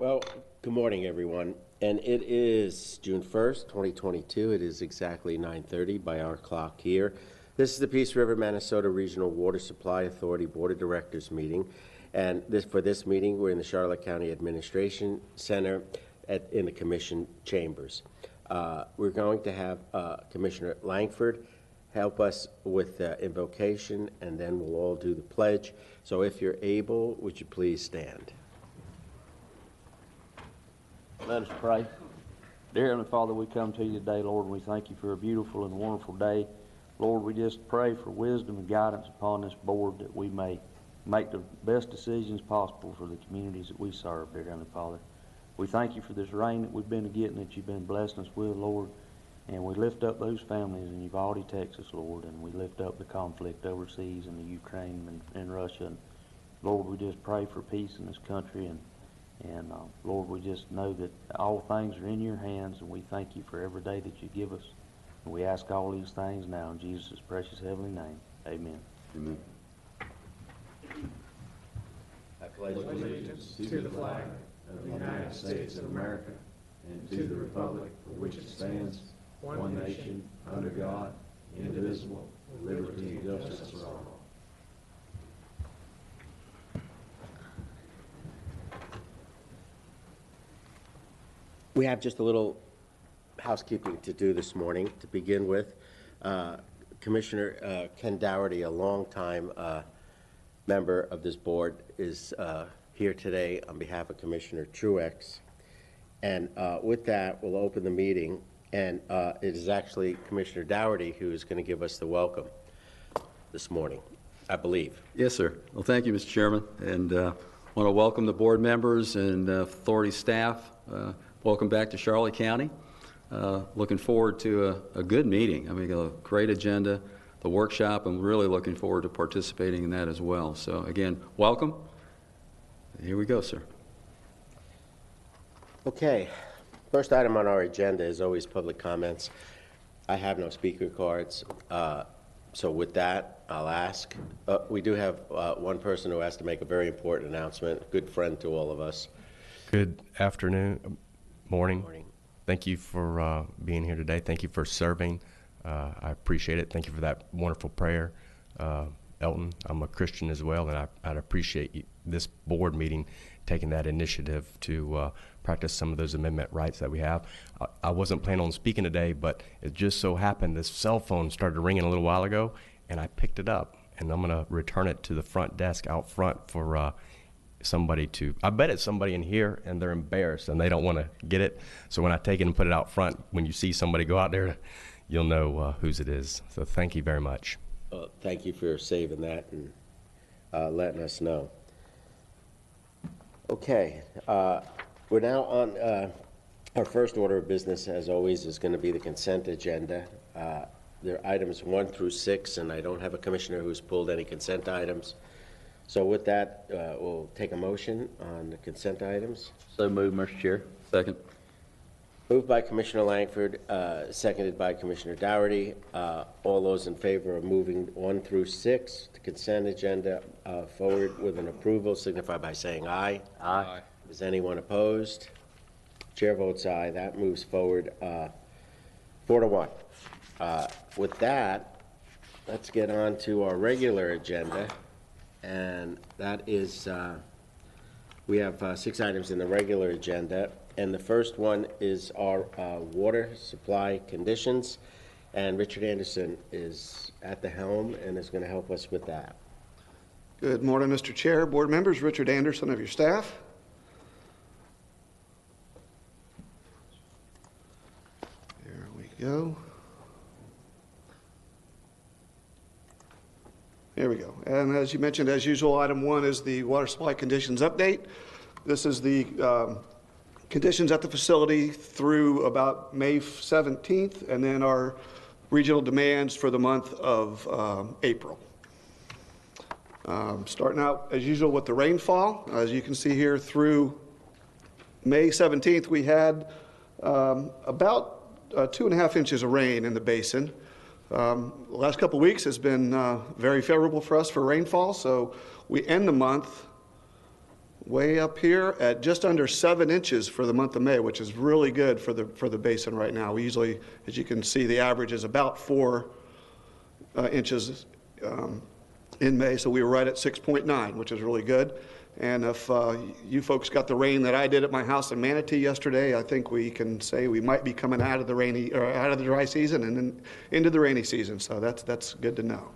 Well, good morning, everyone. And it is June 1st, 2022. It is exactly 9:30 by our clock here. This is the Peace River, Minnesota Regional Water Supply Authority Board of Directors meeting. And for this meeting, we're in the Charlotte County Administration Center in the Commission chambers. We're going to have Commissioner Langford help us with the invocation, and then we'll all do the pledge. So if you're able, would you please stand? Let us pray. Dear Heavenly Father, we come to you today, Lord, and we thank you for a beautiful and wonderful day. Lord, we just pray for wisdom and guidance upon this board, that we may make the best decisions possible for the communities that we serve, dear Heavenly Father. We thank you for this rain that we've been getting, that you've been blessing us with, Lord. And we lift up those families in Uvalde, Texas, Lord, and we lift up the conflict overseas in the Ukraine and Russia. And Lord, we just pray for peace in this country, and Lord, we just know that all things are in your hands, and we thank you for every day that you give us. And we ask all these things now in Jesus' precious heavenly name. Amen. Amen. I pledge allegiance to the flag of the United States of America and to the republic for which it stands, one nation, under God, indivisible, with liberty and justice for all. We have just a little housekeeping to do this morning. To begin with, Commissioner Ken Dougherty, a longtime member of this board, is here today on behalf of Commissioner Truex. And with that, we'll open the meeting. And it is actually Commissioner Dougherty who is going to give us the welcome this morning, I believe. Yes, sir. Well, thank you, Mr. Chairman. And I want to welcome the board members and authority staff. Welcome back to Charlotte County. Looking forward to a good meeting. I mean, a great agenda, the workshop. I'm really looking forward to participating in that as well. So again, welcome. Here we go, sir. Okay. First item on our agenda is always public comments. I have no speaker cards. So with that, I'll ask. We do have one person who has to make a very important announcement, a good friend to all of us. Good afternoon. Morning. Thank you for being here today. Thank you for serving. I appreciate it. Thank you for that wonderful prayer, Elton. I'm a Christian as well, and I'd appreciate this board meeting taking that initiative to practice some of those amendment rights that we have. I wasn't planning on speaking today, but it just so happened this cell phone started ringing a little while ago, and I picked it up, and I'm going to return it to the front desk out front for somebody to, I bet it's somebody in here and they're embarrassed and they don't want to get it. So when I take it and put it out front, when you see somebody go out there, you'll know whose it is. So thank you very much. Thank you for saving that and letting us know. Okay, we're now on our first order of business, as always, is going to be the consent agenda. There are items 1 through 6, and I don't have a commissioner who's pulled any consent items. So with that, we'll take a motion on the consent items. So moved, Mr. Chair. Second. Moved by Commissioner Langford, seconded by Commissioner Dougherty. All those in favor of moving 1 through 6, the consent agenda forward with an approval, signify by saying aye. Aye. Is anyone opposed? Chair votes aye. That moves forward 4-1. With that, let's get on to our regular agenda. And that is, we have 6 items in the regular agenda. And the first one is our water supply conditions. And Richard Anderson is at the helm and is going to help us with that. Good morning, Mr. Chair, board members. Richard Anderson of your staff. There we go. There we go. And as you mentioned, as usual, item 1 is the water supply conditions update. This is the conditions at the facility through about May 17th, and then our regional demands for the month of April. Starting out, as usual, with the rainfall. As you can see here, through May 17th, we had about 2.5 inches of rain in the basin. The last couple of weeks has been very favorable for us for rainfall, so we end the month way up here at just under 7 inches for the month of May, which is really good for the basin right now. We usually, as you can see, the average is about 4 inches in May, so we were right at 6.9, which is really good. And if you folks got the rain that I did at my house in Manatee yesterday, I think we can say we might be coming out of the out of the dry season and then into the rainy season. So that's good to know.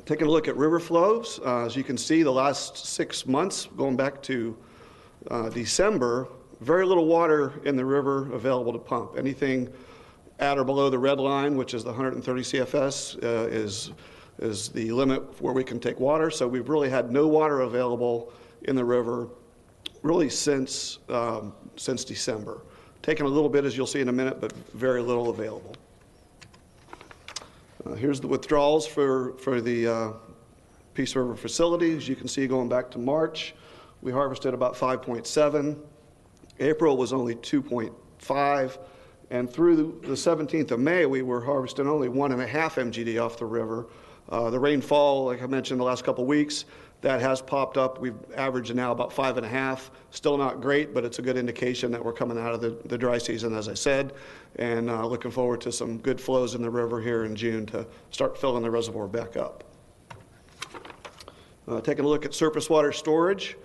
Taking a look at river flows, as you can see, the last 6 months, going back to December, very little water in the river available to pump. Anything at or below the red line, which is the 130 CFS, is the limit where we can take water. So we've really had no water available in the river really since December. Taking a little bit, as you'll see in a minute, but very little available. Here's the withdrawals for the Peace River facility. As you can see, going back to March, we harvested about 5.7. April was only 2.5. And through the 17th of May, we were harvesting only 1.5 MGD off the river. The rainfall, like I mentioned the last couple of weeks, that has popped up. We've averaged now about 5.5. Still not great, but it's a good indication that we're coming out of the dry season, as I said, and looking forward to some good flows in the river here in June to start filling the reservoir back up. Taking a look at surface water storage.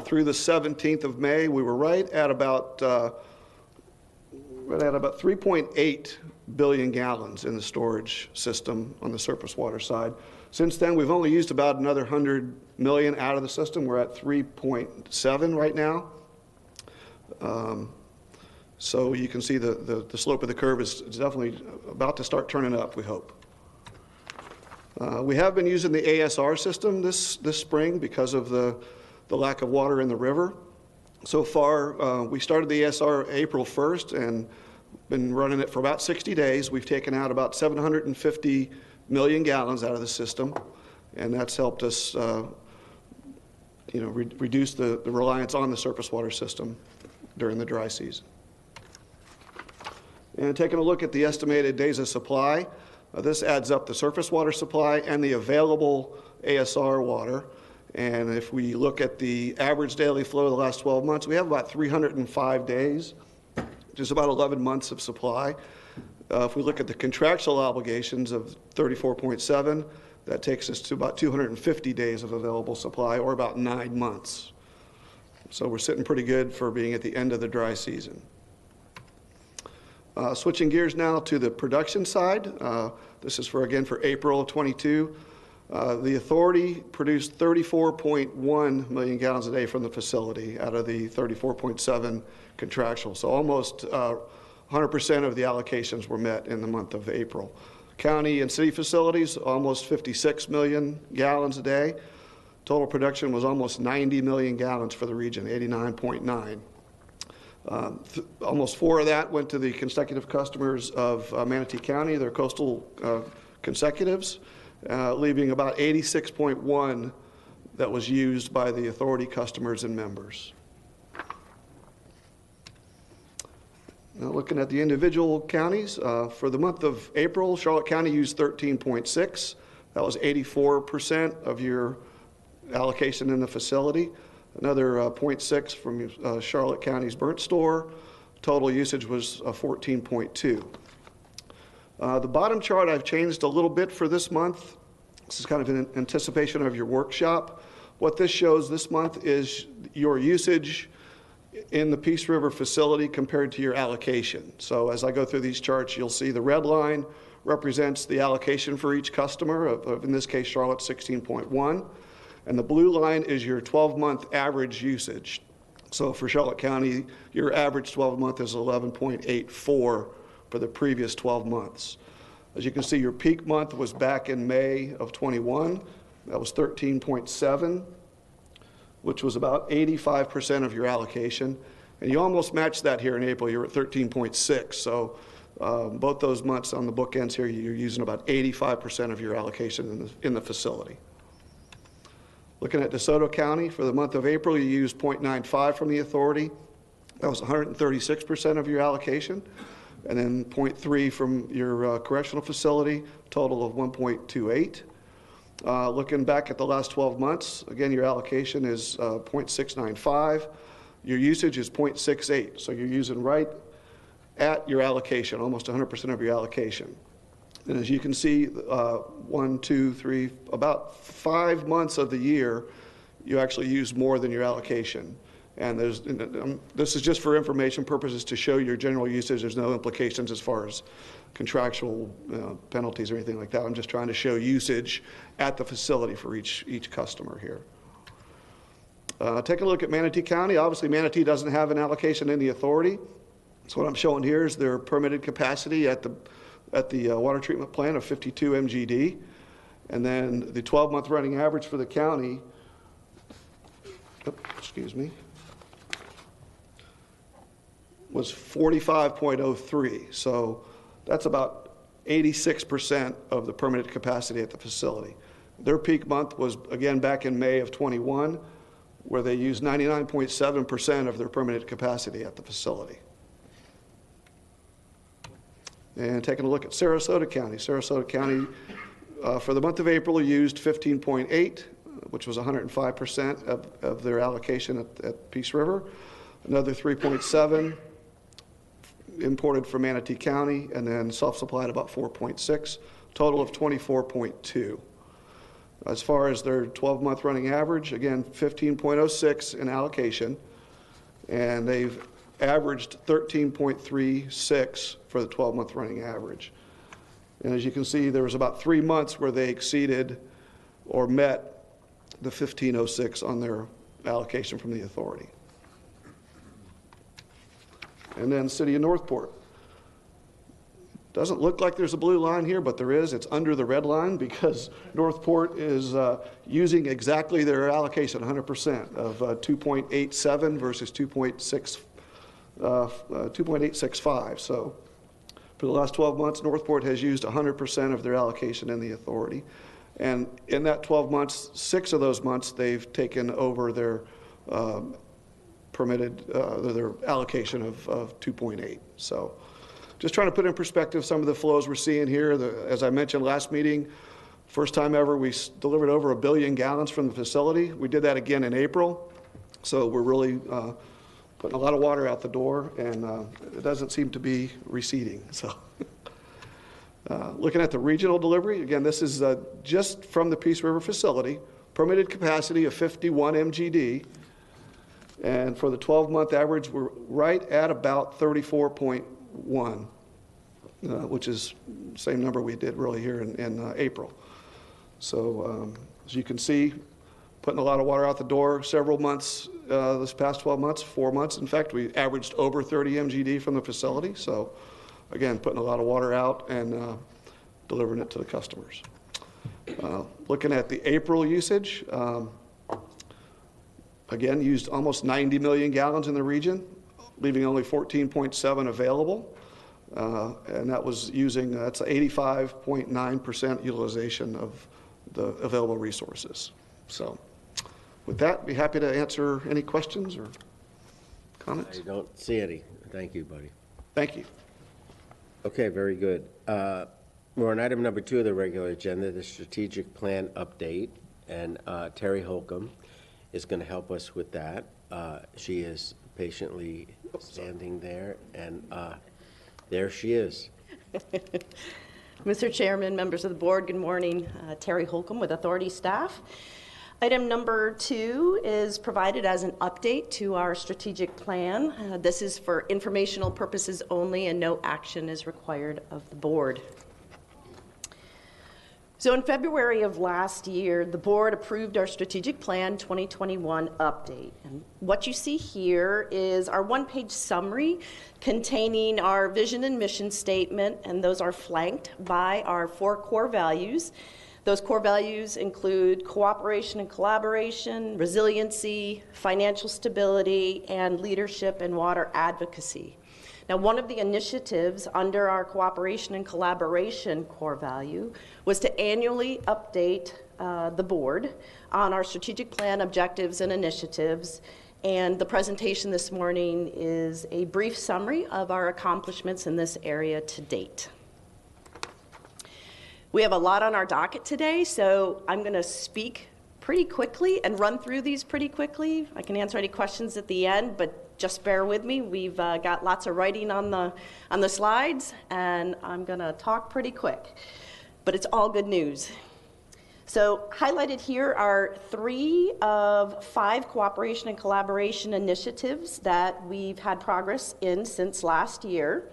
Through the 17th of May, we were right at about 3.8 billion gallons in the storage system on the surface water side. Since then, we've only used about another 100 million out of the system. We're at 3.7 right now. So you can see the slope of the curve is definitely about to start turning up, we hope. We have been using the ASR system this spring because of the lack of water in the river. So far, we started the ASR April 1st and been running it for about 60 days. We've taken out about 750 million gallons out of the system, and that's helped us reduce the reliance on the surface water system during the dry season. And taking a look at the estimated days of supply, this adds up the surface water supply and the available ASR water. And if we look at the average daily flow of the last 12 months, we have about 305 days, which is about 11 months of supply. If we look at the contractual obligations of 34.7, that takes us to about 250 days of available supply, or about 9 months. So we're sitting pretty good for being at the end of the dry season. Switching gears now to the production side. This is for April 22. The authority produced 34.1 million gallons a day from the facility out of the 34.7 contractual. So almost 100% of the allocations were met in the month of April. County and city facilities, almost 56 million gallons a day. Total production was almost 90 million gallons for the region, 89.9. Almost 4 of that went to the consecutive customers of Manatee County, their coastal consecutives, leaving about 86.1 that was used by the authority customers and members. Now looking at the individual counties, for the month of April, Charlotte County used 13.6. That was 84% of your allocation in the facility. Another 0.6 from Charlotte County's burnt store. Total usage was 14.2. The bottom chart I've changed a little bit for this month. This is kind of in anticipation of your workshop. What this shows this month is your usage in the Peace River facility compared to your allocation. So as I go through these charts, you'll see the red line represents the allocation for each customer, of in this case, Charlotte 16.1. And the blue line is your 12-month average usage. So for Charlotte County, your average 12-month is 11.84 for the previous 12 months. As you can see, your peak month was back in May of 21. That was 13.7, which was about 85% of your allocation. And you almost matched that here in April. You're at 13.6. So both those months on the bookends here, you're using about 85% of your allocation in the facility. Looking at DeSoto County, for the month of April, you used 0.95 from the authority. That was 136% of your allocation. And then 0.3 from your correctional facility, total of 1.28. Looking back at the last 12 months, again, your allocation is 0.695. Your usage is 0.68, so you're using right at your allocation, almost 100% of your allocation. And as you can see, 1, 2, 3, about 5 months of the year, you actually use more than your allocation. And this is just for information purposes to show your general usage. There's no implications as far as contractual penalties or anything like that. I'm just trying to show usage at the facility for each customer here. Taking a look at Manatee County. Obviously, Manatee doesn't have an allocation in the authority. So what I'm showing here is their permitted capacity at the water treatment plant of 52 MGD. And then the 12-month running average for the county, was 45.03. So that's about 86% of the permitted capacity at the facility. Their peak month was, again, back in May of 21, where they used 99.7% of their permitted capacity at the facility. And taking a look at Sarasota County. Sarasota County, for the month of April, used 15.8, which was 105% of their allocation at Peace River. Another 3.7 imported from Manatee County, and then self-supplied about 4.6, total of 24.2. As far as their 12-month running average, again, 15.06 in allocation, and they've averaged 13.36 for the 12-month running average. And as you can see, there was about 3 months where they exceeded or met the 15.06 on their allocation from the authority. And then City of Northport. Doesn't look like there's a blue line here, but there is. It's under the red line because Northport is using exactly their allocation, 100% of 2.87 versus 2.865. So for the last 12 months, Northport has used 100% of their allocation in the authority. And in that 12 months, 6 of those months, they've taken over their permitted, their allocation of 2.8. So just trying to put in perspective some of the flows we're seeing here. As I mentioned last meeting, first time ever we delivered over 1 billion gallons from the facility. We did that again in April. So we're really putting a lot of water out the door, and it doesn't seem to be receding. So looking at the regional delivery, again, this is just from the Peace River facility, permitted capacity of 51 MGD. And for the 12-month average, we're right at about 34.1, which is the same number we did really here in April. So as you can see, putting a lot of water out the door several months, this past 12 months, 4 months. In fact, we averaged over 30 MGD from the facility. So again, putting a lot of water out and delivering it to the customers. Looking at the April usage, again, used almost 90 million gallons in the region, leaving only 14.7 available. And that was using, that's 85.9% utilization of the available resources. So with that, be happy to answer any questions or comments. I don't see any. Thank you, buddy. Thank you. Okay, very good. We're on item number 2 of the regular agenda, the strategic plan update, and Terry Holcomb is going to help us with that. She is patiently standing there, and there she is. Mr. Chairman, members of the board, good morning. Terry Holcomb with Authority staff. Item number 2 is provided as an update to our strategic plan. This is for informational purposes only, and no action is required of the board. So in February of last year, the board approved our strategic plan 2021 update. And what you see here is our one-page summary containing our vision and mission statement, and those are flanked by our 4 core values. Those core values include cooperation and collaboration, resiliency, financial stability, and leadership and water advocacy. Now, one of the initiatives under our cooperation and collaboration core value was to annually update the board on our strategic plan objectives and initiatives. And the presentation this morning is a brief summary of our accomplishments in this area to date. We have a lot on our docket today, so I'm going to speak pretty quickly and run through these pretty quickly. I can answer any questions at the end, but just bear with me. We've got lots of writing on the slides, and I'm going to talk pretty quick. But it's all good news. So highlighted here are 3 of 5 cooperation and collaboration initiatives that we've had progress in since last year.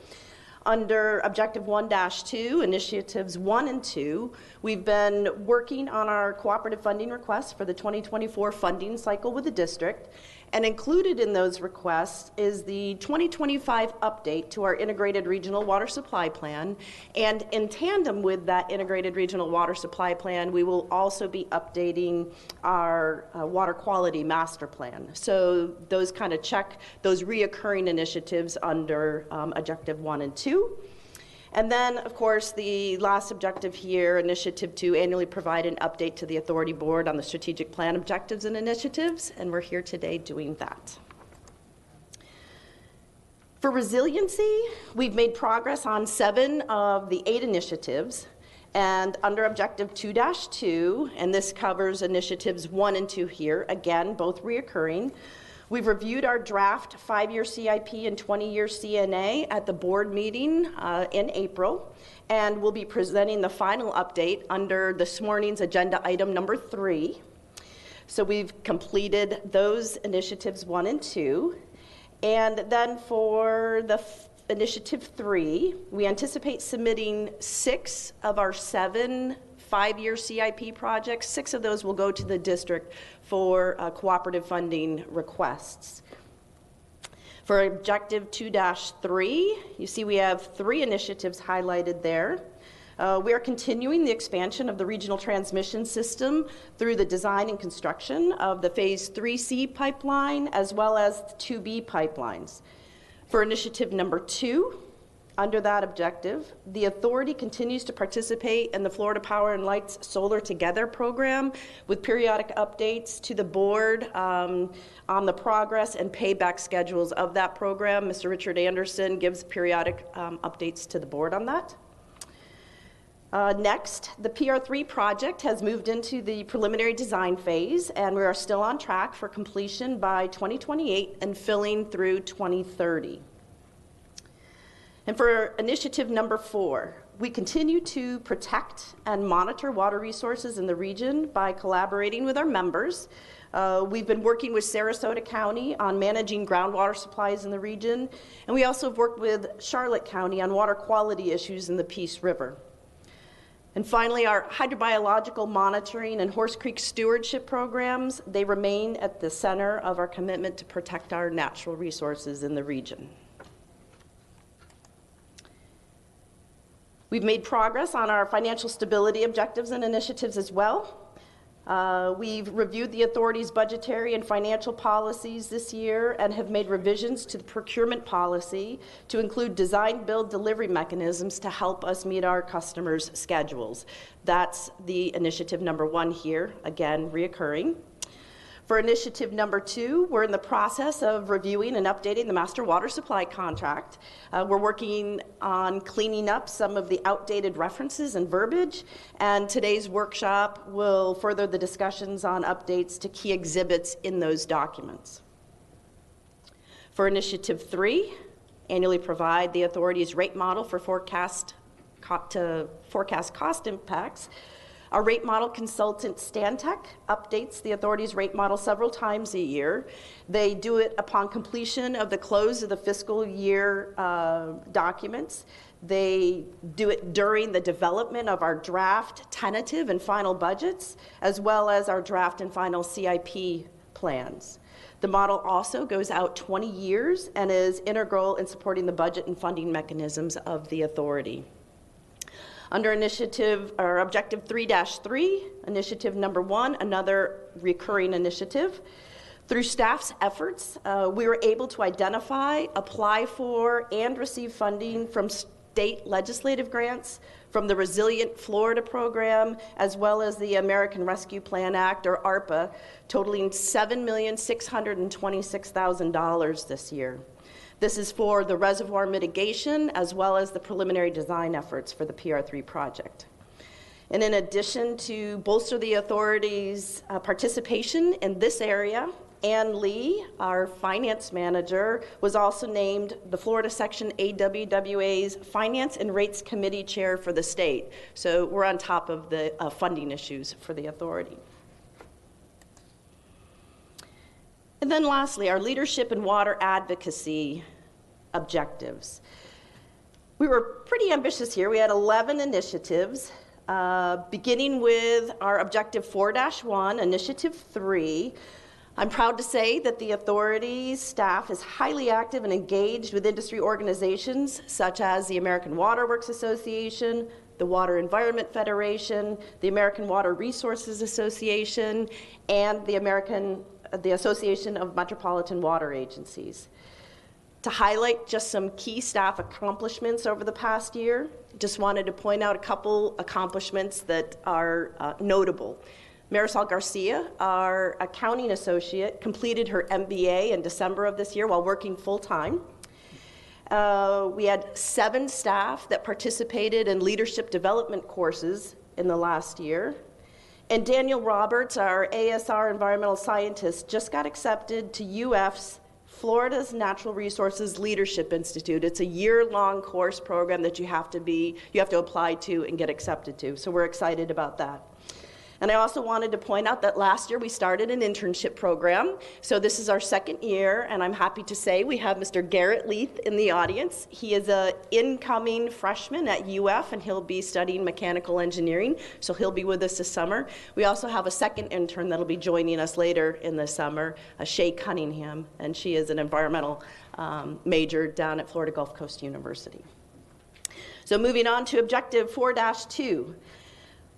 Under Objective 1-2, Initiatives 1 and 2, we've been working on our cooperative funding requests for the 2024 funding cycle with the district, and included in those requests is the 2025 update to our Integrated Regional Water Supply Plan, and in tandem with that Integrated Regional Water Supply Plan, we will also be updating our Water Quality Master Plan. So those kind of check those reoccurring initiatives under Objective 1 and 2. And then, of course, the last objective here, Initiative 2, annually provide an update to the Authority Board on the strategic plan objectives and initiatives, and we're here today doing that. For resiliency, we've made progress on 7 of the 8 initiatives, and under Objective 2-2, and this covers Initiatives 1 and 2 here, again, both reoccurring. We've reviewed our draft 5-year CIP and 20-year CNA at the board meeting in April, and we'll be presenting the final update under this morning's agenda item number 3. So we've completed those initiatives 1 and 2. And then for the initiative 3, we anticipate submitting 6 of our 7 5-year CIP projects. 6 of those will go to the district for cooperative funding requests. For Objective 2-3, you see we have 3 initiatives highlighted there. We are continuing the expansion of the regional transmission system through the design and construction of the Phase 3C pipeline as well as the 2B pipelines. For initiative number 2, under that objective, the authority continues to participate in the Florida Power and Light's Solar Together program with periodic updates to the board on the progress and payback schedules of that program. Mr. Richard Anderson gives periodic updates to the board on that. Next, the PR3 project has moved into the preliminary design phase, and we are still on track for completion by 2028 and filling through 2030. And for initiative number 4, we continue to protect and monitor water resources in the region by collaborating with our members. We've been working with Sarasota County on managing groundwater supplies in the region, and we also have worked with Charlotte County on water quality issues in the Peace River. And finally, our hydrobiological monitoring and Horse Creek stewardship programs, they remain at the center of our commitment to protect our natural resources in the region. We've made progress on our financial stability objectives and initiatives as well. We've reviewed the authority's budgetary and financial policies this year and have made revisions to the procurement policy to include design, build, delivery mechanisms to help us meet our customers' schedules. That's the initiative number 1 here, again, reoccurring. For initiative number 2, we're in the process of reviewing and updating the master water supply contract. We're working on cleaning up some of the outdated references and verbiage, and today's workshop will further the discussions on updates to key exhibits in those documents. For initiative 3, annually provide the authority's rate model for forecast cost impacts. Our rate model consultant, Stantec, updates the authority's rate model several times a year. They do it upon completion of the close of the fiscal year documents. They do it during the development of our draft, tentative, and final budgets, as well as our draft and final CIP plans. The model also goes out 20 years and is integral in supporting the budget and funding mechanisms of the authority. Under initiative or objective 3-3, initiative number 1, another recurring initiative. Through staff's efforts, we were able to identify, apply for, and receive funding from state legislative grants, from the Resilient Florida program, as well as the American Rescue Plan Act, or ARPA, totaling $7,626,000 this year. This is for the reservoir mitigation as well as the preliminary design efforts for the PR3 project. And in addition to bolster the authority's participation in this area, Ann Lee, our finance manager, was also named the Florida Section AWWA's Finance and Rates Committee Chair for the state. So we're on top of the funding issues for the authority. And then lastly, our leadership and water advocacy objectives. We were pretty ambitious here. We had 11 initiatives, beginning with our Objective 4-1, Initiative 3. I'm proud to say that the authority's staff is highly active and engaged with industry organizations such as the American Water Works Association, the Water Environment Federation, the American Water Resources Association, and the Association of Metropolitan Water Agencies. To highlight just some key staff accomplishments over the past year, just wanted to point out a couple accomplishments that are notable. Marisol Garcia, our accounting associate, completed her MBA in December of this year while working full-time. We had 7 staff that participated in leadership development courses in the last year. And Daniel Roberts, our ASR environmental scientist, just got accepted to UF's Florida's Natural Resources Leadership Institute. It's a year-long course program that you have to apply to and get accepted to. So we're excited about that. And I also wanted to point out that last year we started an internship program. So this is our 2nd year, and I'm happy to say we have Mr. Garrett Leith in the audience. He is an incoming freshman at UF, and he'll be studying mechanical engineering, so he'll be with us this summer. We also have a 2nd intern that'll be joining us later in the summer, Shay Cunningham, and she is an environmental major down at Florida Gulf Coast University. So moving on to Objective 4-2.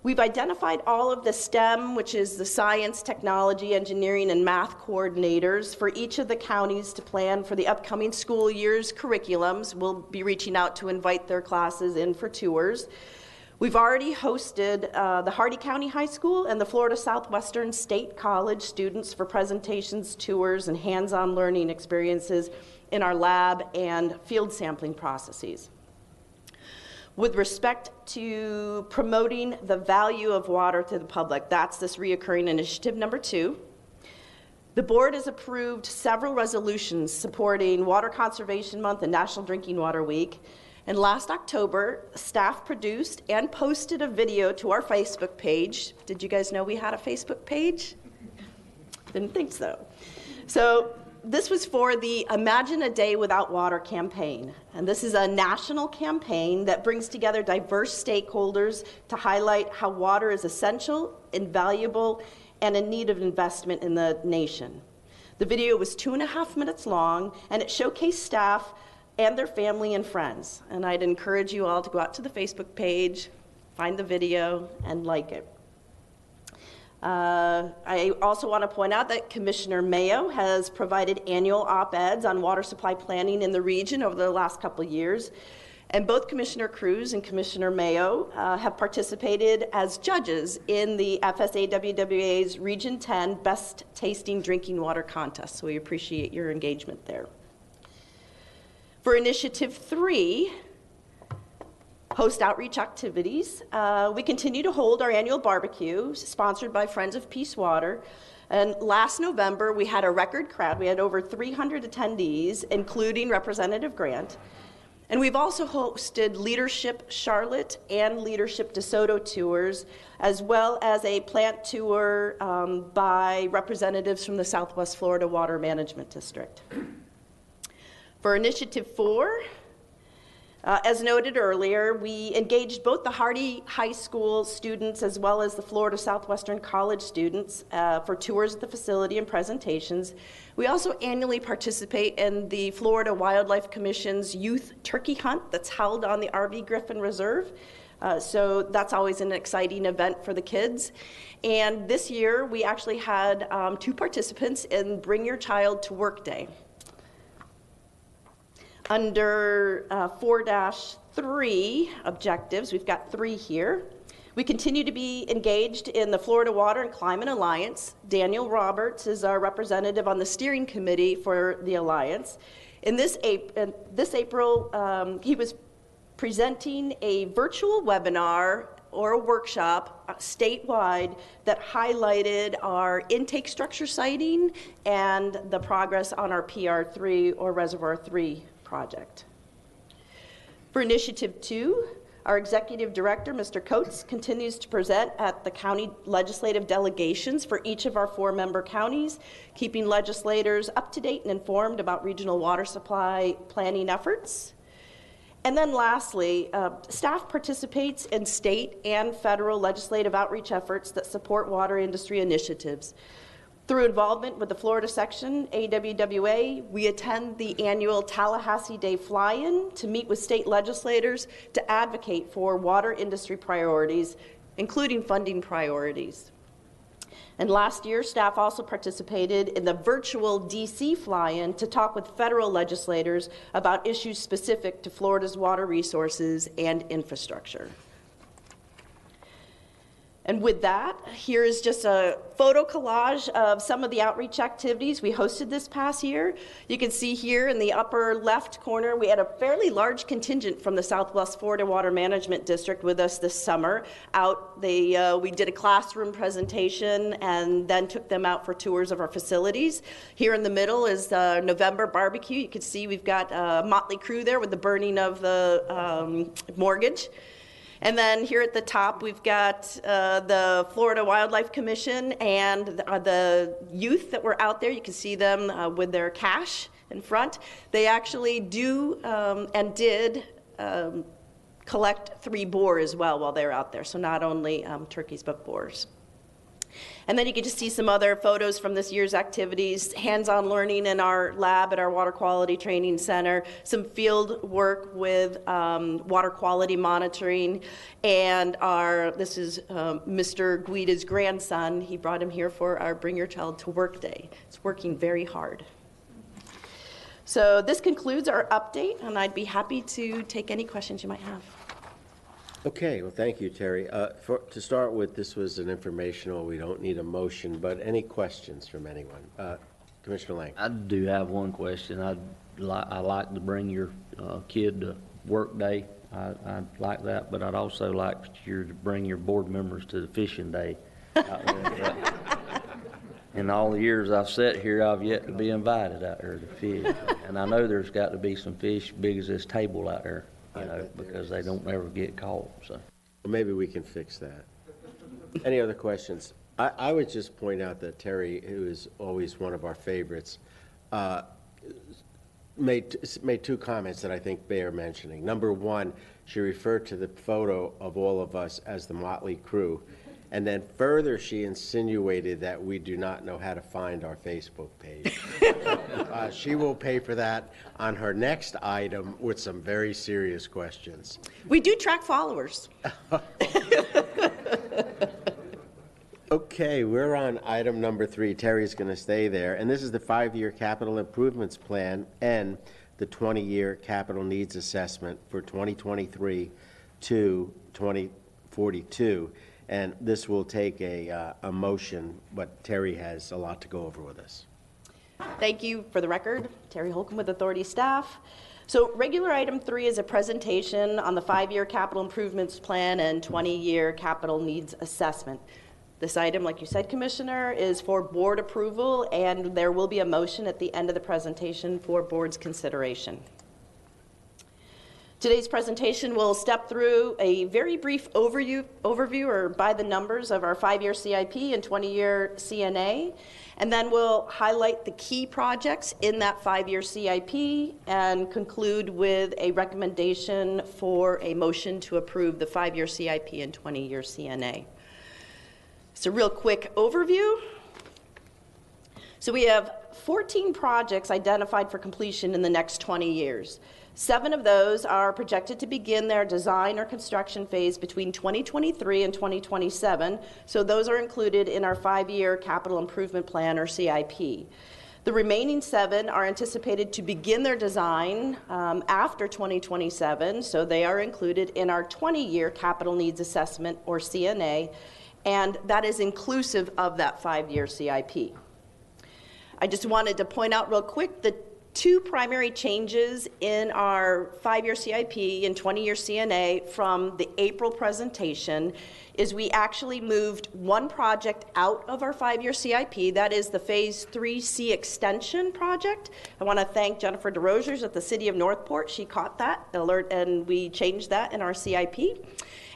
We've identified all of the STEM, which is the science, technology, engineering, and math coordinators for each of the counties to plan for the upcoming school year's curriculums. We'll be reaching out to invite their classes in for tours. We've already hosted the Hardy County High School and the Florida Southwestern State College students for presentations, tours, and hands-on learning experiences in our lab and field sampling processes. With respect to promoting the value of water to the public, that's this reoccurring initiative number 2. The board has approved several resolutions supporting Water Conservation Month and National Drinking Water Week. And last October, staff produced and posted a video to our Facebook page. Did you guys know we had a Facebook page? Didn't think so. So this was for the Imagine a Day Without Water campaign. And this is a national campaign that brings together diverse stakeholders to highlight how water is essential, invaluable, and in need of investment in the nation. The video was 2.5 minutes long, and it showcased staff and their family and friends. And I'd encourage you all to go out to the Facebook page, find the video, and like it. I also want to point out that Commissioner Mayo has provided annual op-eds on water supply planning in the region over the last couple of years. And both Commissioner Cruz and Commissioner Mayo have participated as judges in the FSAWWA's Region 10 Best Tasting Drinking Water Contest. So we appreciate your engagement there. For Initiative 3, host outreach activities. We continue to hold our annual barbecue, sponsored by Friends of Peace Water. And last November, we had a record crowd. We had over 300 attendees, including Representative Grant. And we've also hosted Leadership Charlotte and Leadership DeSoto tours, as well as a plant tour by representatives from the Southwest Florida Water Management District. For Initiative 4, as noted earlier, we engaged both the Hardy High School students as well as the Florida Southwestern College students for tours at the facility and presentations. We also annually participate in the Florida Wildlife Commission's Youth Turkey Hunt that's held on the RV Griffin Reserve. So that's always an exciting event for the kids. And this year, we actually had 2 participants in Bring Your Child to Work Day. Under 4-3 objectives, we've got 3 here. We continue to be engaged in the Florida Water and Climate Alliance. Daniel Roberts is our representative on the steering committee for the Alliance. In this April, he was presenting a virtual webinar or a workshop statewide that highlighted our intake structure siting and the progress on our PR3 or Reservoir 3 project. For Initiative 2, our Executive Director, Mr. Coates, continues to present at the county legislative delegations for each of our 4-member counties, keeping legislators up to date and informed about regional water supply planning efforts. And then lastly, staff participates in state and federal legislative outreach efforts that support water industry initiatives. Through involvement with the Florida section, AWWA, we attend the annual Tallahassee Day Fly-In to meet with state legislators to advocate for water industry priorities, including funding priorities. And last year, staff also participated in the virtual DC Fly-In to talk with federal legislators about issues specific to Florida's water resources and infrastructure. And with that, here is just a photo collage of some of the outreach activities we hosted this past year. You can see here in the upper left corner, we had a fairly large contingent from the Southwest Florida Water Management District with us this summer. We did a classroom presentation and then took them out for tours of our facilities. Here in the middle is the November barbecue. You can see we've got a motley crew there with the burning of the mortgage. And then here at the top, we've got the Florida Wildlife Commission and the youth that were out there. You can see them with their cash in front. They actually do and did collect 3 boar as well while they're out there. So not only turkeys, but boars. And then you can just see some other photos from this year's activities, hands-on learning in our lab at our Water Quality Training Center, some field work with water quality monitoring, and this is Mr. Guida's grandson. He brought him here for our Bring Your Child to Work Day. It's working very hard. So this concludes our update, and I'd be happy to take any questions you might have. Okay, well, thank you, Terry. To start with, this was an informational, we don't need a motion, but any questions from anyone? Commissioner Lang. I do have one question. I like to bring your kid to work day. I'd like that, but I'd also like you to bring your board members to the fishing day. In all the years I've sat here, I've yet to be invited out there to fish. And I know there's got to be some fish big as this table out there. Because they don't ever get caught. So Well, maybe we can fix that. Any other questions? I would just point out that Terry, who is always one of our favorites, made 2 comments that I think bear mentioning. Number 1, she referred to the photo of all of us as the motley crew. And then further, she insinuated that we do not know how to find our Facebook page. She will pay for that on her next item with some very serious questions. We do track followers. Okay, we're on item number 3. Terry's going to stay there. And this is the 5-year capital improvements plan and the 20-year capital needs assessment for 2023 to 2042. And this will take a motion, but Terry has a lot to go over with us. Thank you. For the record, Terry Holcomb with Authority staff. So regular item 3 is a presentation on the 5-year capital improvements plan and 20-year capital needs assessment. This item, like you said, Commissioner, is for board approval, and there will be a motion at the end of the presentation for board's consideration. Today's presentation will step through a very brief overview or by the numbers of our 5-year CIP and 20-year CNA, and then we'll highlight the key projects in that 5-year CIP and conclude with a recommendation for a motion to approve the 5-year CIP and 20-year CNA. So real quick overview. So we have 14 projects identified for completion in the next 20 years. 7 of those are projected to begin their design or construction phase between 2023 and 2027, so those are included in our 5-year capital improvement plan, or CIP. The remaining 7 are anticipated to begin their design after 2027, so they are included in our 20-year capital needs assessment, or CNA, and that is inclusive of that 5-year CIP. I just wanted to point out real quick that two primary changes in our 5-year CIP and 20-year CNA from the April presentation is we actually moved one project out of our 5-year CIP. That is the Phase 3C extension project. I want to thank Jennifer DeRosiers at the City of Northport. She caught that alert and we changed that in our CIP.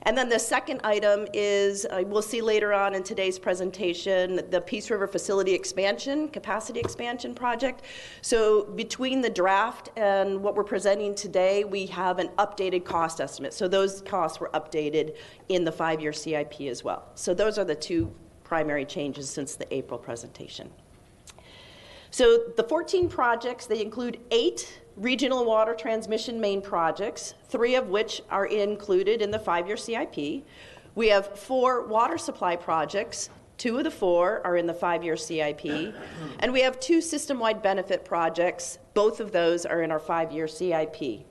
And then the second item is, we'll see later on in today's presentation, the Peace River Facility Expansion, Capacity Expansion Project. So between the draft and what we're presenting today, we have an updated cost estimate. So those costs were updated in the 5-year CIP as well. So those are the two primary changes since the April presentation. So the 14 projects, they include 8 regional water transmission main projects, 3 of which are included in the 5-year CIP. We have 4 water supply projects. 2 of the 4 are in the 5-year CIP. And we have 2 system-wide benefit projects. Both of those are in our 5-year CIP.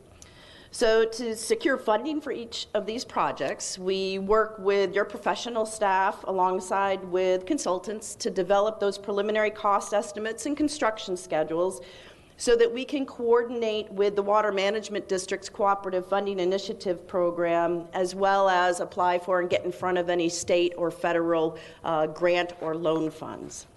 So to secure funding for each of these projects, we work with your professional staff alongside with consultants to develop those preliminary cost estimates and construction schedules so that we can coordinate with the Water Management District's Cooperative Funding Initiative program, as well as apply for and get in front of any state or federal grant or loan funds.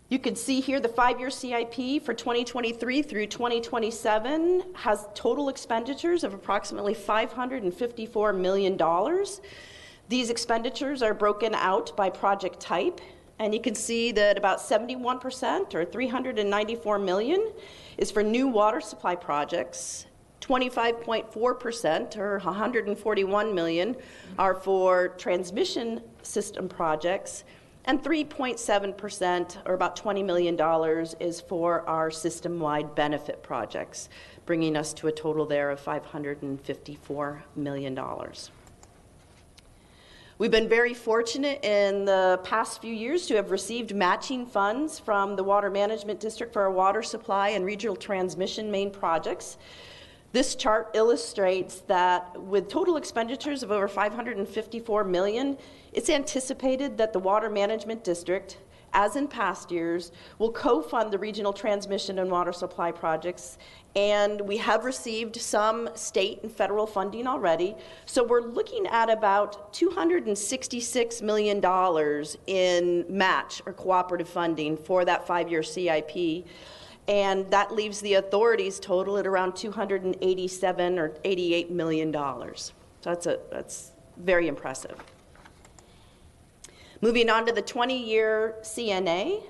You can see here the 5-year CIP for 2023 through 2027 has total expenditures of approximately $554 million. These expenditures are broken out by project type, and you can see that about 71%, or $394 million, is for new water supply projects. 25.4%, or $141 million, are for transmission system projects, and 3.7%, or about $20 million, is for our system-wide benefit projects, bringing us to a total there of $554 million. We've been very fortunate in the past few years to have received matching funds from the Water Management District for our water supply and regional transmission main projects. This chart illustrates that with total expenditures of over $554 million, it's anticipated that the Water Management District, as in past years, will co-fund the regional transmission and water supply projects, and we have received some state and federal funding already. So we're looking at about $266 million in match or cooperative funding for that 5-year CIP. And that leaves the authority's total at around $287 or $88 million. So that's very impressive. Moving on to the 20-year CNA.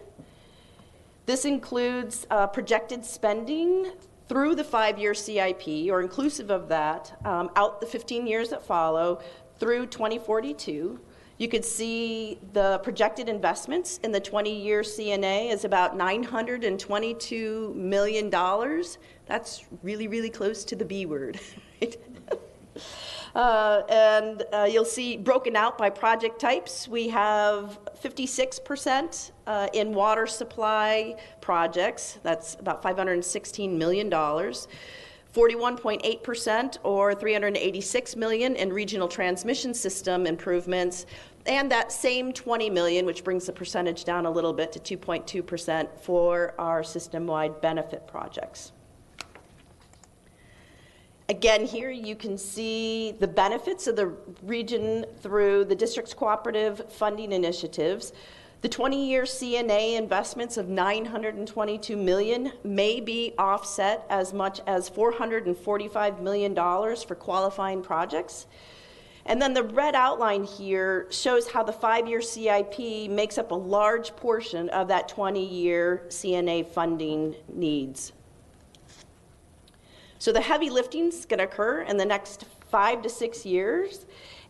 This includes projected spending through the 5-year CIP, or inclusive of that, out the 15 years that follow through 2042. You could see the projected investments in the 20-year CNA is about $922 million. That's really, really close to the B word. And you'll see broken out by project types. We have 56% in water supply projects. That's about $516 million. 41.8%, or $386 million, in regional transmission system improvements, and that same $20 million, which brings the percentage down a little bit to 2.2%, for our system-wide benefit projects. Again, here you can see the benefits of the region through the district's cooperative funding initiatives. The 20-year CNA investments of $922 million may be offset as much as $445 million for qualifying projects. And then the red outline here shows how the 5-year CIP makes up a large portion of that 20-year CNA funding needs. So the heavy lifting is going to occur in the next 5 to 6 years.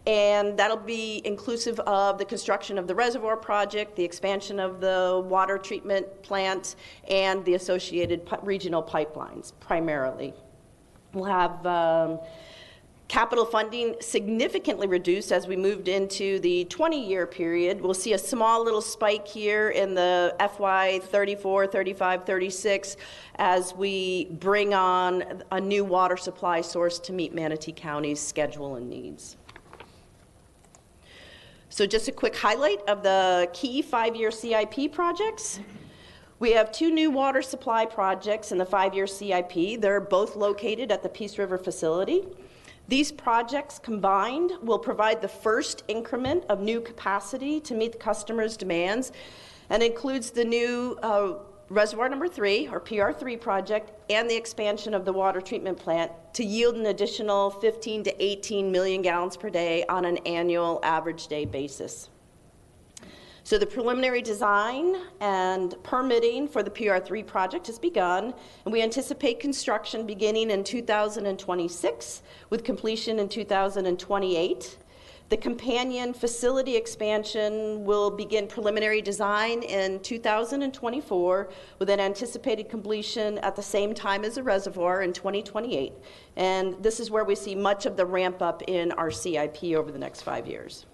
And that'll be inclusive of the construction of the reservoir project, the expansion of the water treatment plant, and the associated regional pipelines, primarily. We'll have capital funding significantly reduced as we moved into the 20-year period. We'll see a small little spike here in the FY 34, 35, 36 as we bring on a new water supply source to meet Manatee County's schedule and needs. So just a quick highlight of the key 5-year CIP projects. We have 2 new water supply projects in the 5-year CIP. They're both located at the Peace River facility. These projects combined will provide the first increment of new capacity to meet the customers' demands, and includes the new Reservoir Number 3, or PR3 project, and the expansion of the water treatment plant to yield an additional 15 to 18 million gallons per day on an annual average day basis. So the preliminary design and permitting for the PR3 project has begun, and we anticipate construction beginning in 2026 with completion in 2028. The companion facility expansion will begin preliminary design in 2024 with an anticipated completion at the same time as the reservoir in 2028. And this is where we see much of the ramp up in our CIP over the next 5 years.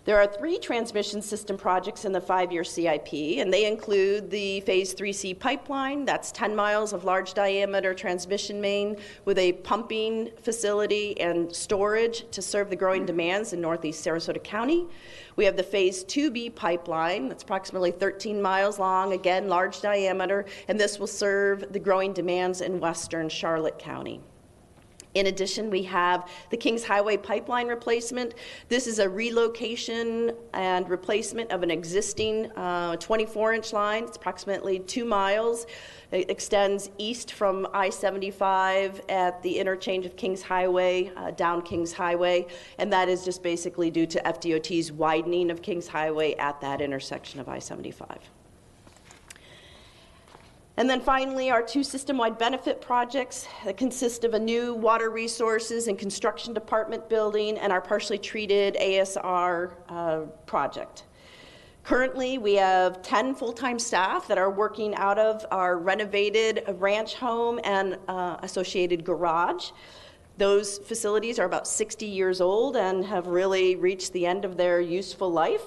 There are 3 transmission system projects in the 5-year CIP, and they include the Phase 3C pipeline. That's 10 miles of large diameter transmission main with a pumping facility and storage to serve the growing demands in northeast Sarasota County. We have the Phase 2B pipeline. That's approximately 13 miles long, again, large diameter, and this will serve the growing demands in western Charlotte County. In addition, we have the Kings Highway pipeline replacement. This is a relocation and replacement of an existing 24-inch line. It's approximately 2 miles. It extends east from I-75 at the interchange of Kings Highway, down Kings Highway, and that is just basically due to FDOT's widening of Kings Highway at that intersection of I-75. And then finally, our 2 system-wide benefit projects that consist of a new water resources and construction department building and our partially treated ASR project. Currently, we have 10 full-time staff that are working out of our renovated ranch home and associated garage. Those facilities are about 60 years old and have really reached the end of their useful life.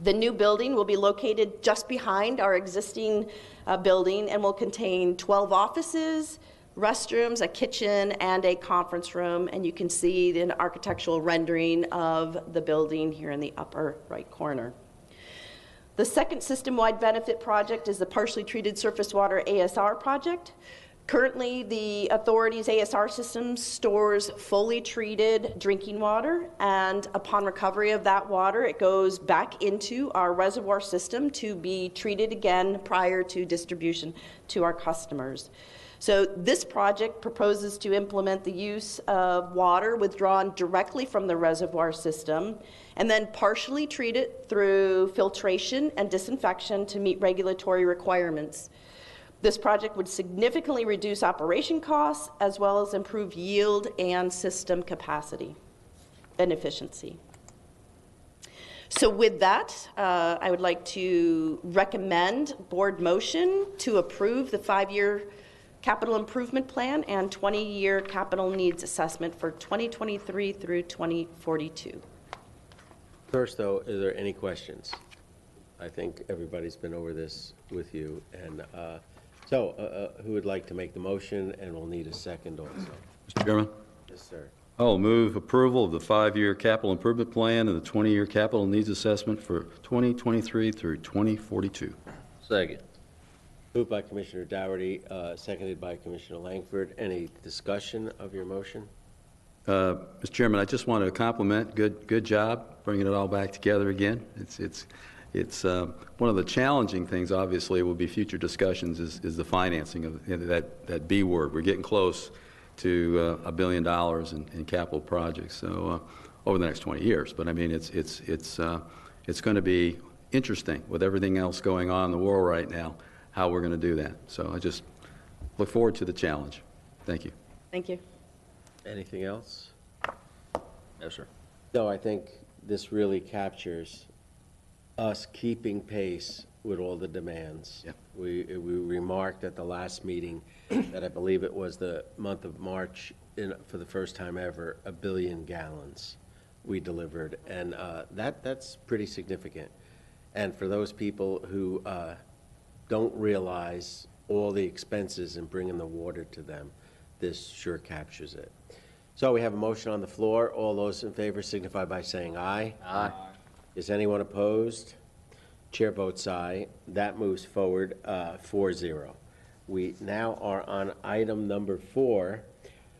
The new building will be located just behind our existing building and will contain 12 offices, restrooms, a kitchen, and a conference room. And you can see an architectural rendering of the building here in the upper right corner. The second system-wide benefit project is the partially treated surface water ASR project. Currently, the authority's ASR system stores fully treated drinking water, and upon recovery of that water, it goes back into our reservoir system to be treated again prior to distribution to our customers. So this project proposes to implement the use of water withdrawn directly from the reservoir system and then partially treat it through filtration and disinfection to meet regulatory requirements. This project would significantly reduce operation costs as well as improve yield and system capacity and efficiency. So with that, I would like to recommend board motion to approve the 5-year capital improvement plan and 20-year capital needs assessment for 2023 through 2042. First, though, is there any questions? I think everybody's been over this with you, and who would like to make the motion, and we'll need a second also. Mr. Chairman, Yes, sir. I'll move approval of the 5-year capital improvement plan and the 20-year capital needs assessment for 2023 through 2042. Second. Moved by Commissioner Dougherty, seconded by Commissioner Langford. Any discussion of your motion? Mr. Chairman, I just want to compliment, good job bringing it all back together again. It's one of the challenging things, obviously, will be future discussions is the financing of that B word. We're getting close to $1 billion in capital projects, so over the next 20 years. But I mean, it's going to be interesting with everything else going on in the world right now, how we're going to do that. So I just look forward to the challenge. Thank you. Thank you. Anything else? Yes, sir. No, I think this really captures us keeping pace with all the demands. Yeah. We remarked at the last meeting that I believe it was the month of March, for the first time ever, 1 billion gallons we delivered, and that's pretty significant. And for those people who don't realize all the expenses in bringing the water to them, this sure captures it. So we have a motion on the floor. All those in favor signify by saying aye. Aye. Is anyone opposed? Chair votes aye. That moves forward 4-0. We now are on item number 4,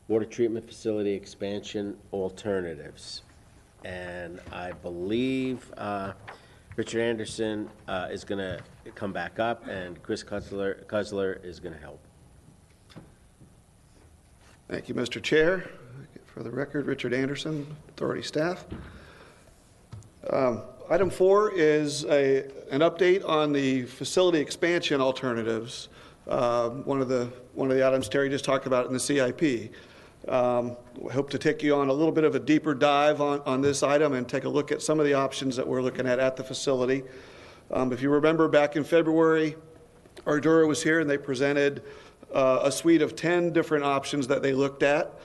water treatment facility expansion alternatives. And I believe Richard Anderson is going to come back up, and Chris Cuzler is going to help. Thank you, Mr. Chair. For the record, Richard Anderson, authority staff. Item 4 is an update on the facility expansion alternatives. One of the items Terry just talked about in the CIP. I hope to take you on a little bit of a deeper dive on this item and take a look at some of the options that we're looking at the facility. If you remember back in February, Ardura was here and they presented a suite of 10 different options that they looked at.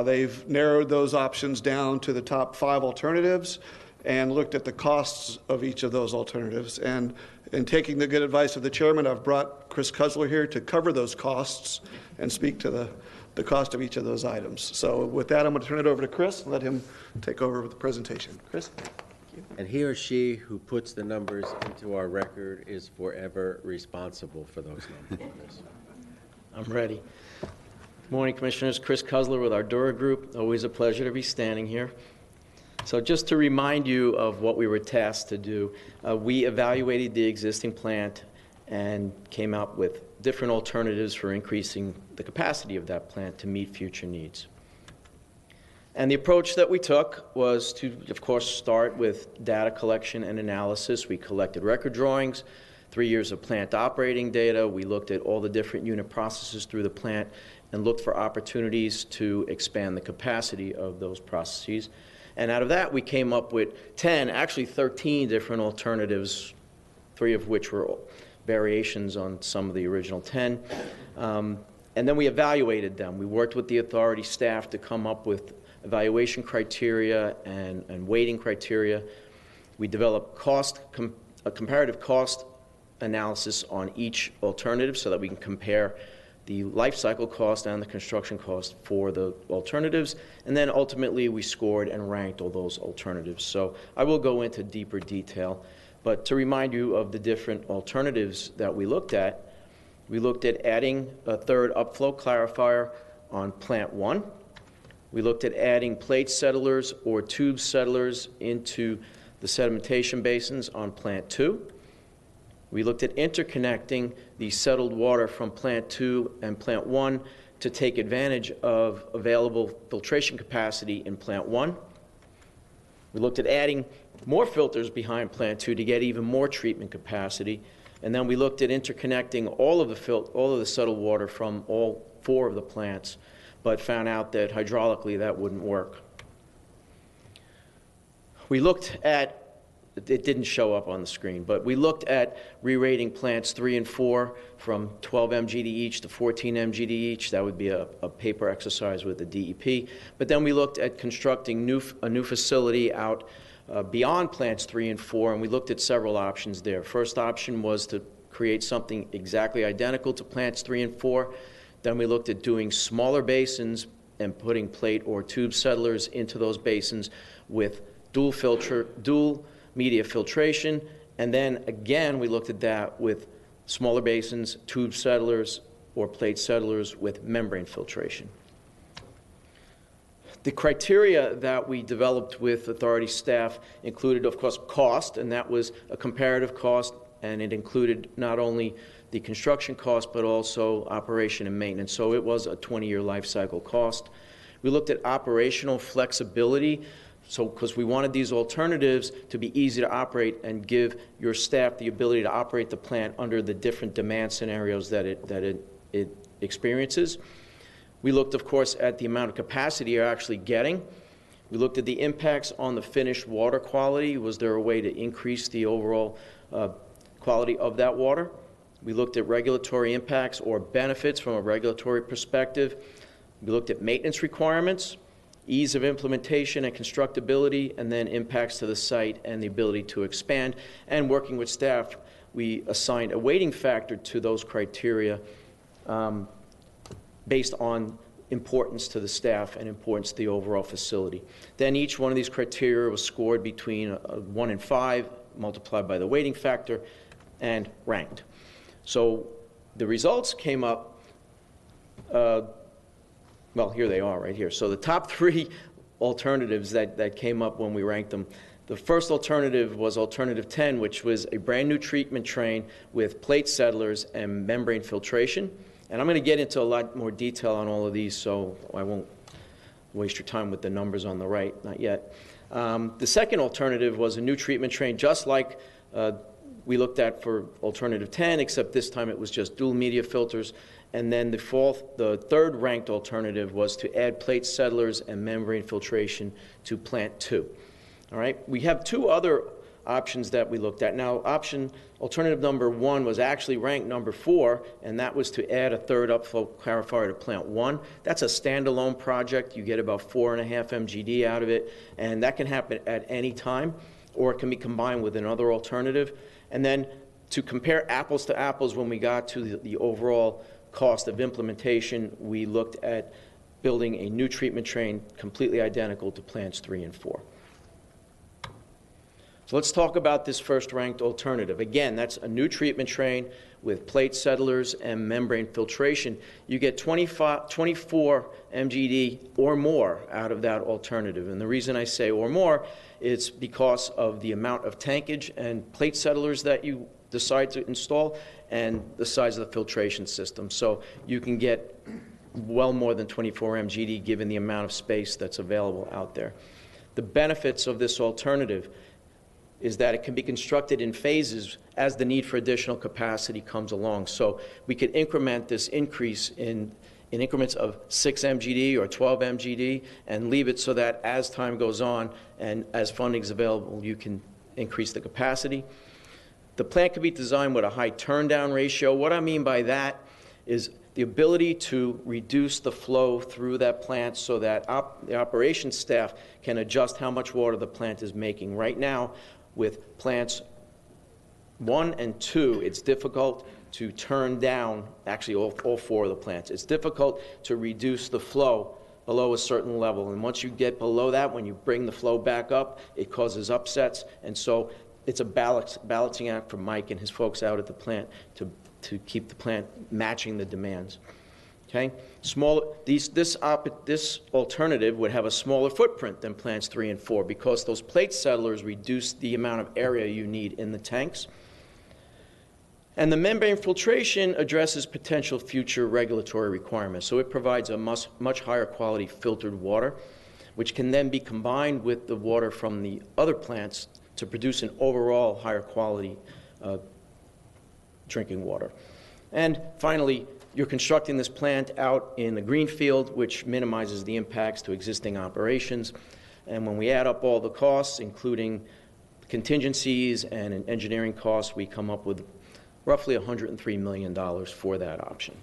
They've narrowed those options down to the top 5 alternatives and looked at the costs of each of those alternatives. And in taking the good advice of the chairman, I've brought Chris Cuzler here to cover those costs and speak to the cost of each of those items. So with that, I'm going to turn it over to Chris and let him take over with the presentation. Chris? And he or she who puts the numbers into our record is forever responsible for those numbers. I'm ready. Good morning, Commissioners. Chris Cuzler with Ardura Group. Always a pleasure to be standing here. So just to remind you of what we were tasked to do, we evaluated the existing plant and came up with different alternatives for increasing the capacity of that plant to meet future needs. And the approach that we took was to, of course, start with data collection and analysis. We collected record drawings, 3 years of plant operating data. We looked at all the different unit processes through the plant and looked for opportunities to expand the capacity of those processes. And out of that, we came up with 10, actually 13 different alternatives, 3 of which were variations on some of the original 10. And then we evaluated them. We worked with the authority staff to come up with evaluation criteria and weighting criteria. We developed a comparative cost analysis on each alternative so that we can compare the life cycle cost and the construction cost for the alternatives, and then ultimately we scored and ranked all those alternatives. So I will go into deeper detail, but to remind you of the different alternatives that we looked at adding a third upflow clarifier on plant 1. We looked at adding plate settlers or tube settlers into the sedimentation basins on plant 2. We looked at interconnecting the settled water from plant 2 and plant 1 to take advantage of available filtration capacity in plant 1. We looked at adding more filters behind plant 2 to get even more treatment capacity. And then we looked at interconnecting all of the settled water from all 4 of the plants, but found out that hydraulically that wouldn't work. We looked at it didn't show up on the screen, but we looked at re-rating plants 3 and 4 from 12 MGD each to 14 MGD each. That would be a paper exercise with the DEP. But then we looked at constructing a new facility out beyond plants 3 and 4, and we looked at several options there. First option was to create something exactly identical to plants 3 and 4. Then we looked at doing smaller basins and putting plate or tube settlers into those basins with dual media filtration, and then again we looked at that with smaller basins, tube settlers, or plate settlers with membrane filtration. The criteria that we developed with authority staff included, of course, cost, and that was a comparative cost, and it included not only the construction cost but also operation and maintenance, so it was a 20-year life cycle cost. We looked at operational flexibility, so because we wanted these alternatives to be easy to operate and give your staff the ability to operate the plant under the different demand scenarios that it experiences. We looked, of course, at the amount of capacity you're actually getting. We looked at the impacts on the finished water quality. Was there a way to increase the overall quality of that water? We looked at regulatory impacts or benefits from a regulatory perspective. We looked at maintenance requirements, ease of implementation and constructability, and then impacts to the site and the ability to expand. And working with staff, we assigned a weighting factor to those criteria based on importance to the staff and importance to the overall facility. Then each one of these criteria was scored between 1 and 5, multiplied by the weighting factor, and ranked. So the results came up, well, here they are right here. So the top 3 alternatives that came up when we ranked them. The first alternative was alternative 10, which was a brand new treatment train with plate settlers and membrane filtration. And I'm going to get into a lot more detail on all of these, so I won't waste your time with the numbers on the right, not yet. The second alternative was a new treatment train, just like we looked at for alternative 10, except this time it was just dual media filters. And then the third ranked alternative was to add plate settlers and membrane filtration to plant 2. All right, we have 2 other options that we looked at. Now, alternative number 1 was actually ranked number 4, and that was to add a third upflow clarifier to plant 1. That's a standalone project. You get about 4.5 MGD out of it, and that can happen at any time, or it can be combined with another alternative. And then to compare apples to apples, when we got to the overall cost of implementation, we looked at building a new treatment train completely identical to plants 3 and 4. So let's talk about this first ranked alternative. Again, that's a new treatment train with plate settlers and membrane filtration. You get 24 MGD or more out of that alternative. And the reason I say or more is because of the amount of tankage and plate settlers that you decide to install and the size of the filtration system. So you can get well more than 24 MGD given the amount of space that's available out there. The benefits of this alternative is that it can be constructed in phases as the need for additional capacity comes along. So we could increment this increase in increments of 6 MGD or 12 MGD and leave it so that as time goes on and as funding is available, you can increase the capacity. The plant can be designed with a high turn-down ratio. What I mean by that is the ability to reduce the flow through that plant so that the operations staff can adjust how much water the plant is making. Right now, with plants 1 and 2, it's difficult to turn down, actually all 4 of the plants. It's difficult to reduce the flow below a certain level. And once you get below that, when you bring the flow back up, it causes upsets. And so it's a balancing act for Mike and his folks out at the plant to keep the plant matching the demands. Okay? This alternative would have a smaller footprint than plants 3 and 4 because those plate settlers reduce the amount of area you need in the tanks. And the membrane filtration addresses potential future regulatory requirements. So it provides a much higher quality filtered water, which can then be combined with the water from the other plants to produce an overall higher quality drinking water. And finally, you're constructing this plant out in the greenfield, which minimizes the impacts to existing operations. And when we add up all the costs, including contingencies and engineering costs, we come up with roughly $103 million for that option.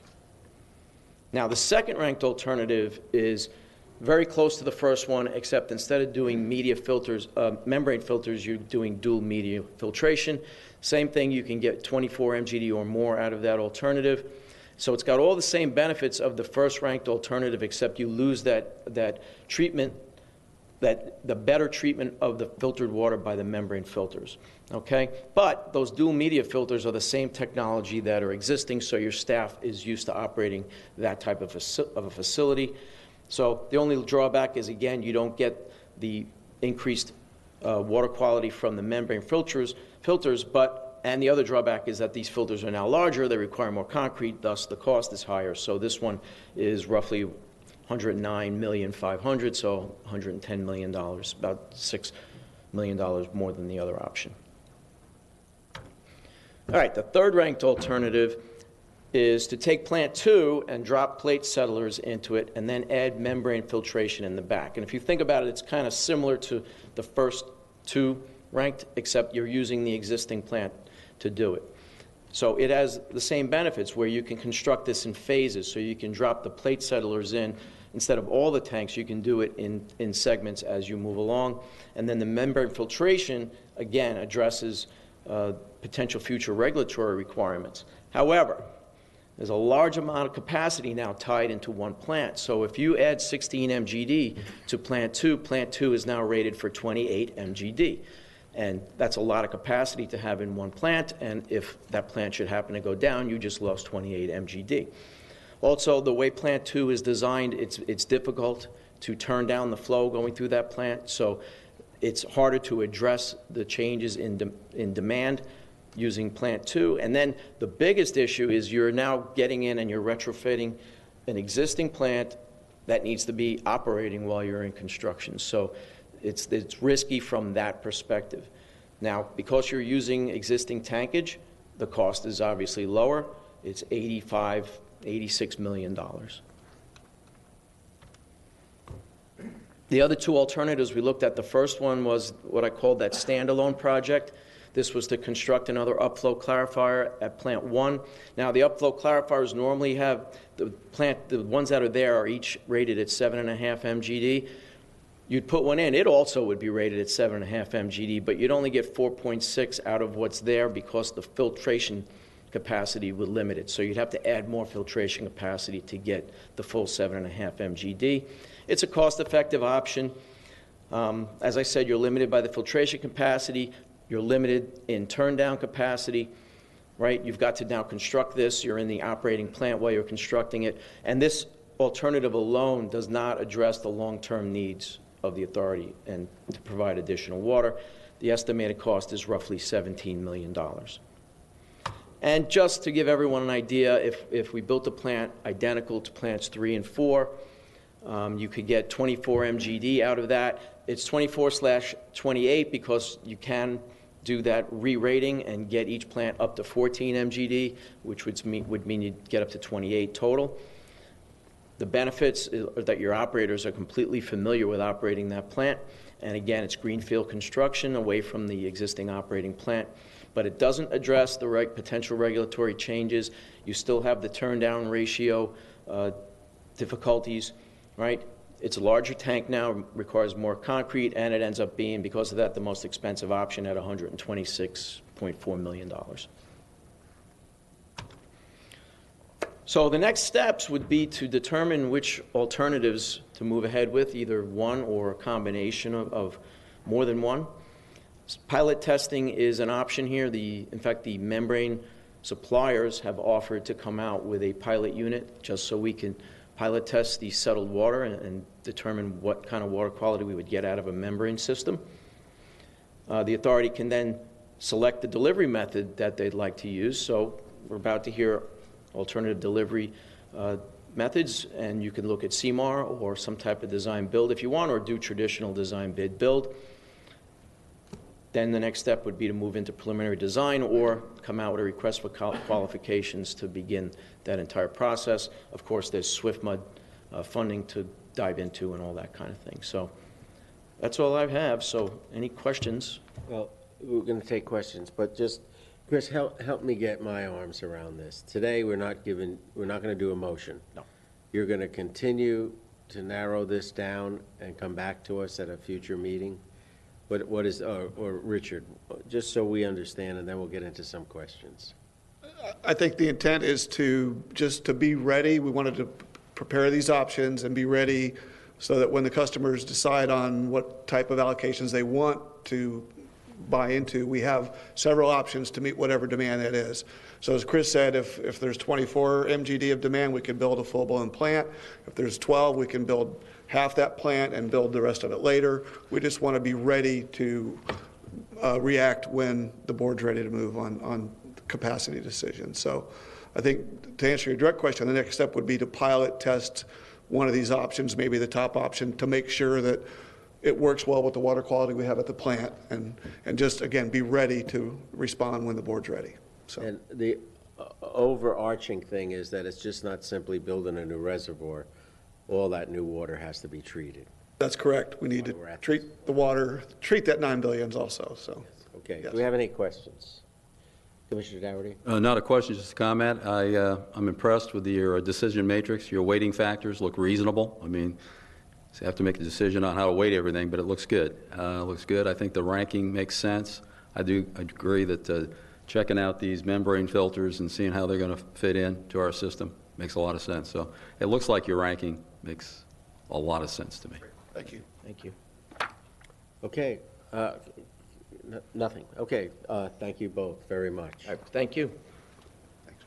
Now, the second ranked alternative is very close to the first one, except instead of doing media filters, membrane filters, you're doing dual media filtration. Same thing, you can get 24 MGD or more out of that alternative. So it's got all the same benefits of the first ranked alternative, except you lose that treatment, the better treatment of the filtered water by the membrane filters. Okay? But those dual media filters are the same technology that are existing, so your staff is used to operating that type of a facility. So the only drawback is, again, you don't get the increased water quality from the membrane filters, and the other drawback is that these filters are now larger, they require more concrete, thus the cost is higher. So this one is roughly $109,500,000, so $110 million, about $6 million more than the other option. All right, the third ranked alternative is to take plant 2 and drop plate settlers into it and then add membrane filtration in the back. And if you think about it, it's kind of similar to the first 2 ranked, except you're using the existing plant to do it. So it has the same benefits where you can construct this in phases. So you can drop the plate settlers in. Instead of all the tanks, you can do it in segments as you move along. And then the membrane filtration, again, addresses potential future regulatory requirements. However, there's a large amount of capacity now tied into one plant. So if you add 16 MGD to plant 2 is now rated for 28 MGD. And that's a lot of capacity to have in one plant, and if that plant should happen to go down, you just lost 28 MGD. Also, the way Plant 2 is designed, it's difficult to turn down the flow going through that plant, so it's harder to address the changes in demand using Plant 2. And then the biggest issue is you're now getting in and you're retrofitting an existing plant that needs to be operating while you're in construction. So it's risky from that perspective. Now, because you're using existing tankage, the cost is obviously lower. It's $86 million. The other two alternatives we looked at, the first one was what I called that standalone project. This was to construct another upflow clarifier at Plant 1. Now, the upflow clarifiers normally have, the ones that are there are each rated at 7.5 MGD. You'd put one in, it also would be rated at 7.5 MGD, but you'd only get 4.6 out of what's there because the filtration capacity would limit it. So you'd have to add more filtration capacity to get the full 7.5 MGD. It's a cost-effective option. As I said, you're limited by the filtration capacity. You're limited in turn-down capacity, right? You've got to now construct this. You're in the operating plant while you're constructing it. And this alternative alone does not address the long-term needs of the authority and to provide additional water. The estimated cost is roughly $17 million. And just to give everyone an idea, if we built a plant identical to plants 3 and 4, you could get 24 MGD out of that. It's 24/28 because you can do that re-rating and get each plant up to 14 MGD, which would mean you'd get up to 28 total. The benefits are that your operators are completely familiar with operating that plant. And again, it's greenfield construction away from the existing operating plant. But it doesn't address the potential regulatory changes. You still have the turn-down ratio difficulties, right? It's a larger tank now, requires more concrete, and it ends up being, because of that, the most expensive option at $126.4 million. So the next steps would be to determine which alternatives to move ahead with, either one or a combination of more than one. Pilot testing is an option here. In fact, the membrane suppliers have offered to come out with a pilot unit just so we can pilot test the settled water and determine what kind of water quality we would get out of a membrane system. The authority can then select the delivery method that they'd like to use. So we're about to hear alternative delivery methods, and you can look at CMAR or some type of design build if you want, or do traditional design bid build. Then the next step would be to move into preliminary design or come out with a request for qualifications to begin that entire process. Of course, there's SWIFMUD funding to dive into and all that kind of thing. So that's all I have. So any questions? Well, we're going to take questions, but just, Chris, help me get my arms around this. Today, we're not going to do a motion. No. You're going to continue to narrow this down and come back to us at a future meeting? What is, or Richard, just so we understand, and then we'll get into some questions. I think the intent is to be ready. We wanted to prepare these options and be ready so that when the customers decide on what type of allocations they want to buy into, we have several options to meet whatever demand that is. So as Chris said, if there's 24 MGD of demand, we can build a full-blown plant. If there's 12, we can build half that plant and build the rest of it later. We just want to be ready to react when the board's ready to move on capacity decisions. So I think to answer your direct question, the next step would be to pilot test one of these options, maybe the top option, to make sure that it works well with the water quality we have at the plant, and just, again, be ready to respond when the board's ready. So. And the overarching thing is that it's just not simply building a new reservoir. All that new water has to be treated. That's correct. We need to treat the water, treat that 9 billions also. So. Okay. Yes. Do we have any questions? Commissioner Dougherty? Not a question, just a comment. I'm impressed with your decision matrix. Your weighting factors look reasonable. I mean, so you have to make a decision on how to weight everything, but it looks good. Looks good. I think the ranking makes sense. I agree that checking out these membrane filters and seeing how they're going to fit into our system makes a lot of sense. So it looks like your ranking makes a lot of sense to me. Thank you. Thank you. Okay. Nothing. Okay, thank you both very much. All right, thank you.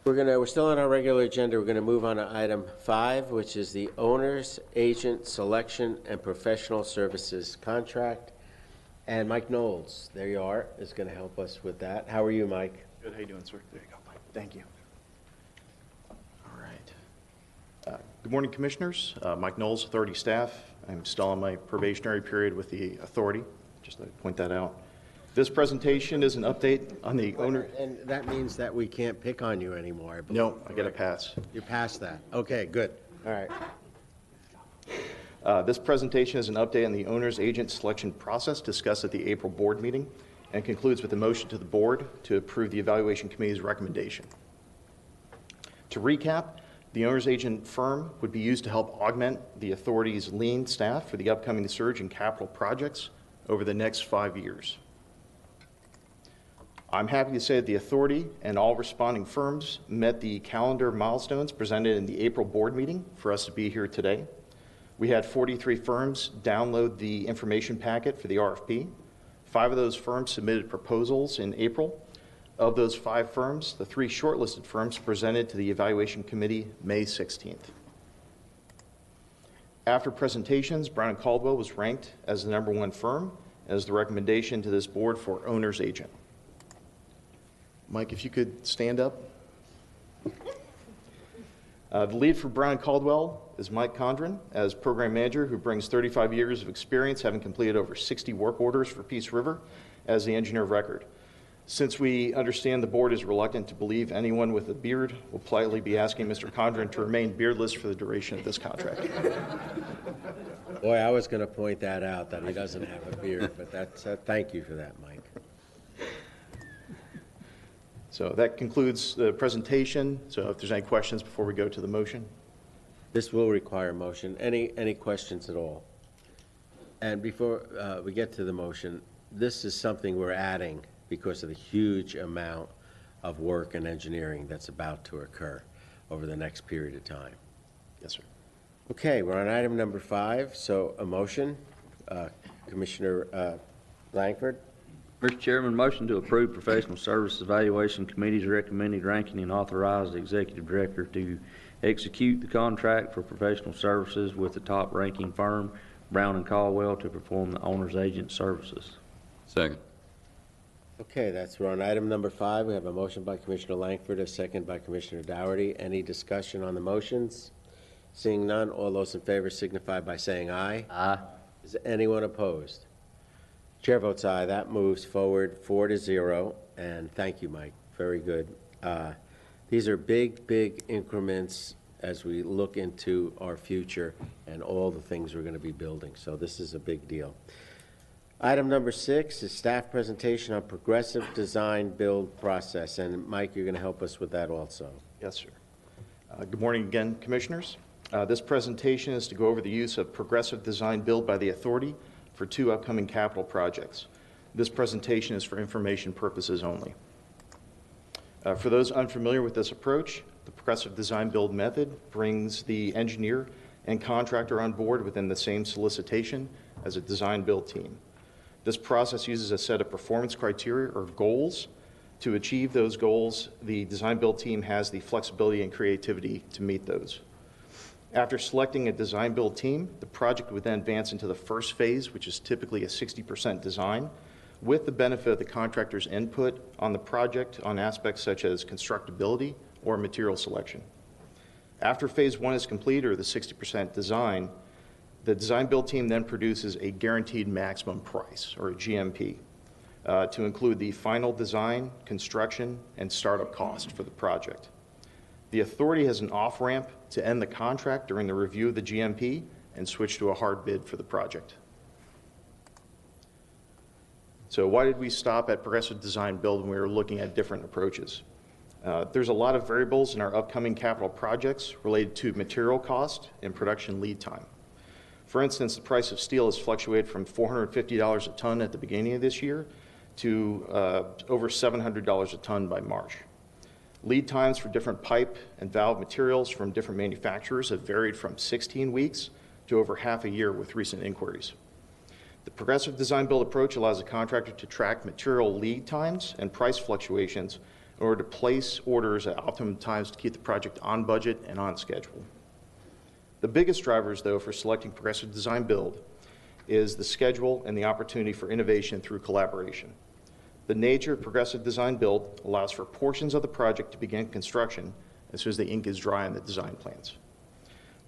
We're still on our regular agenda. We're gonna move on to item 5, which is the owner's agent selection and professional services contract. And Mike Knowles, there you are, is gonna help us with that. How are you, Mike? Good, how you doing, sir? There you go, Mike. Thank you. All right. Good morning, Commissioners. Mike Knowles, Authority staff. I'm still on my probationary period with the Authority, just to point that out. This presentation is an update on the owner. And that means that we can't pick on you anymore, I believe. No, I get a pass. You're past that. Okay, good. All right. This presentation is an update on the owner's agent selection process discussed at the April board meeting and concludes with a motion to the board to approve the evaluation committee's recommendation. To recap, the owner's agent firm would be used to help augment the authority's lean staff for the upcoming surge in capital projects over the next 5 years. I'm happy to say that the authority and all responding firms met the calendar milestones presented in the April board meeting for us to be here today. We had 43 firms download the information packet for the RFP. 5 of those firms submitted proposals in April. Of those 5 firms, the 3 shortlisted firms presented to the evaluation committee May 16th. After presentations, Brown & Caldwell was ranked as the #1 firm as the recommendation to this board for owner's agent. Mike, if you could stand up. The lead for Brown & Caldwell is Mike Condren as program manager, who brings 35 years of experience, having completed over 60 work orders for Peace River as the engineer of record. Since we understand the board is reluctant to believe anyone with a beard, we'll politely be asking Mr. Condren to remain beardless for the duration of this contract. Boy, I was going to point that out, that he doesn't have a beard, but that's, thank you for that, Mike. So that concludes the presentation. So if there's any questions before we go to the motion. This will require motion. Any questions at all? And before we get to the motion, this is something we're adding because of the huge amount of work and engineering that's about to occur over the next period of time. Yes, sir. Okay, we're on item number 5, so a motion. Commissioner Langford? Mr. Chairman, motion to approve Professional Services Evaluation Committee's recommended ranking and authorize the Executive Director to execute the contract for professional services with the top-ranking firm, Brown & Caldwell, to perform the owner's agent services. Second. Okay, we're on item number 5. We have a motion by Commissioner Langford, a second by Commissioner Dougherty. Any discussion on the motions? Seeing none, all those in favor signify by saying aye. Aye. Is anyone opposed? Chair votes aye. That moves forward 4-0. And thank you, Mike. Very good. These are big increments as we look into our future and all the things we're going to be building. So this is a big deal. Item number 6 is staff presentation on progressive design build process. And Mike, you're going to help us with that also. Yes, sir. Good morning again, Commissioners. This presentation is to go over the use of progressive design build by the authority for 2 upcoming capital projects. This presentation is for information purposes only. For those unfamiliar with this approach, the progressive design build method brings the engineer and contractor on board within the same solicitation as a design build team. This process uses a set of performance criteria or goals. To achieve those goals, the design build team has the flexibility and creativity to meet those. After selecting a design build team, the project would then advance into the first phase, which is typically a 60% design, with the benefit of the contractor's input on the project on aspects such as constructability or material selection. After phase 1 is complete, or the 60% design, the design build team then produces a guaranteed maximum price, or a GMP, to include the final design, construction, and startup cost for the project. The authority has an off-ramp to end the contract during the review of the GMP and switch to a hard bid for the project. So why did we stop at progressive design build when we were looking at different approaches? There's a lot of variables in our upcoming capital projects related to material cost and production lead time. For instance, the price of steel has fluctuated from $450 a ton at the beginning of this year to over $700 a ton by March. Lead times for different pipe and valve materials from different manufacturers have varied from 16 weeks to over half a year with recent inquiries. The progressive design-build approach allows a contractor to track material lead times and price fluctuations in order to place orders at optimum times to keep the project on budget and on schedule. The biggest drivers, though, for selecting progressive design-build is the schedule and the opportunity for innovation through collaboration. The nature of progressive design-build allows for portions of the project to begin construction as soon as the ink is dry on the design plans.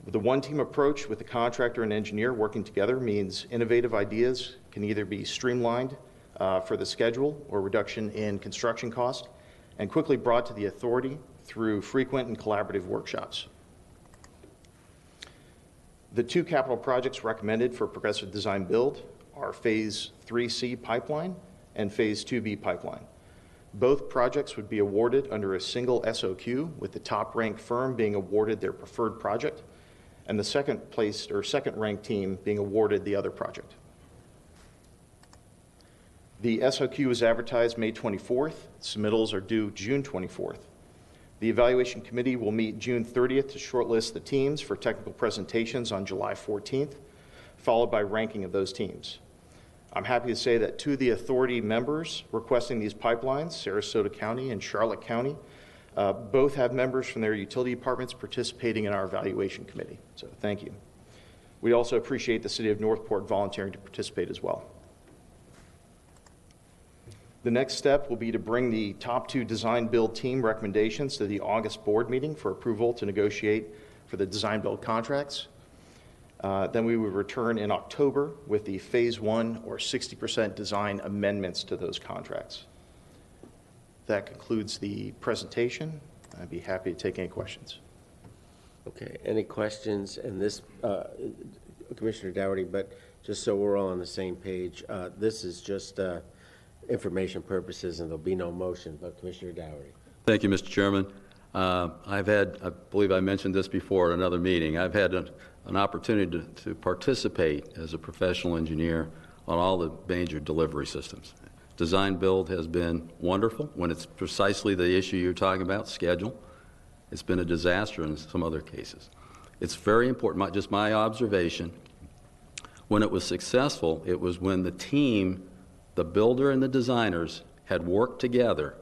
The one-team approach with the contractor and engineer working together means innovative ideas can either be streamlined for the schedule or reduction in construction cost and quickly brought to the authority through frequent and collaborative workshops. The two capital projects recommended for progressive design build are Phase 3C pipeline and Phase 2B pipeline. Both projects would be awarded under a single SOQ, with the top-ranked firm being awarded their preferred project and the second-ranked team being awarded the other project. The SOQ was advertised May 24th. Submittals are due June 24th. The evaluation committee will meet June 30th to shortlist the teams for technical presentations on July 14th, followed by ranking of those teams. I'm happy to say that two of the authority members requesting these pipelines, Sarasota County and Charlotte County, both have members from their utility departments participating in our evaluation committee. So thank you. We also appreciate the City of Northport volunteering to participate as well. The next step will be to bring the top two design build team recommendations to the August board meeting for approval to negotiate for the design build contracts. Then we would return in October with the Phase 1 or 60% design amendments to those contracts. That concludes the presentation. I'd be happy to take any questions. Okay, any questions? And this, Commissioner Dougherty, but just so we're all on the same page, this is just information purposes and there'll be no motion, but Commissioner Dougherty. Thank you, Mr. Chairman. I believe I mentioned this before at another meeting, I've had an opportunity to participate as a professional engineer on all the major delivery systems. Design build has been wonderful when it's precisely the issue you're talking about, schedule. It's been a disaster in some other cases. It's very important, just my observation, when it was successful, it was when the team, the builder and the designers, had worked together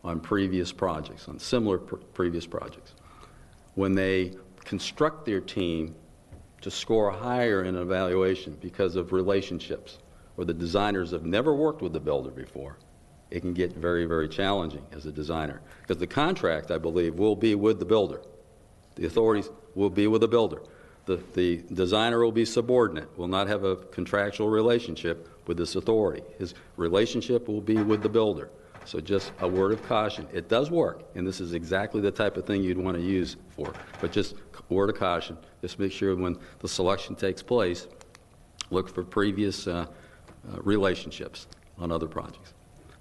on previous projects, on similar previous projects. When they construct their team to score higher in an evaluation because of relationships, or the designers have never worked with the builder before, it can get very, very challenging as a designer. Because the contract, I believe, will be with the builder. The authorities will be with the builder. The designer will be subordinate, will not have a contractual relationship with this authority. His relationship will be with the builder. So just a word of caution. It does work, and this is exactly the type of thing you'd want to use for. But just a word of caution. Just make sure when the selection takes place, look for previous relationships on other projects.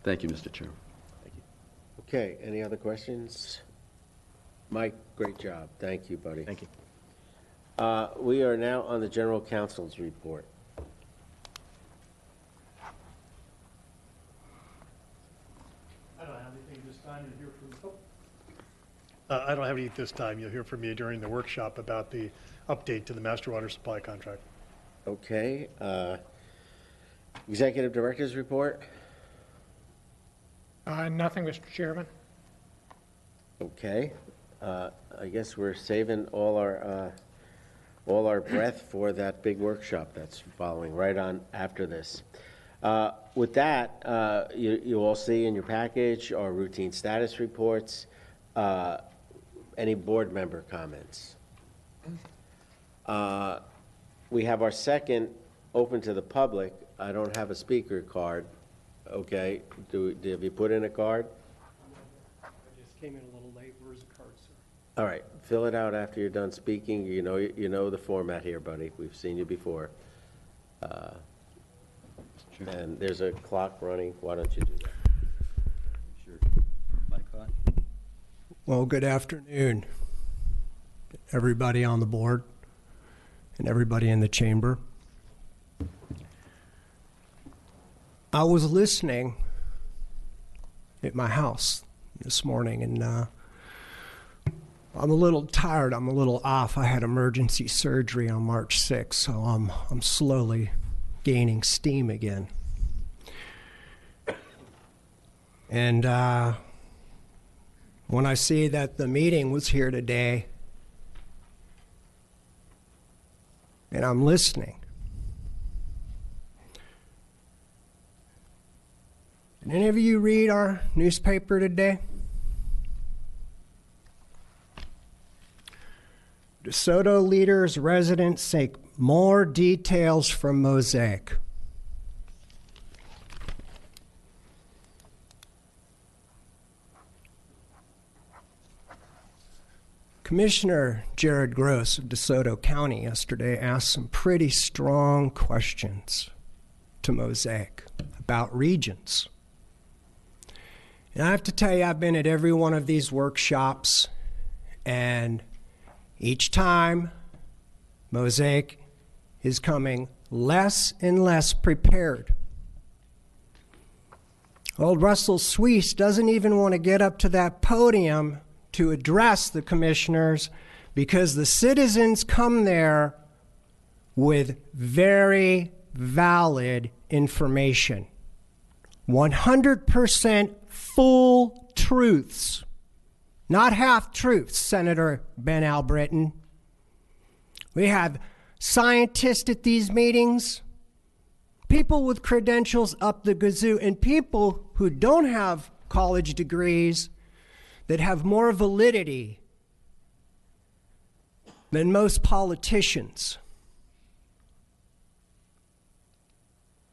Thank you, Mr. Chairman. Thank you. Okay, any other questions? Mike, great job. Thank you, buddy. Thank you. We are now on the General Counsel's report. I don't have anything this time. You'll hear from I don't have anything this time. You'll hear from me during the workshop about the update to the master water supply contract. Okay. Executive Director's report. Nothing, Mr. Chairman. Okay. I guess we're saving all our breath for that big workshop that's following right on after this. With that, you all see in your package our routine status reports. Any board member comments? We have our second open to the public. I don't have a speaker card. Okay, have you put in a card? I just came in a little late. Where's the card, sir? All right, fill it out after you're done speaking. You know the format here, buddy. We've seen you before. And there's a clock running. Why don't you do that? Well, good afternoon, everybody on the board and everybody in the chamber. I was listening at my house this morning, and I'm a little tired. I'm a little off. I had emergency surgery on March 6th, so I'm slowly gaining steam again. And when I see that the meeting was here today, and I'm listening, did any of you read our newspaper today? DeSoto leaders, residents seek more details from Mosaic. Commissioner Jared Gross of DeSoto County yesterday asked some pretty strong questions to Mosaic about regions. And I have to tell you, I've been at every one of these workshops, and each time Mosaic is coming less and less prepared. Old Russell Sweese doesn't even want to get up to that podium to address the commissioners because the citizens come there with very valid information. 100% full truths, not half truths, Senator Ben Albritton. We have scientists at these meetings, people with credentials up the gazoo, and people who don't have college degrees that have more validity than most politicians.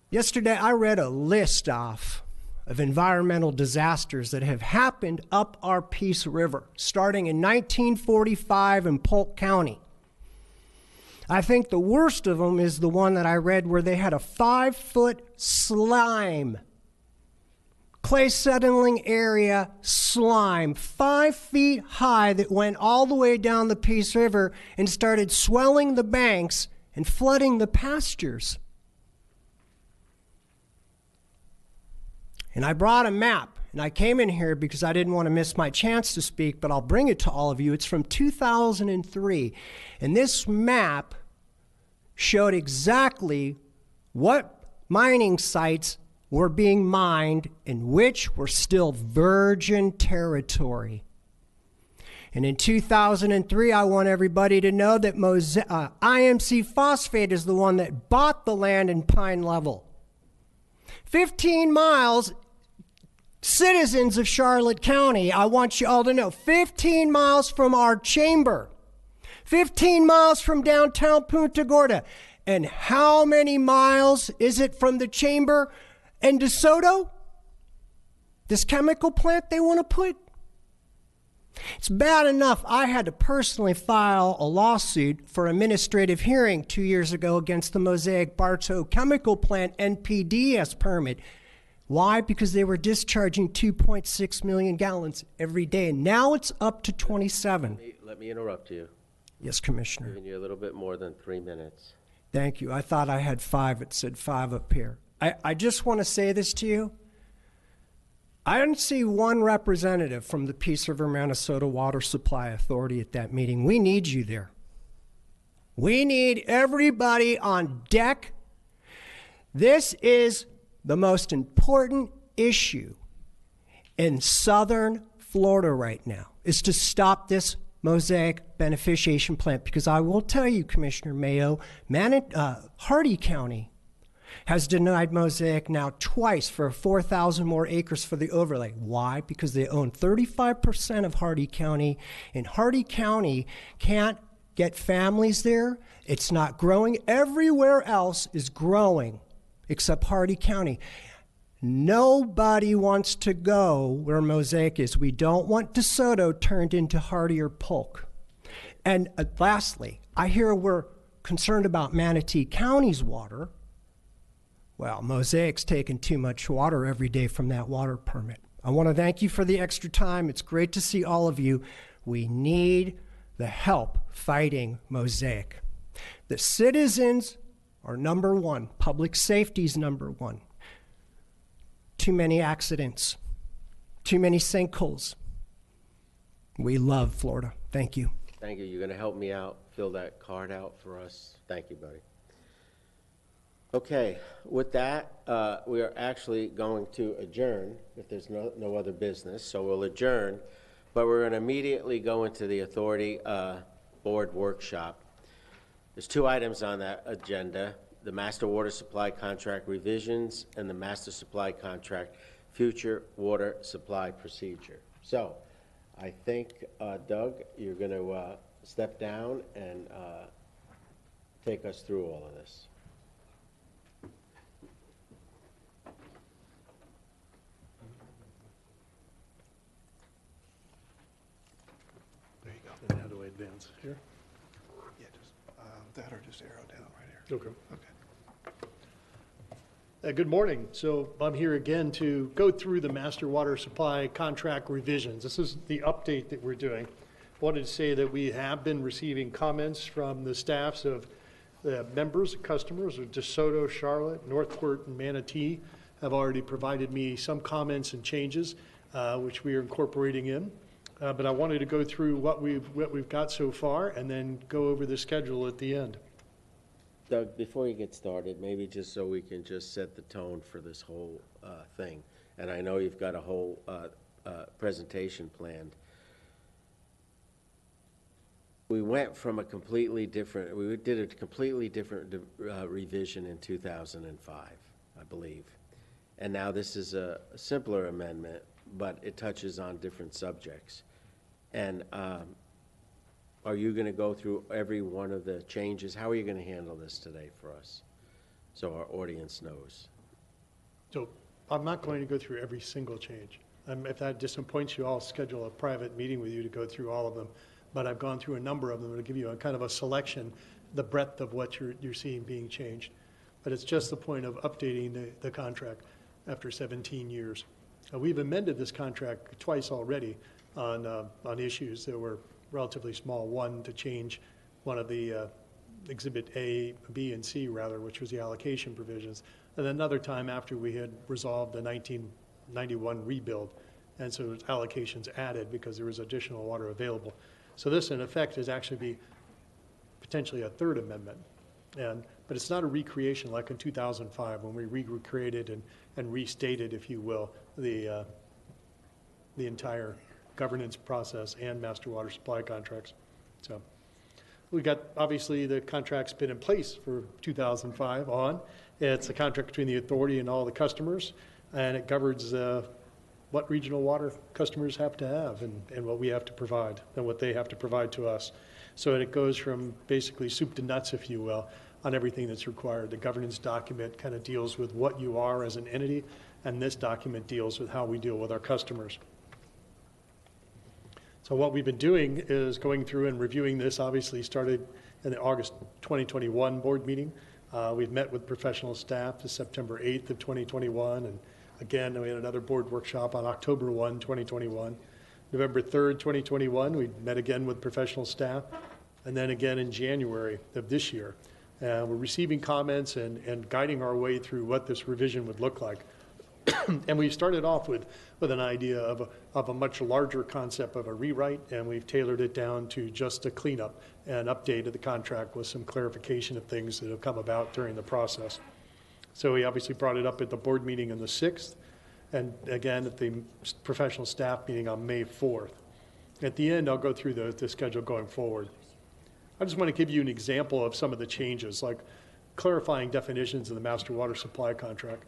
Yesterday, I read a list off of environmental disasters that have happened up our Peace River, starting in 1945 in Polk County. I think the worst of them is the one that I read where they had a 5-foot slime, clay settling area slime, 5 feet high, that went all the way down the Peace River and started swelling the banks and flooding the pastures. And I brought a map, and I came in here because I didn't want to miss my chance to speak, but I'll bring it to all of you. It's from 2003, and this map showed exactly what mining sites were being mined and which were still virgin territory. And in 2003, I want everybody to know that IMC Phosphate is the one that bought the land in Pine Level. 15 miles, citizens of Charlotte County, I want you all to know, 15 miles from our chamber, 15 miles from downtown Punta Gorda. And how many miles is it from the chamber and DeSoto? This chemical plant they want to put? It's bad enough I had to personally file a lawsuit for administrative hearing 2 years ago against the Mosaic Bartow chemical plant NPDES permit. Why? Because they were discharging 2.6 million gallons every day. And now it's up to 27. Let me interrupt you. Yes, Commissioner. Giving you a little bit more than 3 minutes. Thank you. I thought I had 5. It said 5 up here. I just want to say this to you. I didn't see one representative from the Peace River, Minnesota Water Supply Authority at that meeting. We need you there. We need everybody on deck. This is the most important issue in southern Florida right now, is to stop this Mosaic beneficiation plant. Because I will tell you, Commissioner Mayo, Hardy County has denied Mosaic now twice for 4,000 more acres for the overlay. Why? Because they own 35% of Hardy County, and Hardy County can't get families there. It's not growing. Everywhere else is growing except Hardy County. Nobody wants to go where Mosaic is. We don't want DeSoto turned into Hardy or Polk. And lastly, I hear we're concerned about Manatee County's water. Well, Mosaic's taking too much water every day from that water permit. I want to thank you for the extra time. It's great to see all of you. We need the help fighting Mosaic. The citizens are number one. Public safety is number one. Too many accidents. Too many sinkholes. We love Florida. Thank you. Thank you. You're going to help me out, fill that card out for us. Thank you, buddy. Okay, with that, we are actually going to adjourn if there's no other business, so we'll adjourn. But we're going to immediately go into the authority board workshop. There's two items on that agenda, the master water supply contract revisions and the master supply contract future water supply procedure. So I think, Doug, you're going to step down and take us through all of this. There you go. And how do I advance? Here? Yeah, just that or just arrow down right here. Okay. Okay. Good morning. So I'm here again to go through the master water supply contract revisions. This is the update that we're doing. Wanted to say that we have been receiving comments from the staffs of the members, customers of DeSoto, Charlotte, Northport, and Manatee have already provided me some comments and changes, which we are incorporating in. But I wanted to go through what we've got so far and then go over the schedule at the end. Doug, before you get started, maybe just so we can just set the tone for this whole thing, and I know you've got a whole presentation planned. We went from a completely different, we did a completely different revision in 2005, I believe. And now this is a simpler amendment, but it touches on different subjects. And are you going to go through every one of the changes? How are you going to handle this today for us, so our audience knows? So I'm not going to go through every single change. If that disappoints you, I'll schedule a private meeting with you to go through all of them. But I've gone through a number of them to give you a kind of a selection, the breadth of what you're seeing being changed. But it's just the point of updating the contract after 17 years. We've amended this contract twice already on issues that were relatively small. One, to change one of the Exhibit A, B, and C, rather, which was the allocation provisions. And another time after we had resolved the 1991 rebuild. And so allocations added because there was additional water available. So this, in effect, is actually be potentially a third amendment. But it's not a recreation like in 2005 when we recreated and restated, if you will, the entire governance process and master water supply contracts. So we got, obviously, the contract's been in place for 2005 on. It's a contract between the authority and all the customers, and it governs what regional water customers have to have and what we have to provide and what they have to provide to us. So it goes from basically soup to nuts, if you will, on everything that's required. The governance document kind of deals with what you are as an entity, and this document deals with how we deal with our customers. So what we've been doing is going through and reviewing this. Obviously started in the August 2021 board meeting. We've met with professional staff to September 8th of 2021, and again, we had another board workshop on October 1, 2021. November 3rd, 2021, we met again with professional staff, and then again in January of this year. We're receiving comments and guiding our way through what this revision would look like. And we started off with an idea of a much larger concept of a rewrite, and we've tailored it down to just a cleanup and update of the contract with some clarification of things that have come about during the process. So we obviously brought it up at the board meeting on the 6th, and again at the professional staff meeting on May 4th. At the end, I'll go through the schedule going forward. I just want to give you an example of some of the changes, like clarifying definitions of the master water supply contract.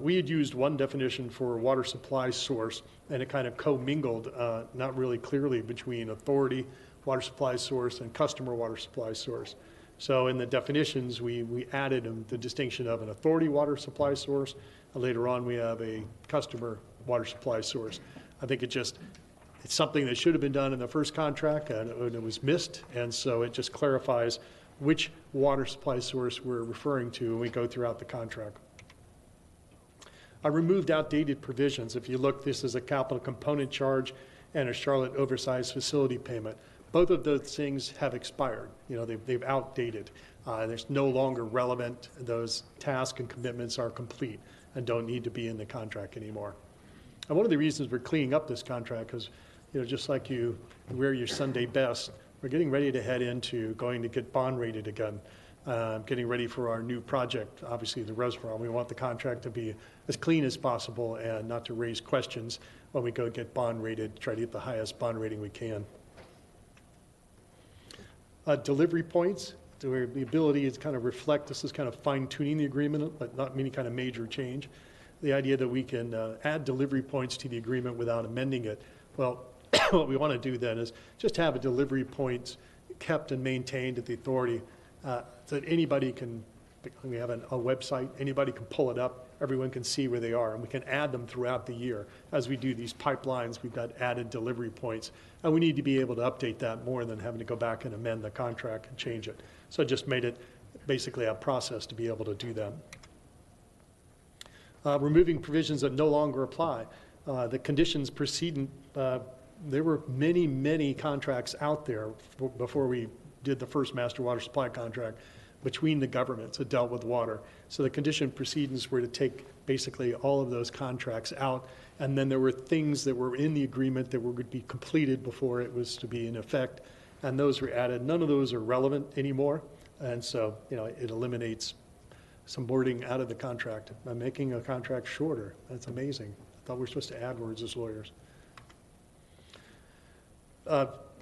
We had used one definition for water supply source, and it kind of commingled, not really clearly, between authority, water supply source, and customer water supply source. So in the definitions, we added the distinction of an authority water supply source, and later on we have a customer water supply source. I think it's something that should have been done in the first contract, and it was missed, and so it just clarifies which water supply source we're referring to when we go throughout the contract. I removed outdated provisions. If you look, this is a capital component charge and a Charlotte oversized facility payment. Both of those things have expired. You know, they've outdated. There's no longer relevant. Those tasks and commitments are complete and don't need to be in the contract anymore. And one of the reasons we're cleaning up this contract is, you know, just like you wear your Sunday best, we're getting ready to head into going to get bond rated again. getting ready for our new project, obviously the reservoir. We want the contract to be as clean as possible and not to raise questions when we go get bond rated, try to get the highest bond rating we can. Delivery points, the ability is kind of reflect, this is kind of fine tuning the agreement, but not any kind of major change. The idea that we can add delivery points to the agreement without amending it. Well, what we want to do then is just have a delivery points kept and maintained at the authority so that anybody can, we have a website, anybody can pull it up, everyone can see where they are, and we can add them throughout the year. As we do these pipelines, we've got added delivery points, and we need to be able to update that more than having to go back and amend the contract and change it. So I just made it basically a process to be able to do that. Removing provisions that no longer apply. The conditions preceding, there were many, many contracts out there before we did the first master water supply contract between the governments that dealt with water. So the condition precedents were to take basically all of those contracts out, and then there were things that were in the agreement that were going to be completed before it was to be in effect, and those were added. None of those are relevant anymore, and so it eliminates some wording out of the contract. I'm making a contract shorter. That's amazing. I thought we were supposed to add words as lawyers.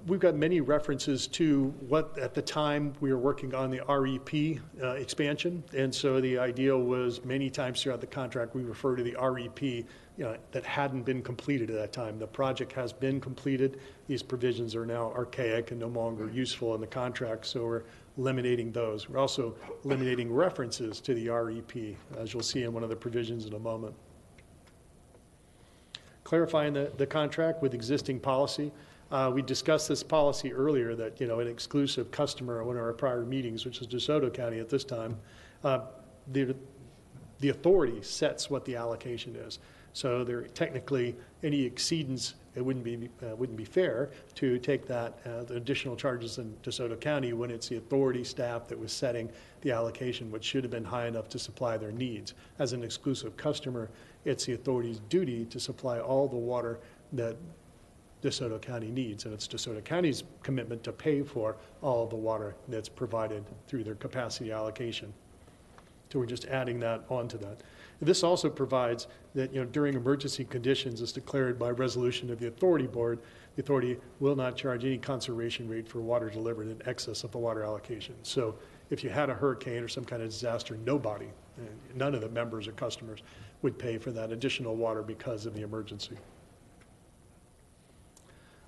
We've got many references to what, at the time, we were working on the REP expansion, and so the idea was many times throughout the contract we refer to the REP that hadn't been completed at that time. The project has been completed. These provisions are now archaic and no longer useful in the contract, so we're eliminating those. We're also eliminating references to the REP, as you'll see in one of the provisions in a moment. Clarifying the contract with existing policy. We discussed this policy earlier that, an exclusive customer at one of our prior meetings, which is DeSoto County at this time, the authority sets what the allocation is. So there technically any exceedance, it wouldn't be fair to take that the additional charges in DeSoto County when it's the authority staff that was setting the allocation, which should have been high enough to supply their needs. As an exclusive customer, it's the authority's duty to supply all the water that DeSoto County needs, and it's DeSoto County's commitment to pay for all the water that's provided through their capacity allocation. So we're just adding that onto that. This also provides that during emergency conditions as declared by resolution of the authority board, the authority will not charge any conservation rate for water delivered in excess of the water allocation. So if you had a hurricane or some kind of disaster, nobody, none of the members or customers would pay for that additional water because of the emergency.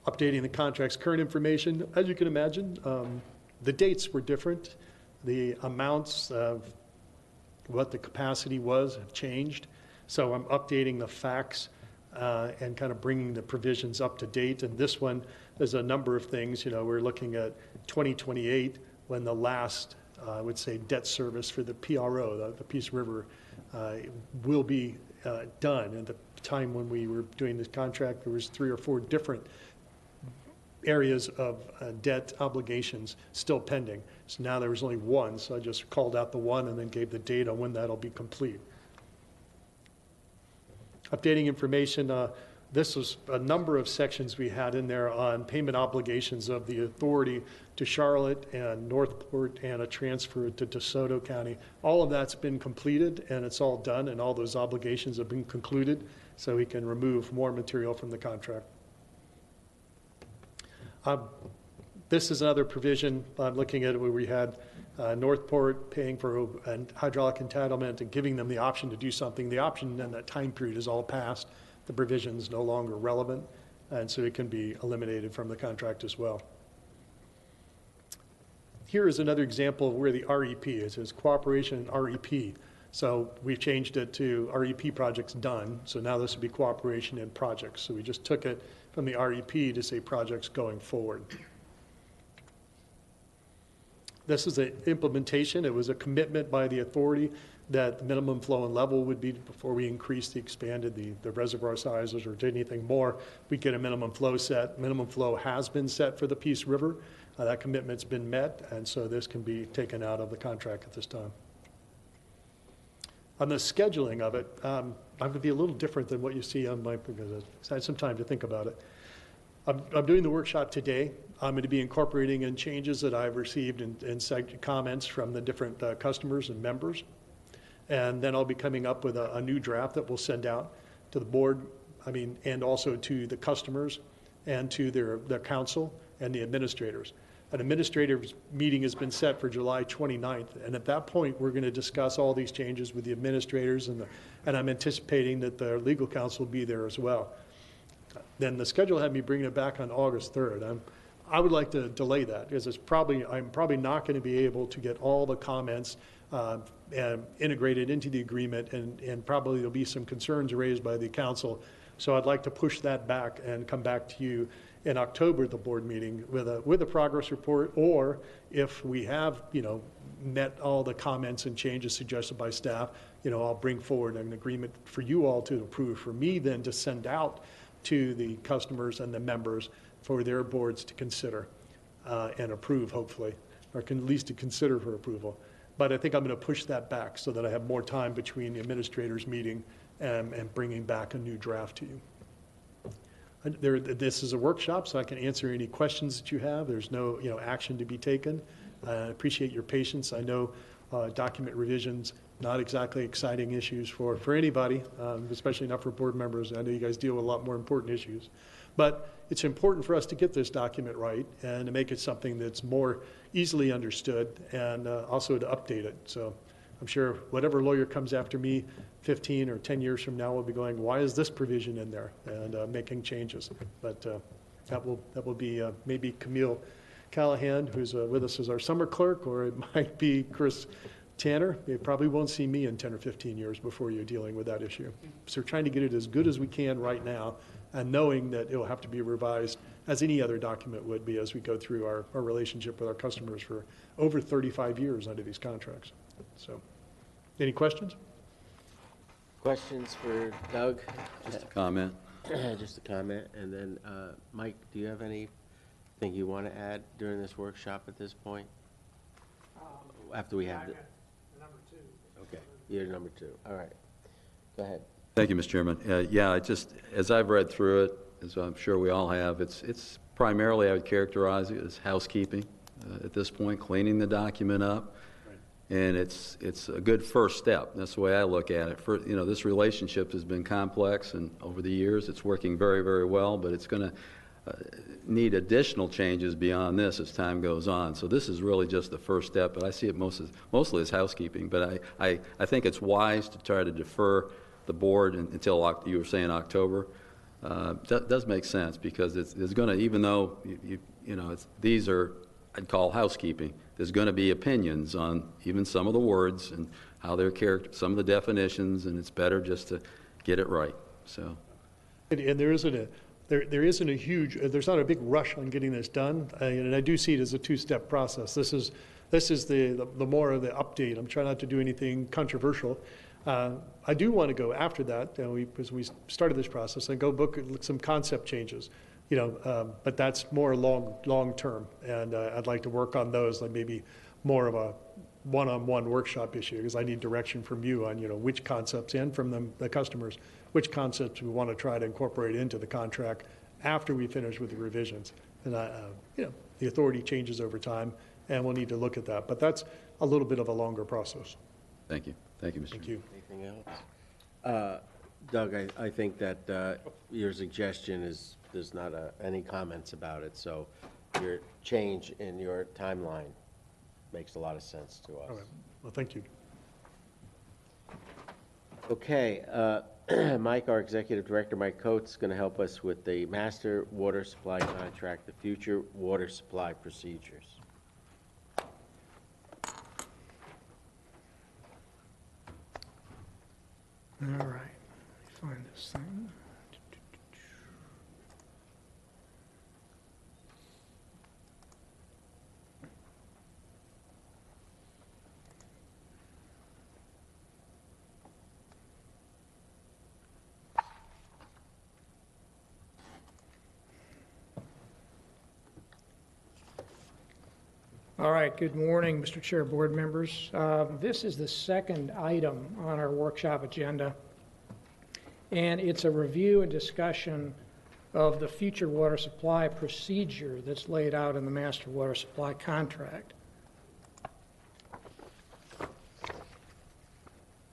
Updating the contract's current information. As you can imagine, the dates were different. The amounts of what the capacity was have changed. So I'm updating the facts and kind of bringing the provisions up to date. And this one, there's a number of things. We're looking at 2028 when the last, I would say, debt service for the PRO, the Peace River, will be done. At the time when we were doing this contract, there was 3 or 4 different areas of debt obligations still pending. So now there was only one, so I just called out the one and then gave the date on when that'll be complete. Updating information, this was a number of sections we had in there on payment obligations of the authority to Charlotte and Northport and a transfer to DeSoto County. All of that's been completed and it's all done and all those obligations have been concluded so we can remove more material from the contract. This is another provision I'm looking at where we had Northport paying for a hydraulic entitlement and giving them the option to do something. The option in that time period is all passed. The provision is no longer relevant, and so it can be eliminated from the contract as well. Here is another example of where the REP is. It's cooperation and REP. So we've changed it to REP projects done. So now this would be cooperation and projects. So we just took it from the REP to say projects going forward. This is an implementation. It was a commitment by the authority that the minimum flow and level would be before we expanded the reservoir sizes or did anything more. We get a minimum flow set. Minimum flow has been set for the Peace River. That commitment's been met, and so this can be taken out of the contract at this time. On the scheduling of it, I'm going to be a little different than what you see on my, because I had some time to think about it. I'm doing the workshop today. I'm going to be incorporating in changes that I've received and comments from the different customers and members. And then I'll be coming up with a new draft that we'll send out to the board, and also to the customers and to their council and the administrators. An administrators meeting has been set for July 29th, and at that point, we're going to discuss all these changes with the administrators, and I'm anticipating that the legal counsel will be there as well. Then the schedule had me bringing it back on August 3rd. I would like to delay that, because I'm probably not going to be able to get all the comments and integrated into the agreement, and probably there'll be some concerns raised by the council. So I'd like to push that back and come back to you in October at the board meeting with a progress report, or if we have, met all the comments and changes suggested by staff, I'll bring forward an agreement for you all to approve, for me then to send out to the customers and the members for their boards to consider and approve, hopefully, or at least to consider for approval. But I think I'm going to push that back so that I have more time between the administrators meeting and bringing back a new draft to you. This is a workshop, so I can answer any questions that you have. There's no action to be taken. I appreciate your patience. I know document revisions, not exactly exciting issues for anybody, especially not for board members. I know you guys deal with a lot more important issues. But it's important for us to get this document right and to make it something that's more easily understood, and also to update it. So I'm sure whatever lawyer comes after me 15 or 10 years from now will be going, why is this provision in there? And making changes. But that will be maybe Camille Callahan, who's with us as our summer clerk, or it might be Chris Tanner. You probably won't see me in 10 or 15 years before you're dealing with that issue. So we're trying to get it as good as we can right now, and knowing that it'll have to be revised as any other document would be as we go through our relationship with our customers for over 35 years under these contracts. So, any questions? Questions for Doug? Just a comment. Just a comment. And then, Mike, do you have anything you want to add during this workshop at this point? After we have Number 2. Okay, you're number 2. All right. Go ahead. Thank you, Mr. Chairman. Yeah, as I've read through it, as I'm sure we all have, it's primarily, I would characterize it as housekeeping at this point, cleaning the document up. Right. And it's a good first step. That's the way I look at it. This relationship has been complex, and over the years it's working very, very well, but it's going to need additional changes beyond this as time goes on. So this is really just the first step, but I see it mostly as housekeeping. But I think it's wise to try to defer the board until, you were saying, October. Does make sense, because it's going to, even though these are, I'd call housekeeping, there's going to be opinions on even some of the words and how they're some of the definitions, and it's better just to get it right. So, and there isn't a huge, there's not a big rush on getting this done, and I do see it as a two-step process. This is the more of the update. I'm trying not to do anything controversial. I do want to go after that, as we started this process, and go book some concept changes, but that's more long term, and I'd like to work on those, like maybe more of a one-on-one workshop issue, because I need direction from you on which concepts, and from the customers, which concepts we want to try to incorporate into the contract after we finish with the revisions. And the authority changes over time, and we'll need to look at that, but that's a little bit of a longer process. Thank you. Thank you, Mr. Thank you. Anything else? Doug, I think that your suggestion is, there's not any comments about it, so your change in your timeline makes a lot of sense to us. All right. Well, thank you. Okay, Mike, our Executive Director, Mike Coates, is going to help us with the Master Water Supply Contract, the future water supply procedures. All right, let me find this thing. All right, good morning, Mr. Chair, board members. This is the second item on our workshop agenda, and it's a review and discussion of the future water supply procedure that's laid out in the master water supply contract.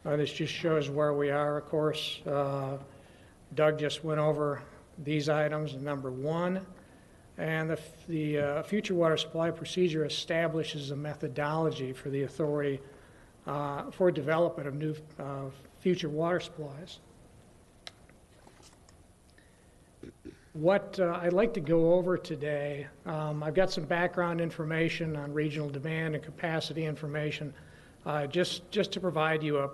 This just shows where we are, of course. Doug just went over these items, number one. And the future water supply procedure establishes a methodology for the authority for development of new future water supplies. What I'd like to go over today, I've got some background information on regional demand and capacity information, just to provide you a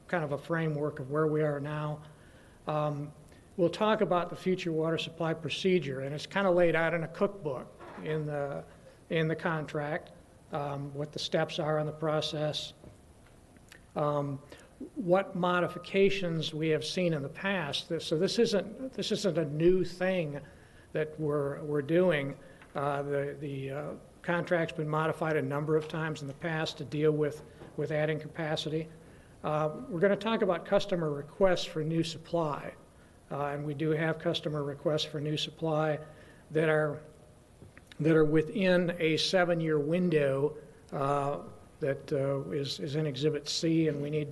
kind of a framework of where we are now. We'll talk about the future water supply procedure, and it's kind of laid out in a cookbook in the contract, what the steps are in the process, what modifications we have seen in the past. So this isn't a new thing that we're doing. The contract's been modified a number of times in the past to deal with adding capacity. We're going to talk about customer requests for new supply. And we do have customer requests for new supply that are within a 7-year window that is in Exhibit C, and we need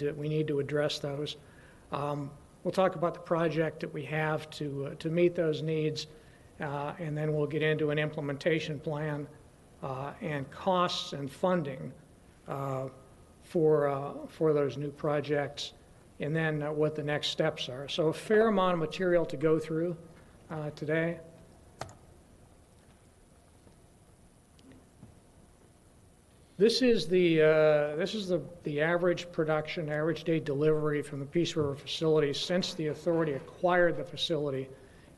to address those. We'll talk about the project that we have to meet those needs, and then we'll get into an implementation plan and costs and funding for those new projects, and then what the next steps are. So a fair amount of material to go through today. This is the average production, average day delivery from the Peace River facility since the authority acquired the facility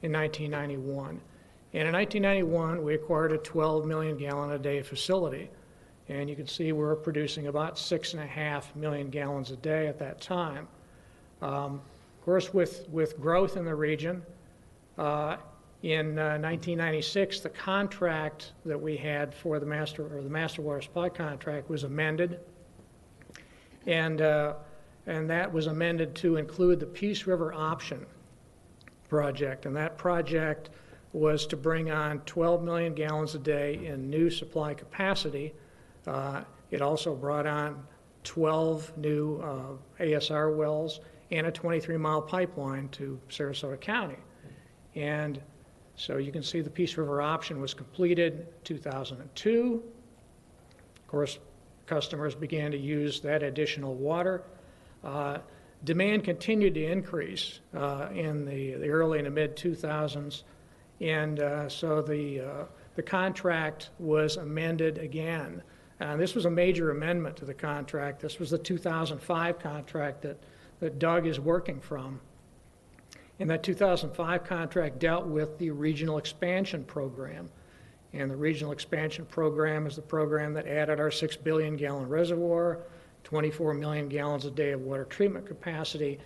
in 1991. And in 1991, we acquired a 12 million gallon a day facility. And you can see we're producing about 6.5 million gallons a day at that time. Of course, with growth in the region, in 1996, the contract that we had for the master water supply contract was amended, and that was amended to include the Peace River option project, and that project was to bring on 12 million gallons a day in new supply capacity. It also brought on 12 new ASR wells and a 23-mile pipeline to Sarasota County. And so you can see the Peace River option was completed in 2002. Of course, customers began to use that additional water. Demand continued to increase in the early and the mid-2000s. And so the contract was amended again. This was a major amendment to the contract. This was the 2005 contract that Doug is working from. And that 2005 contract dealt with the Regional Expansion Program. And the Regional Expansion Program is the program that added our 6 billion gallon reservoir, 24 million gallons a day of water treatment capacity,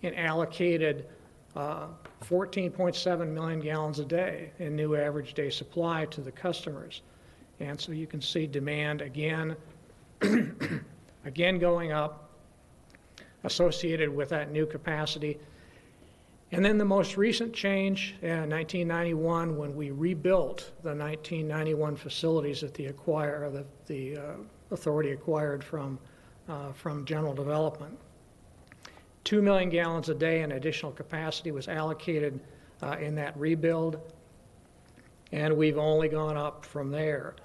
and allocated 14.7 million gallons a day in new average day supply to the customers. And so you can see demand again, again going up, associated with that new capacity. And then the most recent change in 1991, when we rebuilt the 1991 facilities that the authority acquired from General Development. 2 million gallons a day in additional capacity was allocated in that rebuild, and we've only gone up from there.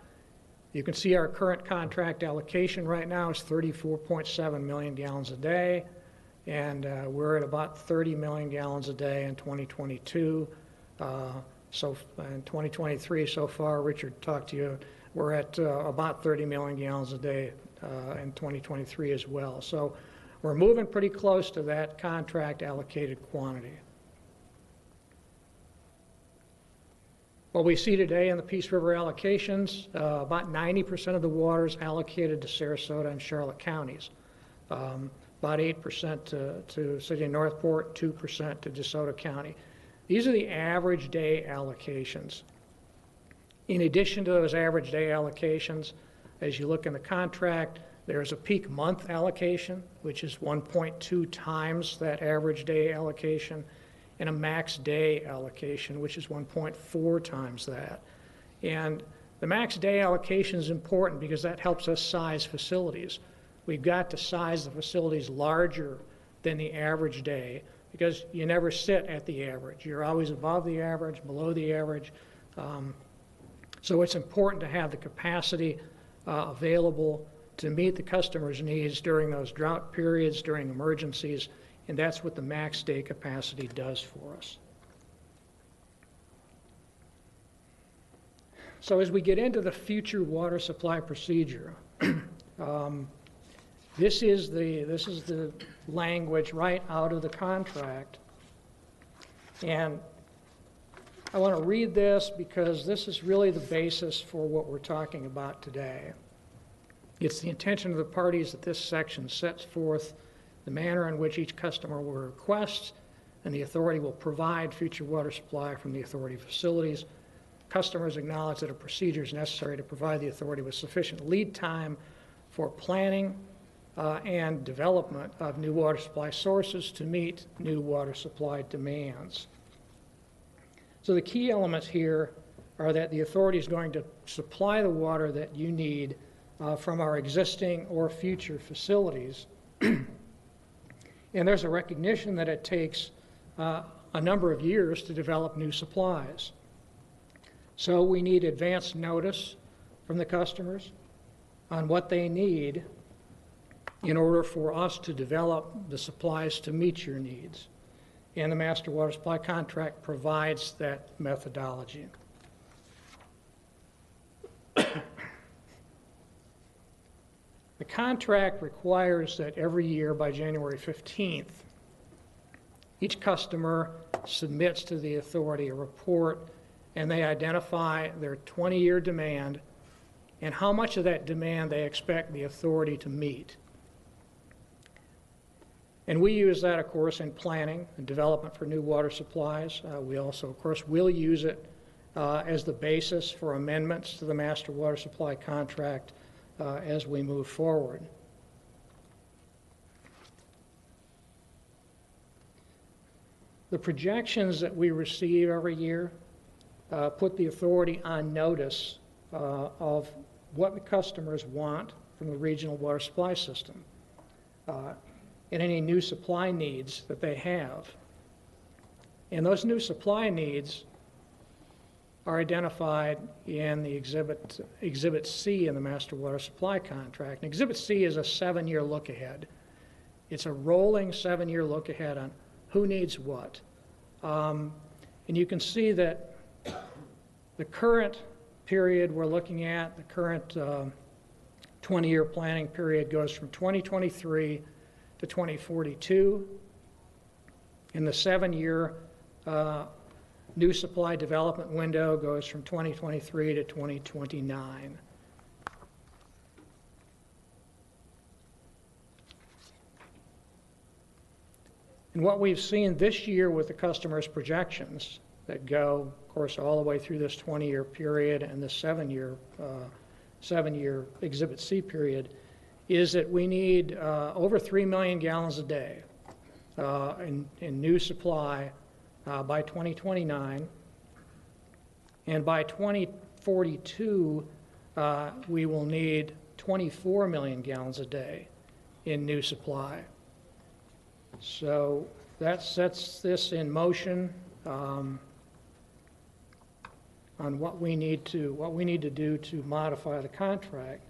You can see our current contract allocation right now is 34.7 million gallons a day. And we're at about 30 million gallons a day in 2022. So in 2023 so far, Richard talked to you, we're at about 30 million gallons a day in 2023 as well. So we're moving pretty close to that contract allocated quantity. What we see today in the Peace River allocations, about 90% of the water is allocated to Sarasota and Charlotte counties. About 8% to City of Northport, 2% to DeSoto County. These are the average day allocations. In addition to those average day allocations, as you look in the contract, there's a peak month allocation, which is 1.2 times that average day allocation. and a max day allocation, which is 1.4 times that. And the max day allocation is important because that helps us size facilities. We've got to size the facilities larger than the average day because you never sit at the average. You're always above the average, below the average. So it's important to have the capacity available to meet the customer's needs during those drought periods, during emergencies, and that's what the max day capacity does for us. So as we get into the future water supply procedure, this is the language right out of the contract. And I want to read this because this is really the basis for what we're talking about today. It's the intention of the parties that this section sets forth the manner in which each customer will request and the authority will provide future water supply from the authority facilities. Customers acknowledge that a procedure is necessary to provide the authority with sufficient lead time for planning and development of new water supply sources to meet new water supply demands. So the key elements here are that the authority is going to supply the water that you need from our existing or future facilities. And there's a recognition that it takes a number of years to develop new supplies. So we need advance notice from the customers on what they need in order for us to develop the supplies to meet your needs. And the Master Water Supply Contract provides that methodology. The contract requires that every year by January 15th, each customer submits to the authority a report and they identify their 20-year demand and how much of that demand they expect the authority to meet. And we use that, of course, in planning and development for new water supplies. We also, of course, will use it as the basis for amendments to the Master Water Supply Contract as we move forward. The projections that we receive every year put the authority on notice of what the customers want from the regional water supply system and any new supply needs that they have. And those new supply needs are identified in the Exhibit C in the Master Water Supply Contract. And Exhibit C is a 7-year look ahead. It's a rolling 7-year look ahead on who needs what. And you can see that the current period we're looking at, the current 20-year planning period goes from 2023 to 2042. And the 7-year new supply development window goes from 2023 to 2029. And what we've seen this year with the customers' projections that go, of course, all the way through this 20-year period and the 7-year Exhibit C period is that we need over 3 million gallons a day in new supply by 2029. And by 2042, we will need 24 million gallons a day in new supply. So that sets this in motion on what we need to do to modify the contract.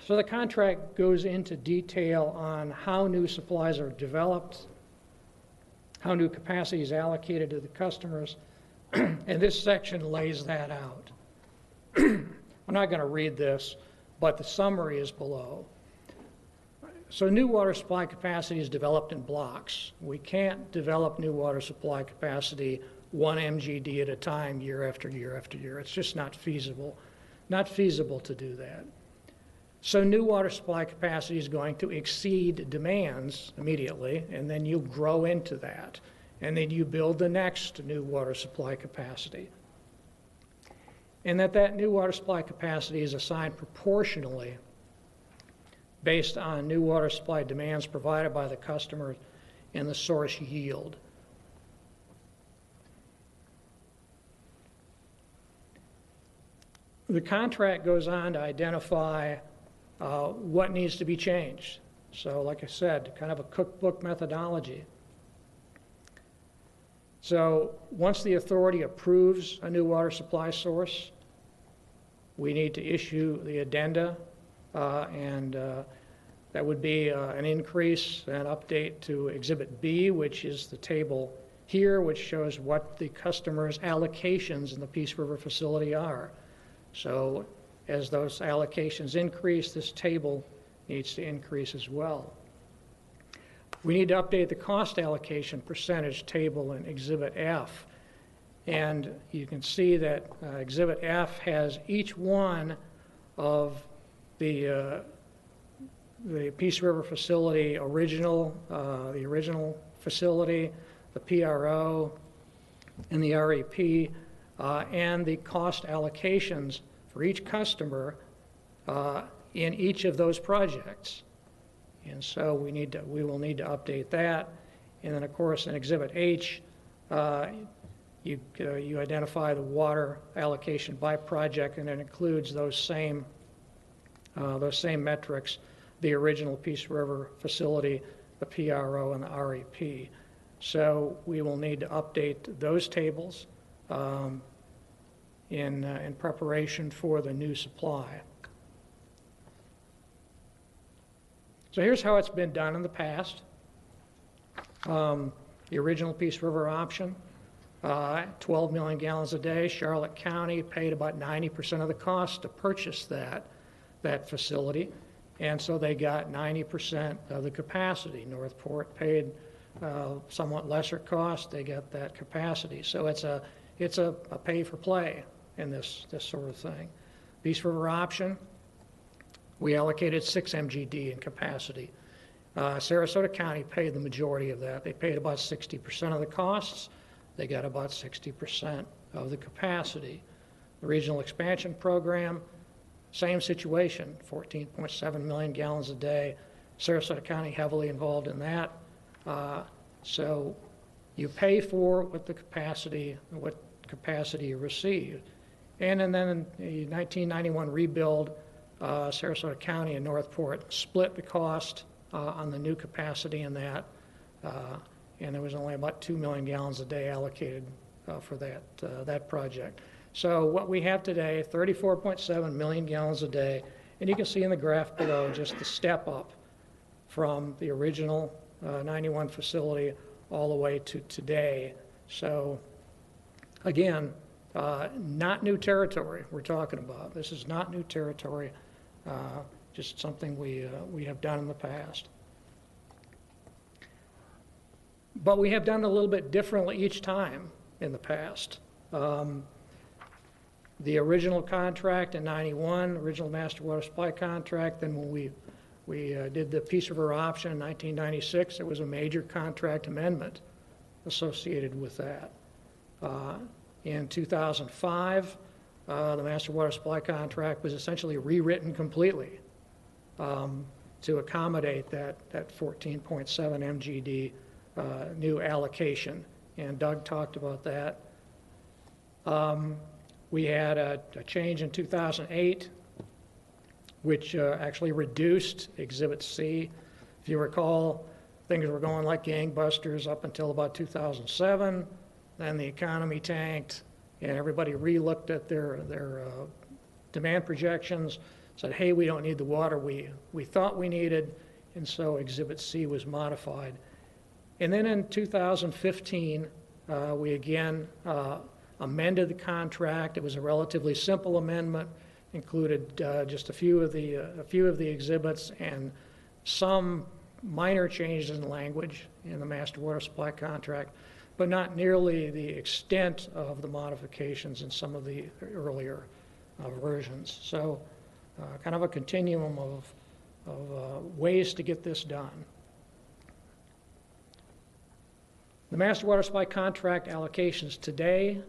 So the contract goes into detail on how new supplies are developed, how new capacity is allocated to the customers, and this section lays that out. I'm not going to read this, but the summary is below. So new water supply capacity is developed in blocks. We can't develop new water supply capacity 1 MGD at a time year after year after year. It's just not feasible to do that. So new water supply capacity is going to exceed demands immediately, and then you grow into that. And then you build the next new water supply capacity. And that new water supply capacity is assigned proportionally based on new water supply demands provided by the customer and the source yield. The contract goes on to identify what needs to be changed. So like I said, kind of a cookbook methodology. So once the authority approves a new water supply source, we need to issue the addenda, and that would be an increase, an update to Exhibit B, which is the table here, which shows what the customer's allocations in the Peace River facility are. So as those allocations increase, this table needs to increase as well. We need to update the cost allocation percentage table in Exhibit F. And you can see that Exhibit F has each one of the Peace River facility the original facility, the PRO, and the REP, and the cost allocations for each customer in each of those projects. And so we will need to update that. And then, of course, in Exhibit H, you identify the water allocation by project, and it includes those same metrics, the original Peace River facility, the PRO, and the REP. So we will need to update those tables in preparation for the new supply. So here's how it's been done in the past. The original Peace River option, 12 million gallons a day. Charlotte County paid about 90% of the cost to purchase that facility, and so they got 90% of the capacity. Northport paid somewhat lesser cost. They got that capacity. So it's a pay for play in this sort of thing. Peace River option, we allocated 6 MGD in capacity. Sarasota County paid the majority of that. They paid about 60% of the costs. They got about 60% of the capacity. The regional expansion program, same situation, 14.7 million gallons a day. Sarasota County heavily involved in that. So you pay for what capacity you receive. And then in the 1991 rebuild, Sarasota County and Northport split the cost on the new capacity in that, and there was only about 2 million gallons a day allocated for that project. So what we have today, 34.7 million gallons a day, and you can see in the graph below just the step up from the original 91 facility all the way to today. So again, not new territory we're talking about. This is not new territory, just something we have done in the past. But we have done it a little bit differently each time in the past. The original contract in 91, original master water supply contract, then when we did the Peace River option in 1996, there was a major contract amendment associated with that. In 2005, the master water supply contract was essentially rewritten completely to accommodate that 14.7 MGD new allocation, and Doug talked about that. We had a change in 2008, which actually reduced Exhibit C. If you recall, things were going like gangbusters up until about 2007. Then the economy tanked, and everybody re-looked at their demand projections, said, hey, we don't need the water we thought we needed, and so Exhibit C was modified. And then in 2015, we again amended the contract. It was a relatively simple amendment, included just a few of the exhibits and some minor changes in language in the master water supply contract, but not nearly the extent of the modifications in some of the earlier versions. So kind of a continuum of ways to get this done. The master water supply contract allocations today,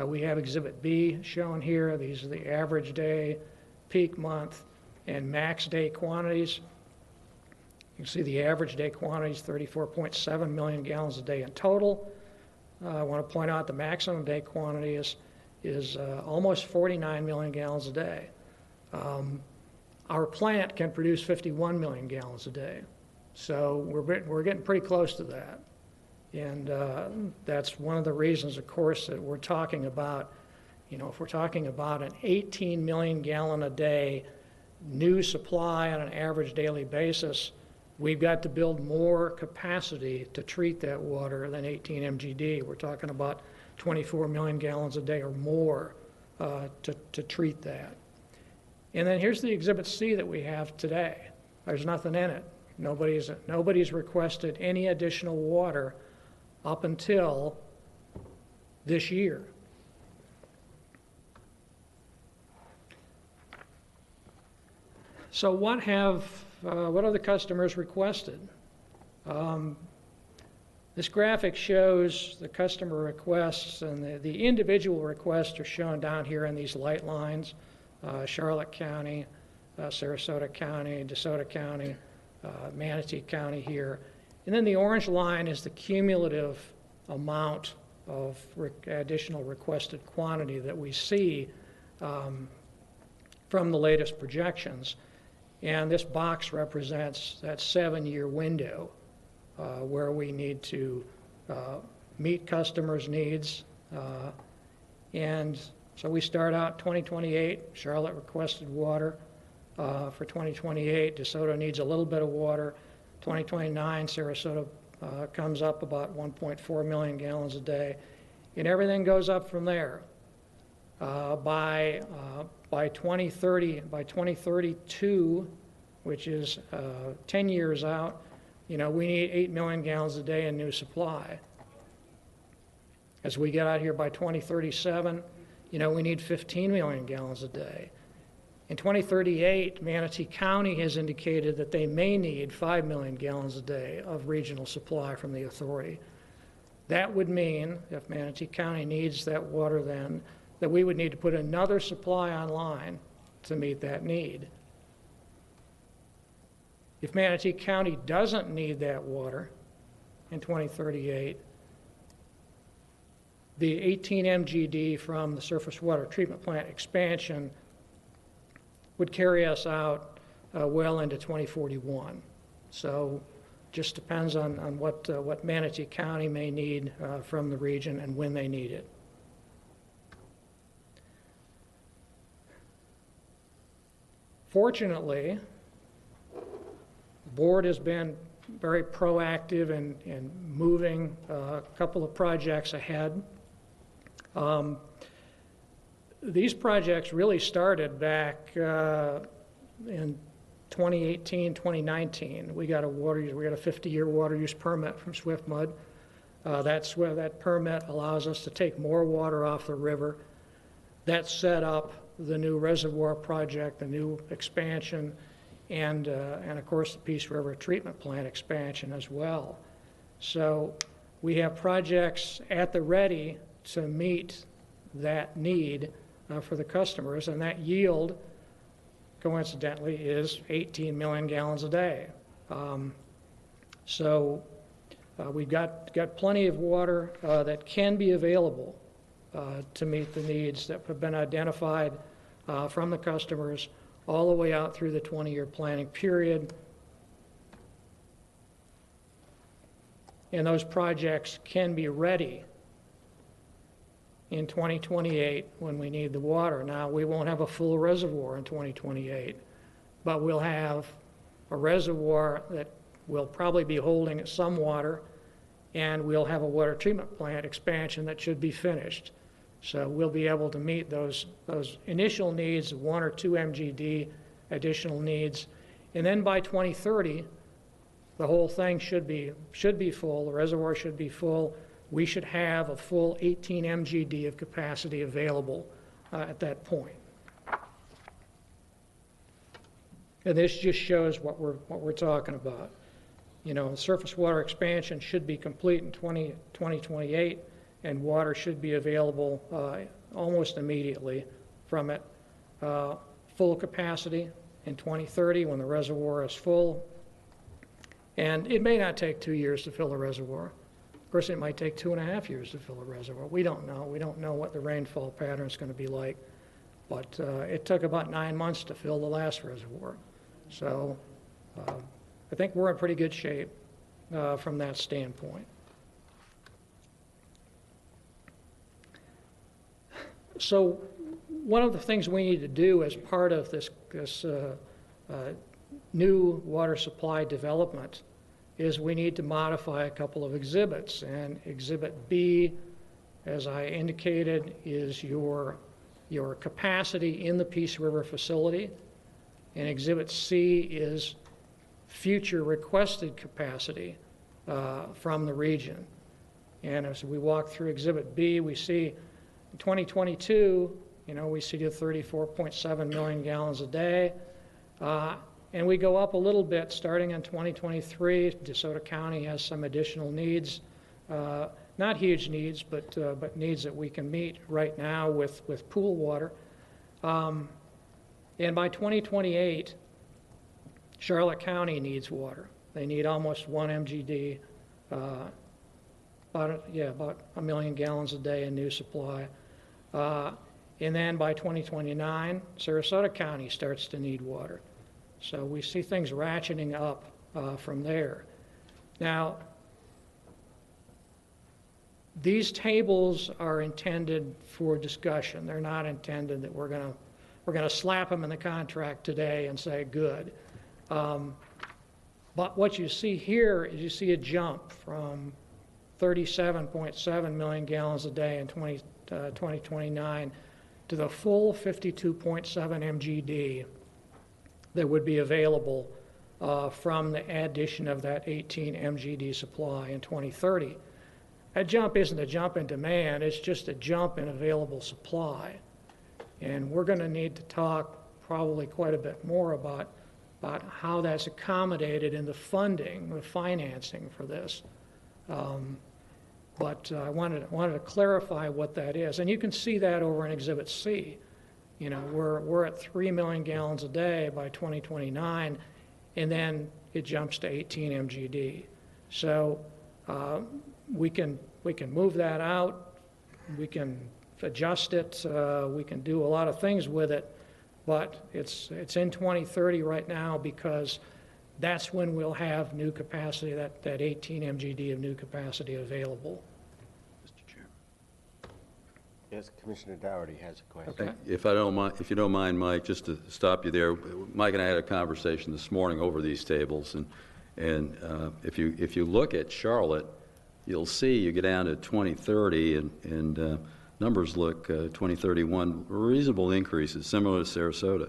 we have Exhibit B shown here. These are the average day, peak month, and max day quantities. You can see the average day quantities, 34.7 million gallons a day in total. I want to point out the maximum day quantity is is almost 49 million gallons a day. Our plant can produce 51 million gallons a day. So we're getting pretty close to that. And that's one of the reasons, of course, that we're talking about, if we're talking about an 18 million gallon a day new supply on an average daily basis, we've got to build more capacity to treat that water than 18 MGD. We're talking about 24 million gallons a day or more to treat that. And then here's the Exhibit C that we have today. There's nothing in it. Nobody's requested any additional water up until this year. So what are the customers requested? This graphic shows the customer requests, and the individual requests are shown down here in these light lines. Charlotte County, Sarasota County, DeSoto County, Manatee County here. And then the orange line is the cumulative amount of additional requested quantity that we see from the latest projections. And this box represents that 7-year window where we need to meet customers' needs. And so we start out 2028, Charlotte requested water. For 2028, DeSoto needs a little bit of water. 2029, Sarasota comes up about 1.4 million gallons a day. And everything goes up from there. By 2032, which is 10 years out, we need 8 million gallons a day in new supply. As we get out here by 2037, we need 15 million gallons a day. In 2038, Manatee County has indicated that they may need 5 million gallons a day of regional supply from the authority. That would mean, if Manatee County needs that water then, that we would need to put another supply online to meet that need. If Manatee County doesn't need that water in 2038, the 18 MGD from the surface water treatment plant expansion would carry us out well into 2041. So just depends on what Manatee County may need from the region and when they need it. Fortunately, the board has been very proactive in moving a couple of projects ahead. These projects really started back in 2018, 2019. We got a 50-year water use permit from SwiftMud. That permit allows us to take more water off the river. That set up the new reservoir project, the new expansion, and of course the Peace River treatment plant expansion as well. So we have projects at the ready to meet that need for the customers, and that yield, coincidentally, is 18 million gallons a day. So we've got plenty of water that can be available to meet the needs that have been identified from the customers all the way out through the 20-year planning period. And those projects can be ready in 2028 when we need the water. Now, we won't have a full reservoir in 2028, but we'll have a reservoir that will probably be holding some water, and we'll have a water treatment plant expansion that should be finished. So we'll be able to meet those initial needs of 1 or 2 MGD additional needs. And then by 2030, the whole thing should be full, the reservoir should be full. We should have a full 18 MGD of capacity available at that point. And this just shows what we're talking about. Surface water expansion should be complete in 2028, and water should be available almost immediately from it. Full capacity in 2030 when the reservoir is full. And it may not take 2 years to fill the reservoir. Of course, it might take 2.5 years to fill a reservoir. We don't know. We don't know what the rainfall pattern is going to be like. But it took about 9 months to fill the last reservoir. So I think we're in pretty good shape from that standpoint. So one of the things we need to do as part of this new water supply development is we need to modify a couple of exhibits. And Exhibit B, as I indicated, is your capacity in the Peace River facility. And Exhibit C is future requested capacity from the region. And as we walk through Exhibit B, we see in 2022, we see the 34.7 million gallons a day. And we go up a little bit starting in 2023. DeSoto County has some additional needs, not huge needs, but needs that we can meet right now with pool water. And by 2028, Charlotte County needs water. They need almost 1 MGD, about 1 million gallons a day in new supply. And then by 2029, Sarasota County starts to need water. So we see things ratcheting up from there. Now, these tables are intended for discussion. They're not intended that we're going to slap them in the contract today and say, good. But what you see here is you see a jump from 37.7 million gallons a day in 2029 to the full 52.7 MGD that would be available from the addition of that 18 MGD supply in 2030. That jump isn't a jump in demand, it's just a jump in available supply. And we're going to need to talk probably quite a bit more about how that's accommodated in the funding, the financing for this. But I wanted to clarify what that is. And you can see that over in Exhibit C. We're at 3 million gallons a day by 2029, and then it jumps to 18 MGD. So we can move that out, we can adjust it, we can do a lot of things with it, but it's in 2030 right now because that's when we'll have new capacity, that 18 MGD of new capacity available. Mr. Chairman. Yes, Commissioner Dougherty has a question. Okay. If you don't mind, Mike, just to stop you there, Mike and I had a conversation this morning over these tables, and if you look at Charlotte, you'll see you get down to 2030, and numbers look 2031 reasonable increases, similar to Sarasota,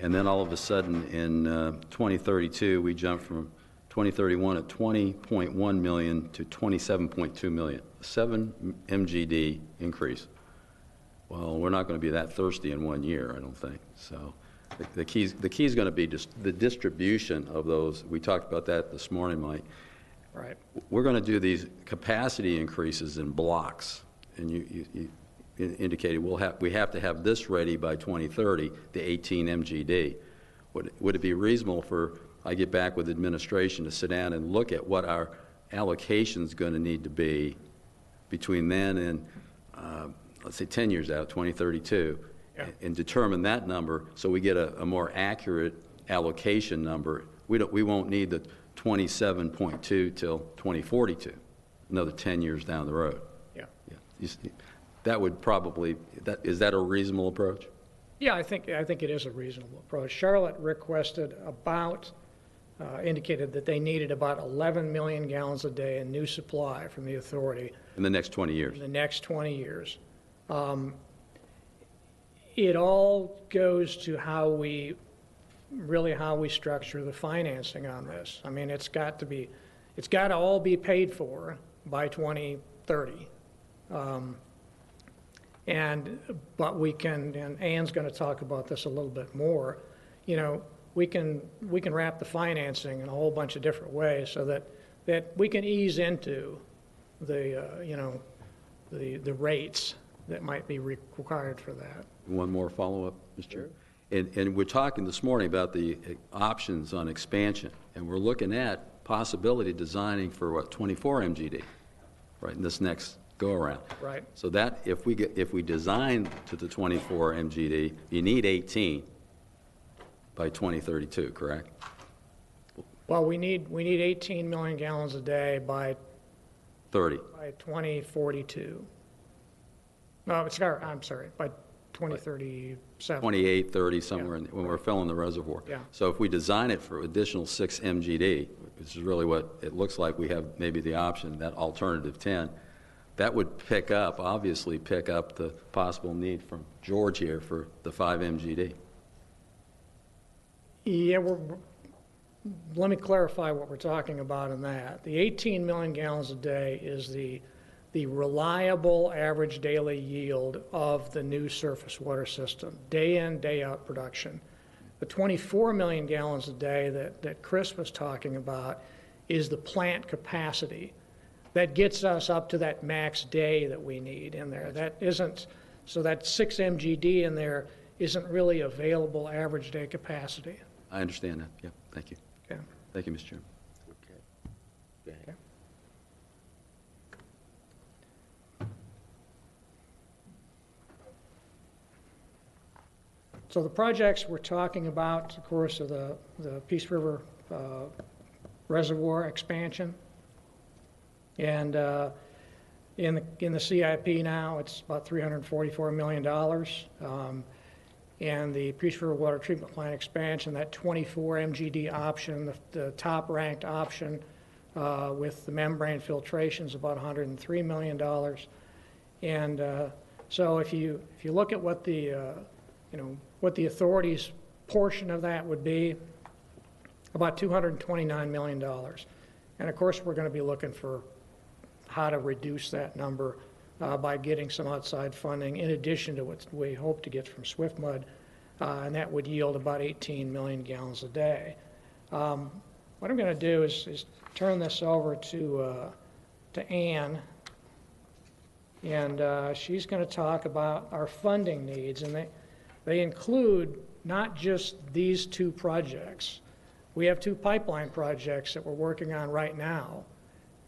and then all of a sudden in 2032 we jump from 2031 at 20.1 million to 27.2 million, 7 MGD increase. Well, we're not going to be that thirsty in 1 year, I don't think. So the key is going to be just the distribution of those. We talked about that this morning, Mike. Right. We're going to do these capacity increases in blocks, and you indicated we have to have this ready by 2030, the 18 MGD. Would it be reasonable for I get back with administration to sit down and look at what our allocation is going to need to be between then and let's say 10 years out, 2032, yeah, and determine that number so we get a more accurate allocation number. We won't need the 27.2 till 2042, another 10 years down the road. Yeah. That would probably, is that a reasonable approach? Yeah, I think it is a reasonable approach. Charlotte requested indicated that they needed about 11 million gallons a day in new supply from the authority. In the next 20 years? In the next 20 years. It all goes to how we structure the financing on this. I mean, it's got to all be paid for by 2030. But we can, and Ann's going to talk about this a little bit more, we can wrap the financing in a whole bunch of different ways so that we can ease into the rates that might be required for that. One more follow-up, Mr. Chair. And we're talking this morning about the options on expansion, and we're looking at possibility designing for, 24 MGD. right, in this next go-around. Right. So that, if we design to the 24 MGD, you need 18 by 2032, correct? Well, we need 18 million gallons a day by 30. 2042. No, I'm sorry, by 2037. 28, 30, somewhere when we're filling the reservoir. Yeah. So if we design it for additional 6 MGD, which is really what it looks like, we have maybe the option, that alternative 10, that would obviously pick up the possible need from George here for the 5 MGD. Yeah, let me clarify what we're talking about in that. The 18 million gallons a day is the reliable average daily yield of the new surface water system, day in, day out production. The 24 million gallons a day that Chris was talking about is the plant capacity. That gets us up to that max day that we need in there. That isn't, so that 6 MGD in there isn't really available average day capacity. I understand that. Yeah, thank you. Okay. Thank you, Mr. Chairman. Okay. Go ahead. So the projects we're talking about, of course, are the Peace River Reservoir expansion. And in the CIP now, it's about $344 million. And the Peace River Water Treatment Plant expansion, that 24 MGD option, the top-ranked option with the membrane filtration is about $103 million. And so if you look at what what the authority's portion of that would be, about $229 million. And of course, we're going to be looking for how to reduce that number by getting some outside funding in addition to what we hope to get from SwiftMud, and that would yield about 18 million gallons a day. What I'm going to do is turn this over to Ann, and she's going to talk about our funding needs, and they include not just these 2 projects. We have 2 pipeline projects that we're working on right now.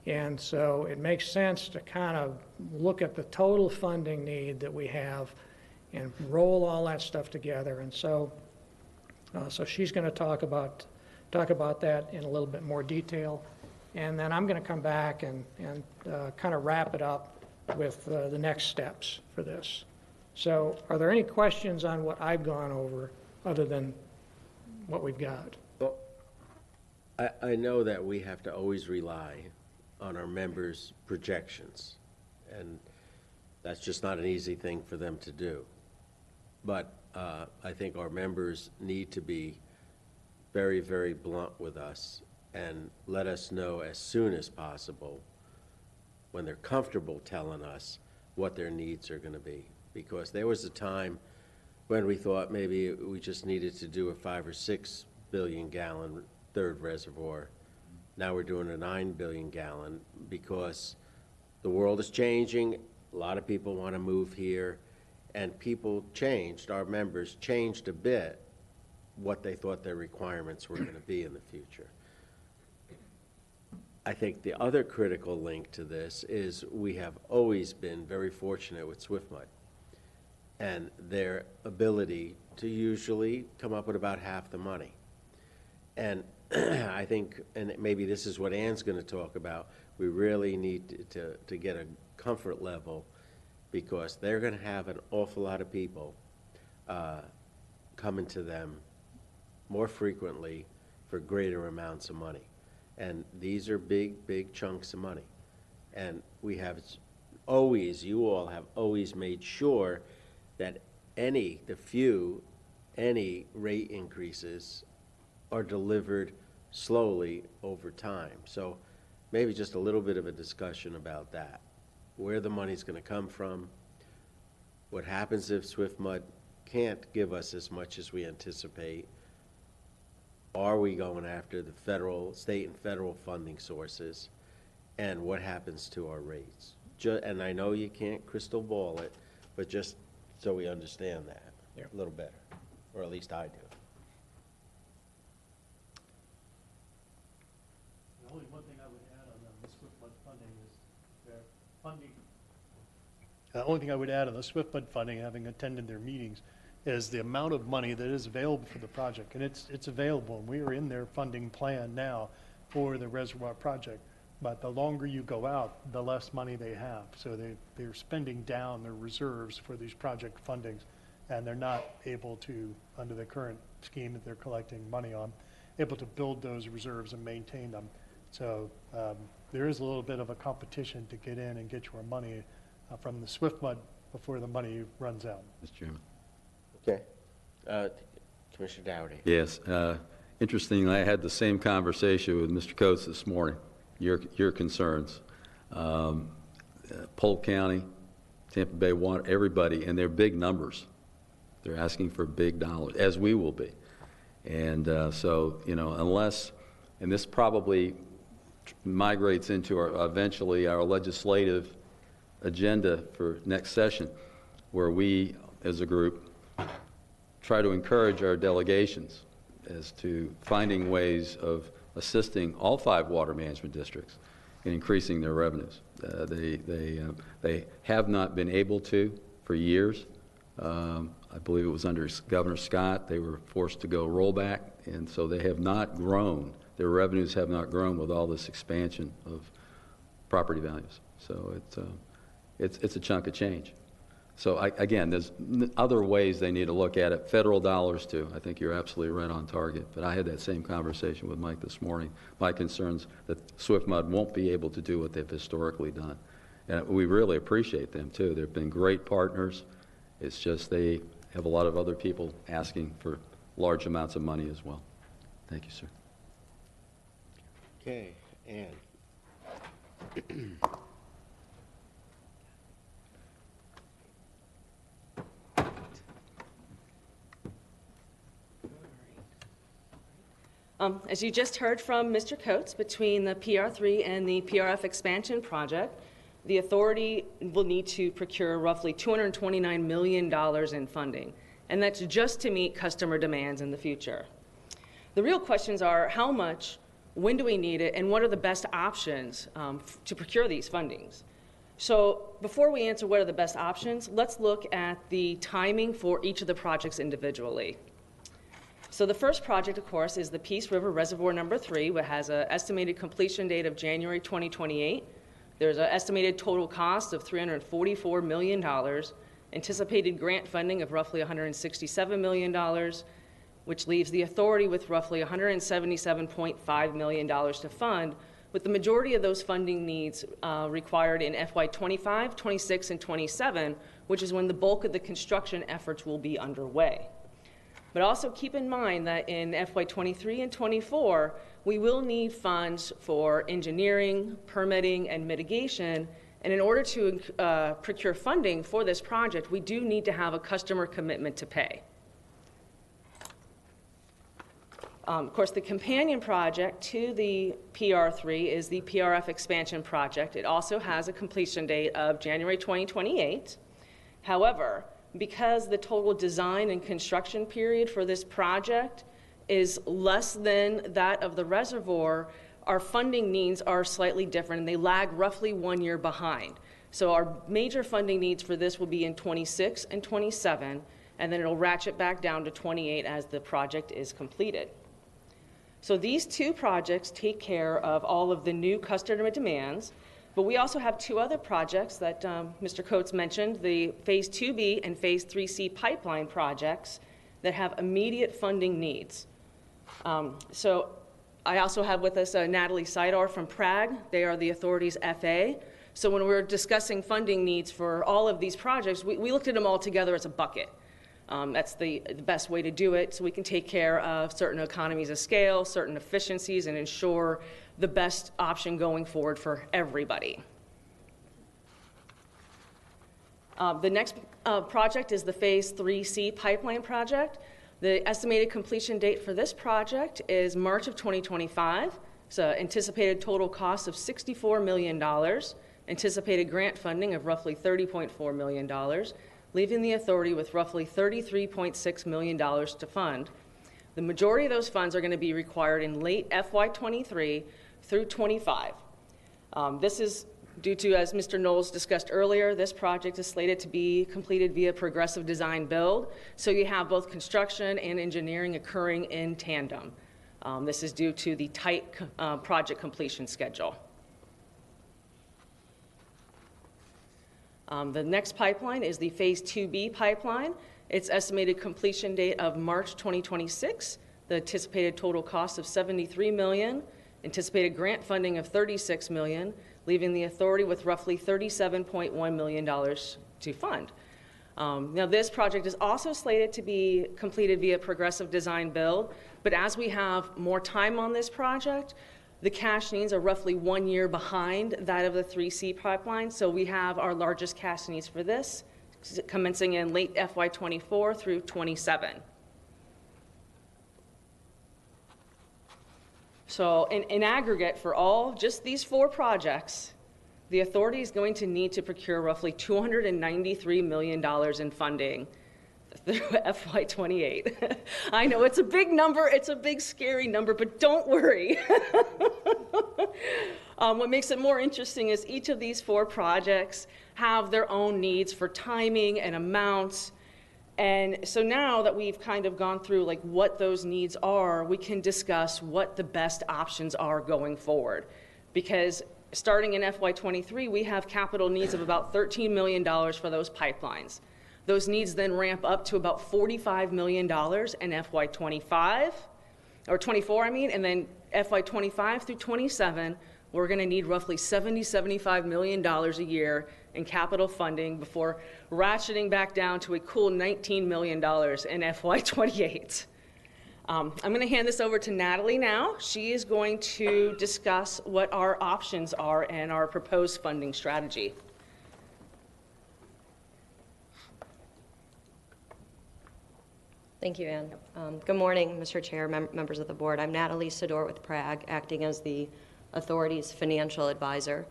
And so it makes sense to kind of look at the total funding need that we have and roll all that stuff together. And so she's going to talk about that in a little bit more detail. And then I'm going to come back and kind of wrap it up with the next steps for this. So are there any questions on what I've gone over other than what we've got? Well, I know that we have to always rely on our members' projections, and that's just not an easy thing for them to do. But I think our members need to be very, very blunt with us and let us know as soon as possible when they're comfortable telling us what their needs are going to be. Because there was a time when we thought maybe we just needed to do a 5 or 6 billion gallon third reservoir. Now we're doing a 9 billion gallon because the world is changing. A lot of people want to move here, and people changed, our members changed a bit what they thought their requirements were going to be in the future. I think the other critical link to this is we have always been very fortunate with SwiftMud and their ability to usually come up with about half the money. And I think, and maybe this is what Ann's going to talk about, we really need to get a comfort level because they're going to have an awful lot of people coming to them more frequently for greater amounts of money. And these are big, big chunks of money. And we have always, you all have always made sure that any rate increases are delivered slowly over time. So maybe just a little bit of a discussion about that. Where the money's going to come from, what happens if SwiftMud can't give us as much as we anticipate. Are we going after the federal, state and federal funding sources? And what happens to our rates? And I know you can't crystal ball it, but just so we understand that a little better, or at least I do. The only one thing I would add on the SwiftMud funding is that funding. The only thing I would add on the SWIFT Bud funding, having attended their meetings, is the amount of money that is available for the project. And it's available, and we are in their funding plan now for the reservoir project. But the longer you go out, the less money they have. So they're spending down their reserves for these project fundings, and they're not able to, under the current scheme that they're collecting money on, able to build those reserves and maintain them. So there is a little bit of a competition to get in and get your money from the SWIFT Bud before the money runs out. Mr. Chairman. Okay. Commissioner Dougherty. Yes. Interestingly, I had the same conversation with Mr. Coates this morning. Your concerns. Polk County, Tampa Bay Water, everybody, and they're big numbers. They're asking for big dollars, as we will be. And so, you know, unless, and this probably migrates into eventually our legislative agenda for next session, where we, as a group, try to encourage our delegations as to finding ways of assisting all 5 water management districts in increasing their revenues. They have not been able to for years. I believe it was under Governor Scott. They were forced to go rollback, and so they have not grown. Their revenues have not grown with all this expansion of property values. So it's a chunk of change. So again, there's other ways they need to look at it. Federal dollars too. I think you're absolutely right on target. But I had that same conversation with Mike this morning. My concerns that SwiftMud won't be able to do what they've historically done. And we really appreciate them too. They've been great partners. It's just they have a lot of other people asking for large amounts of money as well. Thank you, sir. Okay, Ann. As you just heard from Mr. Coates, between the PR3 and the PRF expansion project, the authority will need to procure roughly $229 million in funding, and that's just to meet customer demands in the future. The real questions are how much, when do we need it, and what are the best options to procure these fundings? So before we answer what are the best options, let's look at the timing for each of the projects individually. So the first project, of course, is the Peace River Reservoir number 3, which has an estimated completion date of January 2028. There's an estimated total cost of $344 million, anticipated grant funding of roughly $167 million, which leaves the authority with roughly $177.5 million to fund, with the majority of those funding needs required in FY 25, 26, and 27, which is when the bulk of the construction efforts will be underway. But also keep in mind that in FY 23 and 24, we will need funds for engineering, permitting, and mitigation. And in order to procure funding for this project, we do need to have a customer commitment to pay. Of course, the companion project to the PR3 is the PRF expansion project. It also has a completion date of January 2028. However, because the total design and construction period for this project is less than that of the reservoir, our funding needs are slightly different, and they lag roughly 1 year behind. So our major funding needs for this will be in 26 and 27, and then it'll ratchet back down to 28 as the project is completed. So these 2 projects take care of all of the new customer demands, but we also have 2 other projects that Mr. Coates mentioned, the Phase 2B and Phase 3C pipeline projects that have immediate funding needs. So I also have with us Natalie Seidar from Prague. They are the authority's FA. So when we're discussing funding needs for all of these projects, we looked at them all together as a bucket. That's the best way to do it, so we can take care of certain economies of scale, certain efficiencies, and ensure the best option going forward for everybody. The next project is the Phase 3C pipeline project. The estimated completion date for this project is March of 2025. So anticipated total cost of $64 million, anticipated grant funding of roughly $30.4 million, leaving the authority with roughly $33.6 million to fund. The majority of those funds are going to be required in late FY23 through 25. This is Due to, as Mr. Knowles discussed earlier, this project is slated to be completed via progressive design build. So you have both construction and engineering occurring in tandem. This is due to the tight project completion schedule. The next pipeline is the Phase 2B pipeline. Its estimated completion date of March 2026. The anticipated total cost of $73 million. Anticipated grant funding of $36 million, leaving the authority with roughly $37.1 million to fund. Now, this project is also slated to be completed via progressive design build, but as we have more time on this project, the cash needs are roughly 1 year behind that of the 3C pipeline, so we have our largest cash needs for this commencing in late FY24 through 27. So in aggregate for all, just these 4 projects, the authority is going to need to procure roughly $293 million in funding through FY28. I know it's a big number, it's a big scary number, but don't worry. What makes it more interesting is each of these 4 projects have their own needs for timing and amounts. And so now that we've kind of gone through like what those needs are, we can discuss what the best options are going forward. Because starting in FY23, we have capital needs of about $13 million for those pipelines. Those needs then ramp up to about $45 million in FY25, or 24, I mean, and then FY25 through 27, we're going to need roughly $75 million a year in capital funding before ratcheting back down to a cool $19 million in FY28. I'm going to hand this over to Natalie now. She is going to discuss what our options are and our proposed funding strategy. Thank you, Ann. Good morning, Mr. Chair, members of the board. I'm Natalie Sador with PRAG, acting as the authority's financial advisor.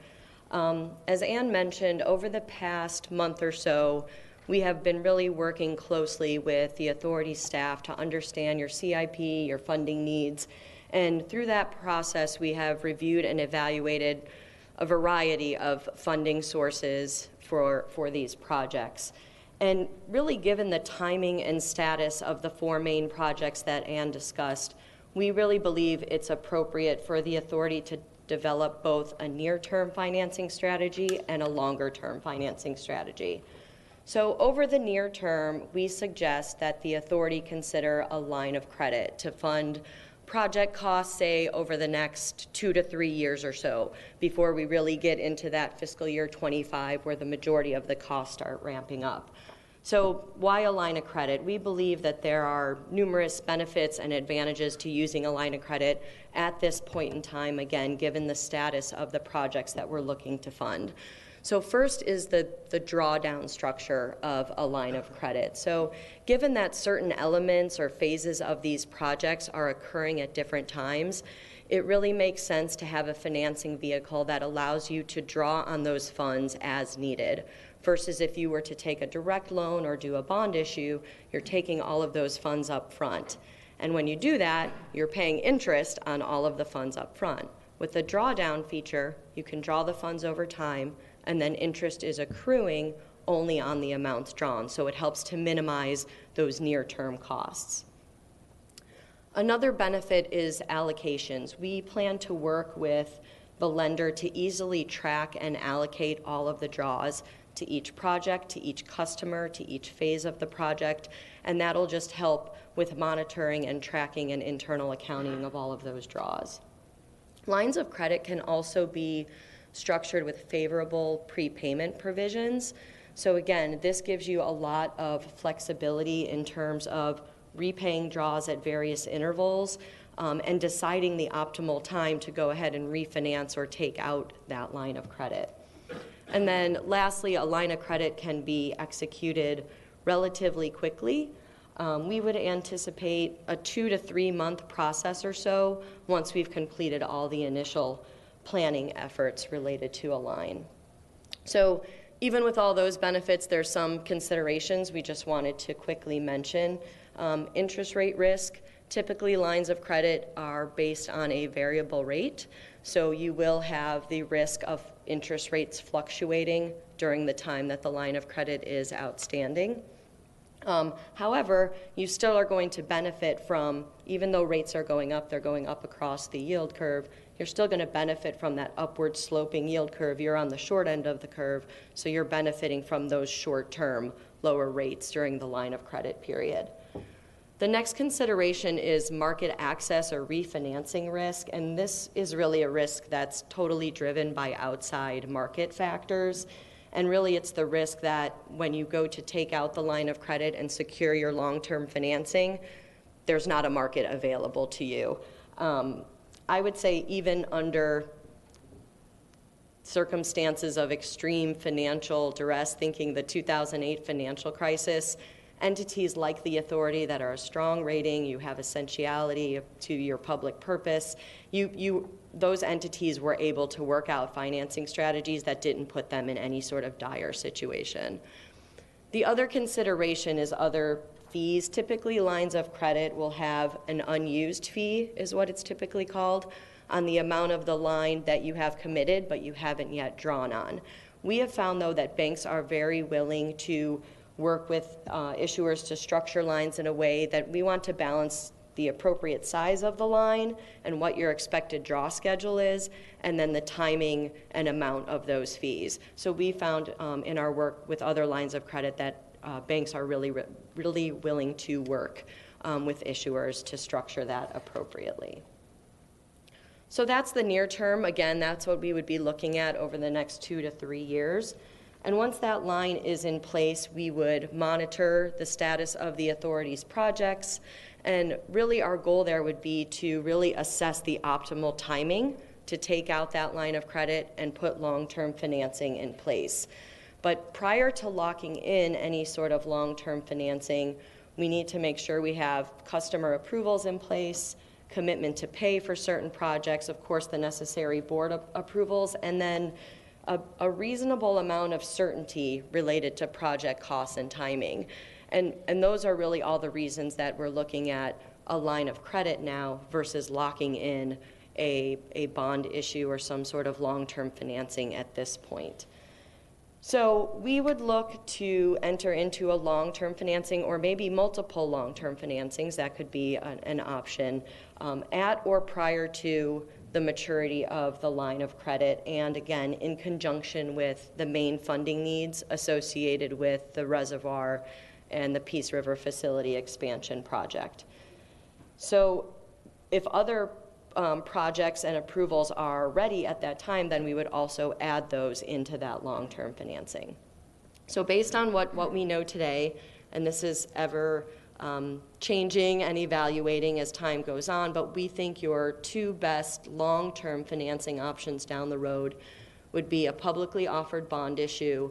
As Ann mentioned, over the past month or so, we have been really working closely with the authority staff to understand your CIP, your funding needs, and through that process, we have reviewed and evaluated a variety of funding sources for these projects. And really, given the timing and status of the 4 main projects that Ann discussed, we really believe it's appropriate for the authority to develop both a near-term financing strategy and a longer-term financing strategy. So over the near term, we suggest that the authority consider a line of credit to fund project costs, say, over the next 2 to 3 years or so, before we really get into that fiscal year 25, where the majority of the costs start ramping up. So why a line of credit? We believe that there are numerous benefits and advantages to using a line of credit at this point in time, again, given the status of the projects that we're looking to fund. So first is the drawdown structure of a line of credit. So given that certain elements or phases of these projects are occurring at different times, it really makes sense to have a financing vehicle that allows you to draw on those funds as needed. Versus if you were to take a direct loan or do a bond issue, you're taking all of those funds up front. And when you do that, you're paying interest on all of the funds up front. With the drawdown feature, you can draw the funds over time, and then interest is accruing only on the amounts drawn. So it helps to minimize those near-term costs. Another benefit is allocations. We plan to work with the lender to easily track and allocate all of the draws to each project, to each customer, to each phase of the project, and that'll just help with monitoring and tracking and internal accounting of all of those draws. Lines of credit can also be structured with favorable prepayment provisions. So again, this gives you a lot of flexibility in terms of repaying draws at various intervals and deciding the optimal time to go ahead and refinance or take out that line of credit. And then lastly, a line of credit can be executed relatively quickly. We would anticipate a 2 to 3 month process or so once we've completed all the initial planning efforts related to a line. So even with all those benefits, there's some considerations we just wanted to quickly mention. Interest rate risk, typically lines of credit are based on a variable rate, so you will have the risk of interest rates fluctuating during the time that the line of credit is outstanding. However, you still are going to benefit from, even though rates are going up, they're going up across the yield curve, you're still going to benefit from that upward sloping yield curve. You're on the short end of the curve, so you're benefiting from those short-term lower rates during the line of credit period. The next consideration is market access or refinancing risk, and this is really a risk that's totally driven by outside market factors. And really, it's the risk that when you go to take out the line of credit and secure your long-term financing, there's not a market available to you. I would say even under circumstances of extreme financial duress, thinking the 2008 financial crisis, entities like the authority that are a strong rating, you have essentiality to your public purpose, those entities were able to work out financing strategies that didn't put them in any sort of dire situation. The other consideration is other fees. Typically, lines of credit will have an unused fee, is what it's typically called, on the amount of the line that you have committed but you haven't yet drawn on. We have found, though, that banks are very willing to work with issuers to structure lines in a way that we want to balance the appropriate size of the line and what your expected draw schedule is, and then the timing and amount of those fees. So we found in our work with other lines of credit that banks are really willing to work with issuers to structure that appropriately. So that's the near term. Again, that's what we would be looking at over the next 2 to 3 years. And once that line is in place, we would monitor the status of the authority's projects. And really our goal there would be to really assess the optimal timing to take out that line of credit and put long-term financing in place. But prior to locking in any sort of long-term financing, we need to make sure we have customer approvals in place, commitment to pay for certain projects, of course the necessary board approvals, and then a reasonable amount of certainty related to project costs and timing. And those are really all the reasons that we're looking at a line of credit now versus locking in a bond issue or some sort of long-term financing at this point. So we would look to enter into a long-term financing or maybe multiple long-term financings, that could be an option, at or prior to the maturity of the line of credit, and again, in conjunction with the main funding needs associated with the reservoir and the Peace River facility expansion project. So if other projects and approvals are ready at that time, then we would also add those into that long-term financing. So based on what we know today, and this is ever changing and evaluating as time goes on, but we think your two best long-term financing options down the road would be a publicly offered bond issue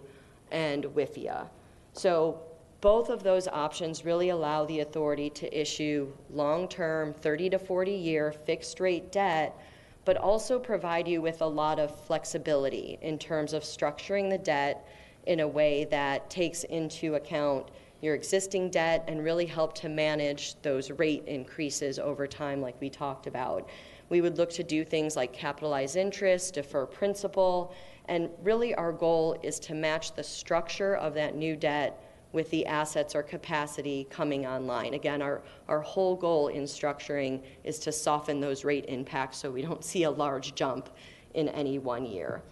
and WIFIA. So both of those options really allow the authority to issue long-term 30 to 40-year fixed-rate debt, but also provide you with a lot of flexibility in terms of structuring the debt in a way that takes into account your existing debt and really help to manage those rate increases over time like we talked about. We would look to do things like capitalize interest, defer principal, and really our goal is to match the structure of that new debt with the assets or capacity coming online. Again, our whole goal in structuring is to soften those rate impacts so we don't see a large jump in any one year.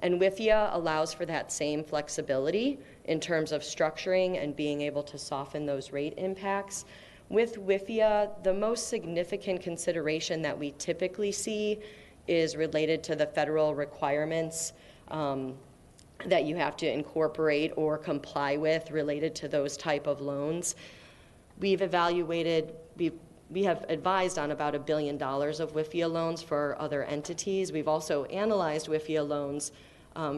And WIFIA allows for that same flexibility in terms of structuring and being able to soften those rate impacts. With WIFIA, the most significant consideration that we typically see is related to the federal requirements that you have to incorporate or comply with related to those type of loans. We have advised on about $1 billion of WIFIA loans for other entities. We've also analyzed WIFIA loans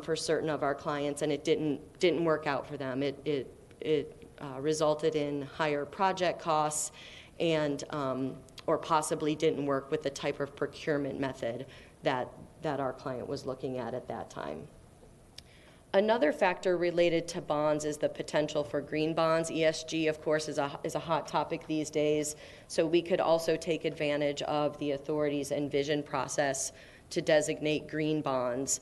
for certain of our clients, and it didn't work out for them. It resulted in higher project costs and or possibly didn't work with the type of procurement method that our client was looking at that time. Another factor related to bonds is the potential for green bonds. ESG, of course, is a hot topic these days, so we could also take advantage of the authority's envision process to designate green bonds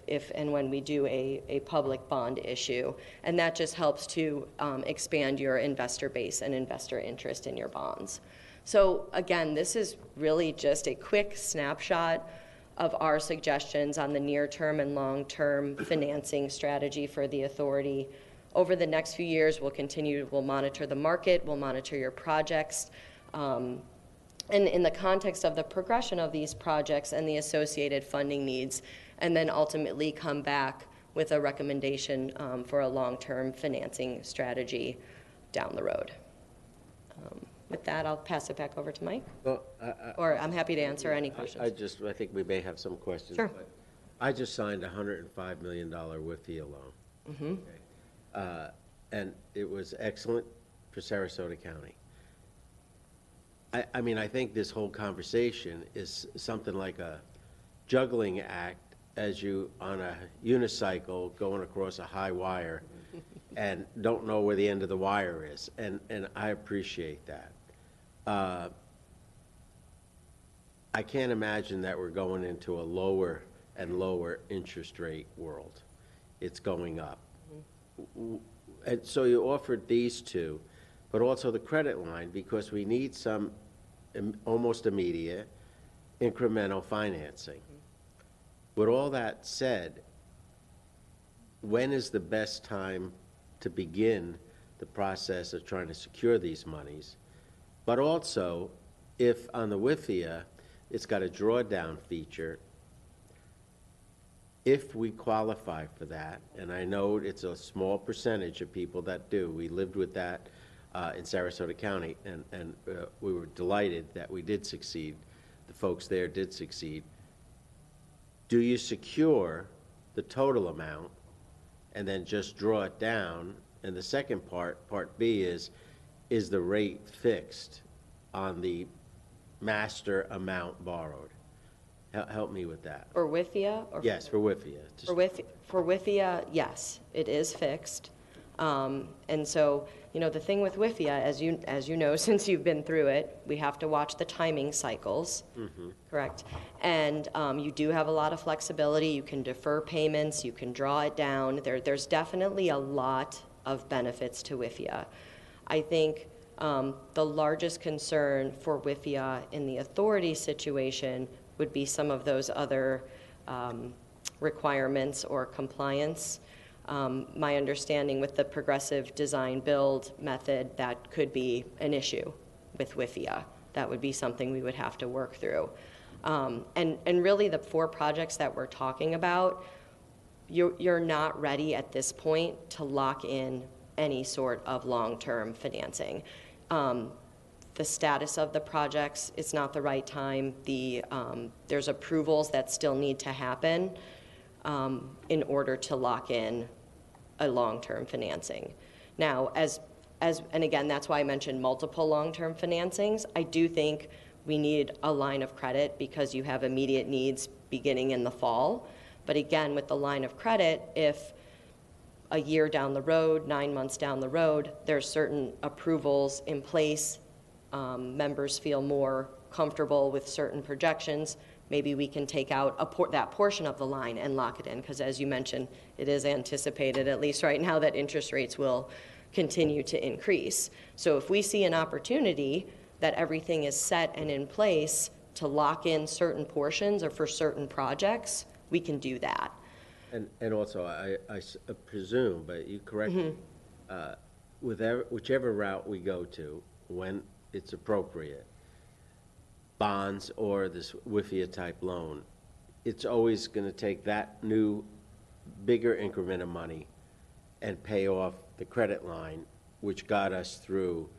if and when we do a public bond issue. And that just helps to expand your investor base and investor interest in your bonds. So again, this is really just a quick snapshot of our suggestions on the near-term and long-term financing strategy for the authority. Over the next few years, we'll monitor the market, we'll monitor your projects, and in the context of the progression of these projects and the associated funding needs, and then ultimately come back with a recommendation for a long-term financing strategy down the road. With that, I'll pass it back over to Mike. Well, or I'm happy to answer any questions. I think we may have some questions. Sure. But I just signed a $105 million WIFIA loan. Mm-hmm. Okay. And it was excellent for Sarasota County. I mean, I think this whole conversation is something like a juggling act as you, on a unicycle, going across a high wire and don't know where the end of the wire is. And I appreciate that. I can't imagine that we're going into a lower and lower interest rate world. It's going up. Mm-hmm. And so you offered these two, but also the credit line, because we need some almost immediate incremental financing. Mm-hmm. With all that said, when is the best time to begin the process of trying to secure these monies? But also, if on the WIFIA, it's got a drawdown feature, if we qualify for that, and I know it's a small percentage of people that do, we lived with that in Sarasota County, and we were delighted that we did succeed. The folks there did succeed. Do you secure the total amount and then just draw it down? And the second part B, is the rate fixed on the master amount borrowed? Help me with that. For WIFIA? Or yes, for WIFIA. For WIFIA, yes, it is fixed. And so, the thing with WIFIA, as you know, since you've been through it, we have to watch the timing cycles, mm-hmm. Correct? And you do have a lot of flexibility. You can defer payments. You can draw it down. There's definitely a lot of benefits to WIFIA. I think the largest concern for WIFIA in the authority situation would be some of those other requirements or compliance. My understanding with the progressive design build method, that could be an issue with WIFIA. That would be something we would have to work through. And really the 4 projects that we're talking about, you're not ready at this point to lock in any sort of long-term financing. The status of the projects, it's not the right time. There's approvals that still need to happen in order to lock in a long-term financing. Now, and again, that's why I mentioned multiple long-term financings. I do think we need a line of credit because you have immediate needs beginning in the fall. But again, with the line of credit, if a year down the road, 9 months down the road, there's certain approvals in place, members feel more comfortable with certain projections, maybe we can take out that portion of the line and lock it in, because as you mentioned, it is anticipated, at least right now, that interest rates will continue to increase. So if we see an opportunity that everything is set and in place to lock in certain portions or for certain projects, we can do that. And also, I presume, but you correct me, whichever route we go to, when it's appropriate, bonds or this WIFIA-type loan, it's always going to take that new, bigger increment of money and pay off the credit line, which got us through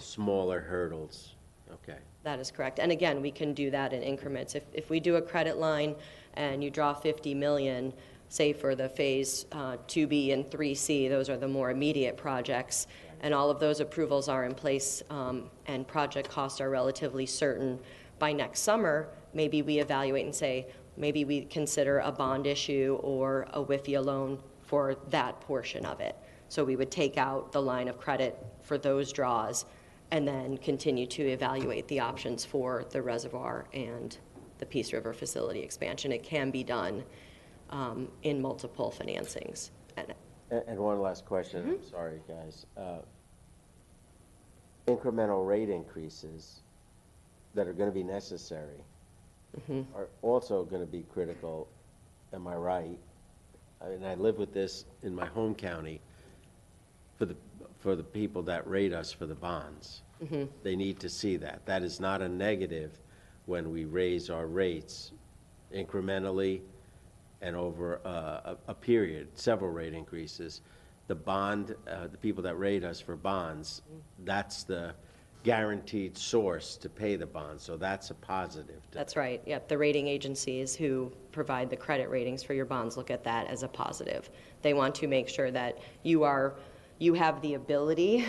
smaller hurdles. Okay. That is correct. And again, we can do that in increments. If we do a credit line and you draw $50 million, say for the phase 2B and 3C, those are the more immediate projects, and all of those approvals are in place and project costs are relatively certain, by next summer, maybe we evaluate and say, maybe we consider a bond issue or a WIFIA loan for that portion of it. So we would take out the line of credit for those draws and then continue to evaluate the options for the reservoir and the Peace River facility expansion. It can be done in multiple financings. And one last question, I'm sorry, guys. Incremental rate increases that are going to be necessary are also going to be critical, am I right? I mean, I live with this in my home county for the people that rate us for the bonds. They need to see that. That is not a negative when we raise our rates incrementally and over a period, several rate increases. The bond, the people that rate us for bonds, that's the guaranteed source to pay the bonds. So that's a positive. That's right. Yep. The rating agencies who provide the credit ratings for your bonds look at that as a positive. They want to make sure that you have the ability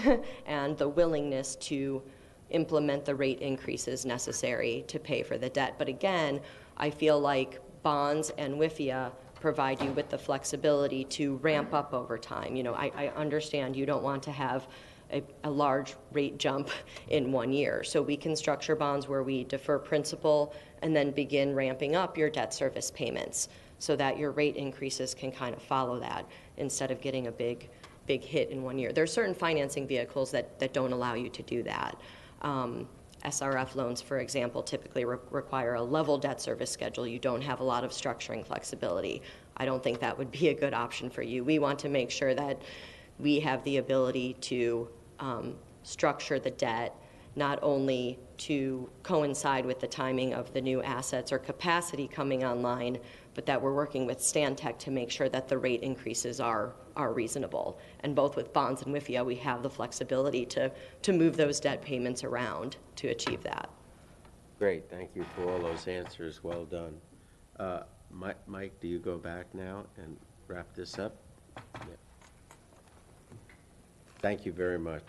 and the willingness to implement the rate increases necessary to pay for the debt. But again, I feel like bonds and WIFIA provide you with the flexibility to ramp up over time. You know, I understand you don't want to have a large rate jump in 1 year. So we can structure bonds where we defer principal and then begin ramping up your debt service payments so that your rate increases can kind of follow that instead of getting a big hit in 1 year. There are certain financing vehicles that don't allow you to do that. SRF loans, for example, typically require a level debt service schedule. You don't have a lot of structuring flexibility. I don't think that would be a good option for you. We want to make sure that we have the ability to structure the debt not only to coincide with the timing of the new assets or capacity coming online, but that we're working with Stantec to make sure that the rate increases are reasonable. And both with bonds and WIFIA, we have the flexibility to move those debt payments around to achieve that. Great, thank you for all those answers, well done. Mike, do you go back now and wrap this up? Yeah. Thank you very much.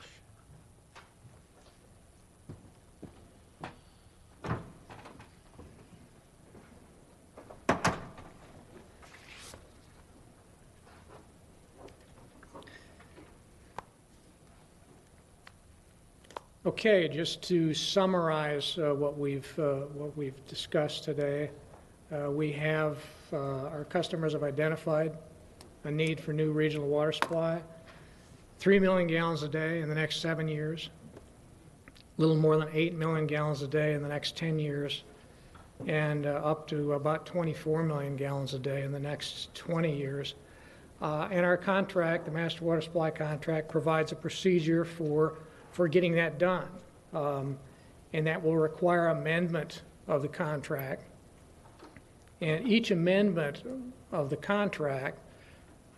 Okay, just to summarize what we've discussed today, we have our customers have identified a need for new regional water supply, 3 million gallons a day in the next 7 years, a little more than 8 million gallons a day in the next 10 years, and up to about 24 million gallons a day in the next 20 years. And our contract, the Master Water Supply Contract, provides a procedure for getting that done. And that will require amendment of the contract. And each amendment of the contract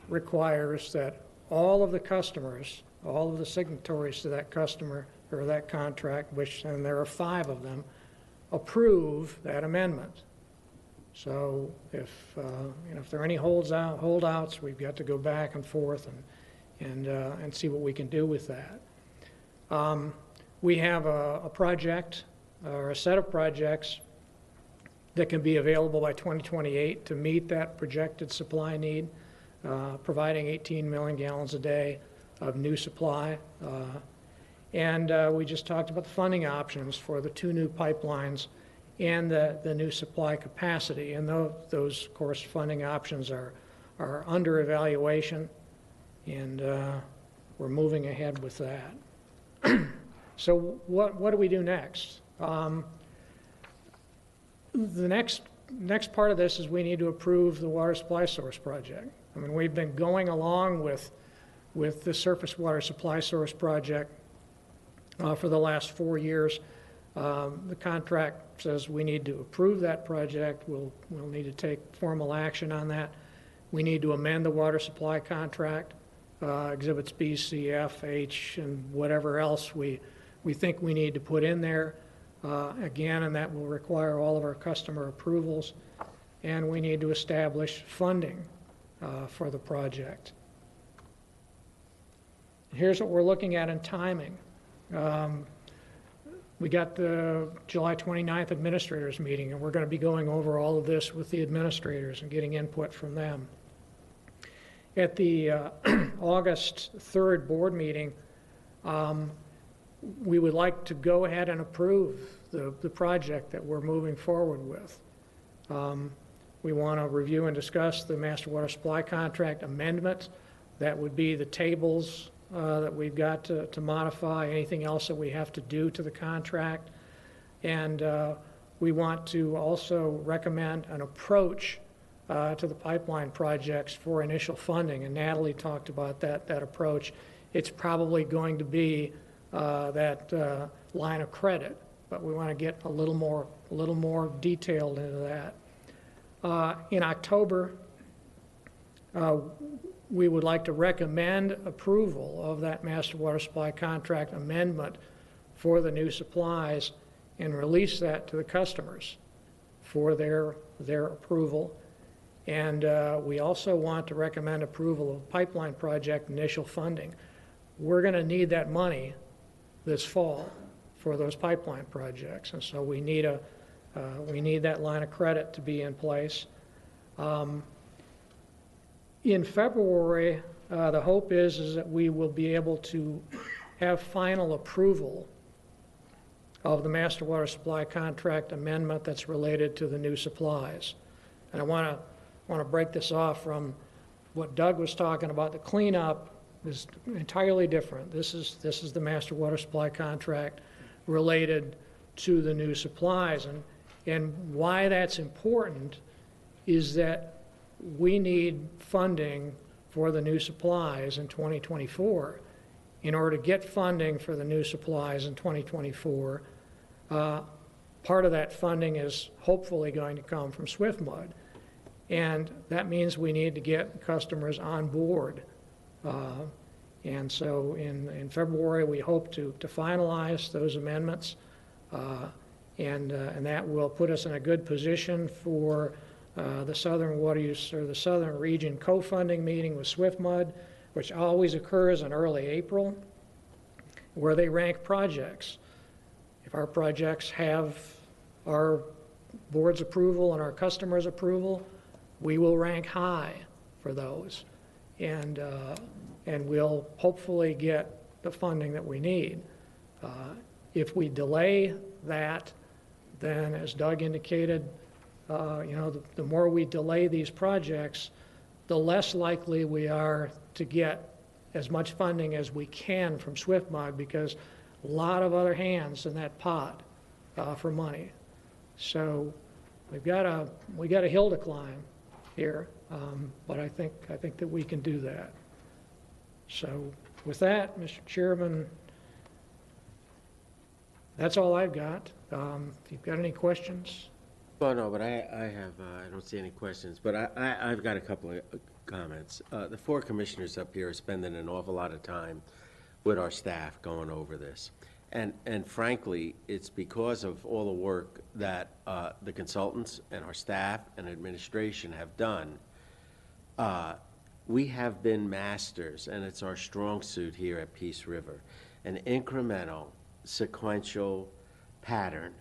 requires that all of the customers, all of the signatories to that customer or that contract, which, and there are 5 of them, approve that amendment. So if there are any holdouts, we've got to go back and forth and see what we can do with that. We have a project or a set of projects that can be available by 2028 to meet that projected supply need, providing 18 million gallons a day of new supply. And we just talked about the funding options for the 2 new pipelines and the new supply capacity. And those, of course, funding options are under evaluation, and we're moving ahead with that. So what do we do next? The next part of this is we need to approve the water supply source project. I mean, we've been going along with the surface water supply source project for the last 4 years. The contract says we need to approve that project. We'll need to take formal action on that. We need to amend the water supply contract, exhibits B, C, F, H, and whatever else we think we need to put in there. Again, and that will require all of our customer approvals. And we need to establish funding for the project. Here's what we're looking at in timing. We got the July 29th administrators meeting, and we're going to be going over all of this with the administrators and getting input from them. At the August 3rd board meeting, we would like to go ahead and approve the project that we're moving forward with. We want to review and discuss the master water supply contract amendment. That would be the tables that we've got to modify, anything else that we have to do to the contract. And we want to also recommend an approach to the pipeline projects for initial funding. And Natalie talked about that approach. It's probably going to be that line of credit, but we want to get a little more detailed into that. In October, we would like to recommend approval of that master water supply contract amendment for the new supplies and release that to the customers for their approval. And we also want to recommend approval of pipeline project initial funding. We're going to need that money this fall for those pipeline projects, and so we need that line of credit to be in place. In February, the hope is that we will be able to have final approval of the master water supply contract amendment that's related to the new supplies. And I want to break this off from what Doug was talking about. The cleanup is entirely different. This is the master water supply contract related to the new supplies. And why that's important is that we need funding for the new supplies in 2024. In order to get funding for the new supplies in 2024, part of that funding is hopefully going to come from SwiftMud. And that means we need to get customers on board. And so in February, we hope to finalize those amendments. And that will put us in a good position for the Southern Water Use, or the Southern Region co-funding meeting with SwiftMud, which always occurs in early April, where they rank projects. If our projects have our board's approval and our customers' approval, we will rank high for those. And we'll hopefully get the funding that we need. If we delay that, then as Doug indicated, the more we delay these projects, the less likely we are to get as much funding as we can from SwiftMud, because a lot of other hands in that pot for money. So we got a hill to climb here, but I think that we can do that. So with that, Mr. Chairman, that's all I've got. If you've got any questions. Well, no, but I don't see any questions, but I've got a couple of comments. The four commissioners up here are spending an awful lot of time with our staff going over this. And frankly, it's because of all the work that the consultants and our staff and administration have done. We have been masters, and it's our strong suit here at Peace River, an incremental, sequential pattern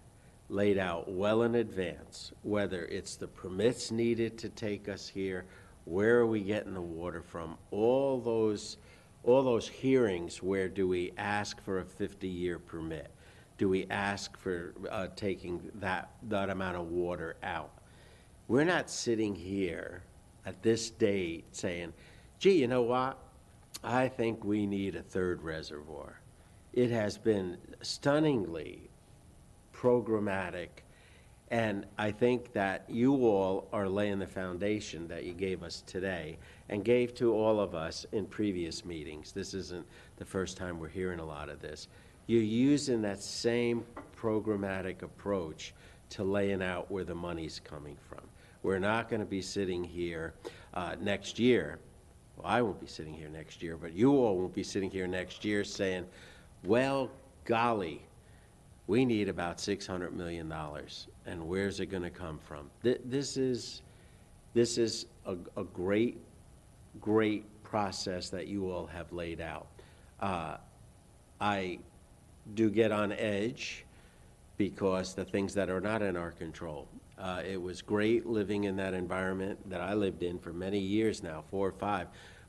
laid out well in advance, whether it's the permits needed to take us here, where are we getting the water from, all those hearings where do we ask for a 50-year permit? Do we ask for taking that amount of water out? We're not sitting here at this date saying, gee, you know what? I think we need a third reservoir. It has been stunningly programmatic, and I think that you all are laying the foundation that you gave us today and gave to all of us in previous meetings. This isn't the first time we're hearing a lot of this. You're using that same programmatic approach to laying out where the money's coming from. We're not going to be sitting here next year. Well, I won't be sitting here next year, but you all won't be sitting here next year saying, well, golly, we need about $600 million, and where's it going to come from? This is a great process that you all have laid out. I do get on edge because the things that are not in our control. It was great living in that environment that I lived in for many years now, 4 or 5,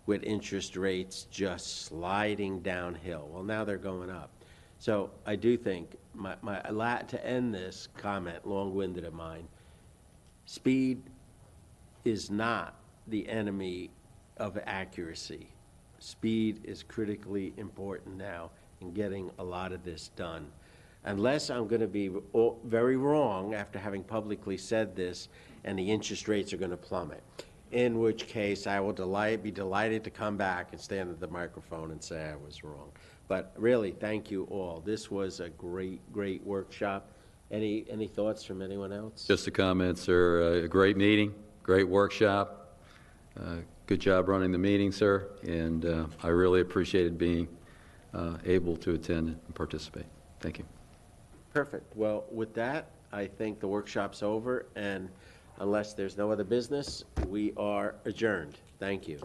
with interest rates just sliding downhill. Well, now they're going up. So I do think, to end this comment, long-winded of mine, speed is not the enemy of accuracy. Speed is critically important now in getting a lot of this done. Unless I'm going to be very wrong after having publicly said this and the interest rates are going to plummet, in which case I will be delighted to come back and stand at the microphone and say I was wrong. But really, thank you all. This was a great, great workshop. Any thoughts from anyone else? Just a comment, sir. A great meeting, great workshop. Good job running the meeting, sir. And I really appreciated being able to attend and participate. Thank you. Perfect. Well, with that, I think the workshop's over, and unless there's no other business, we are adjourned. Thank you.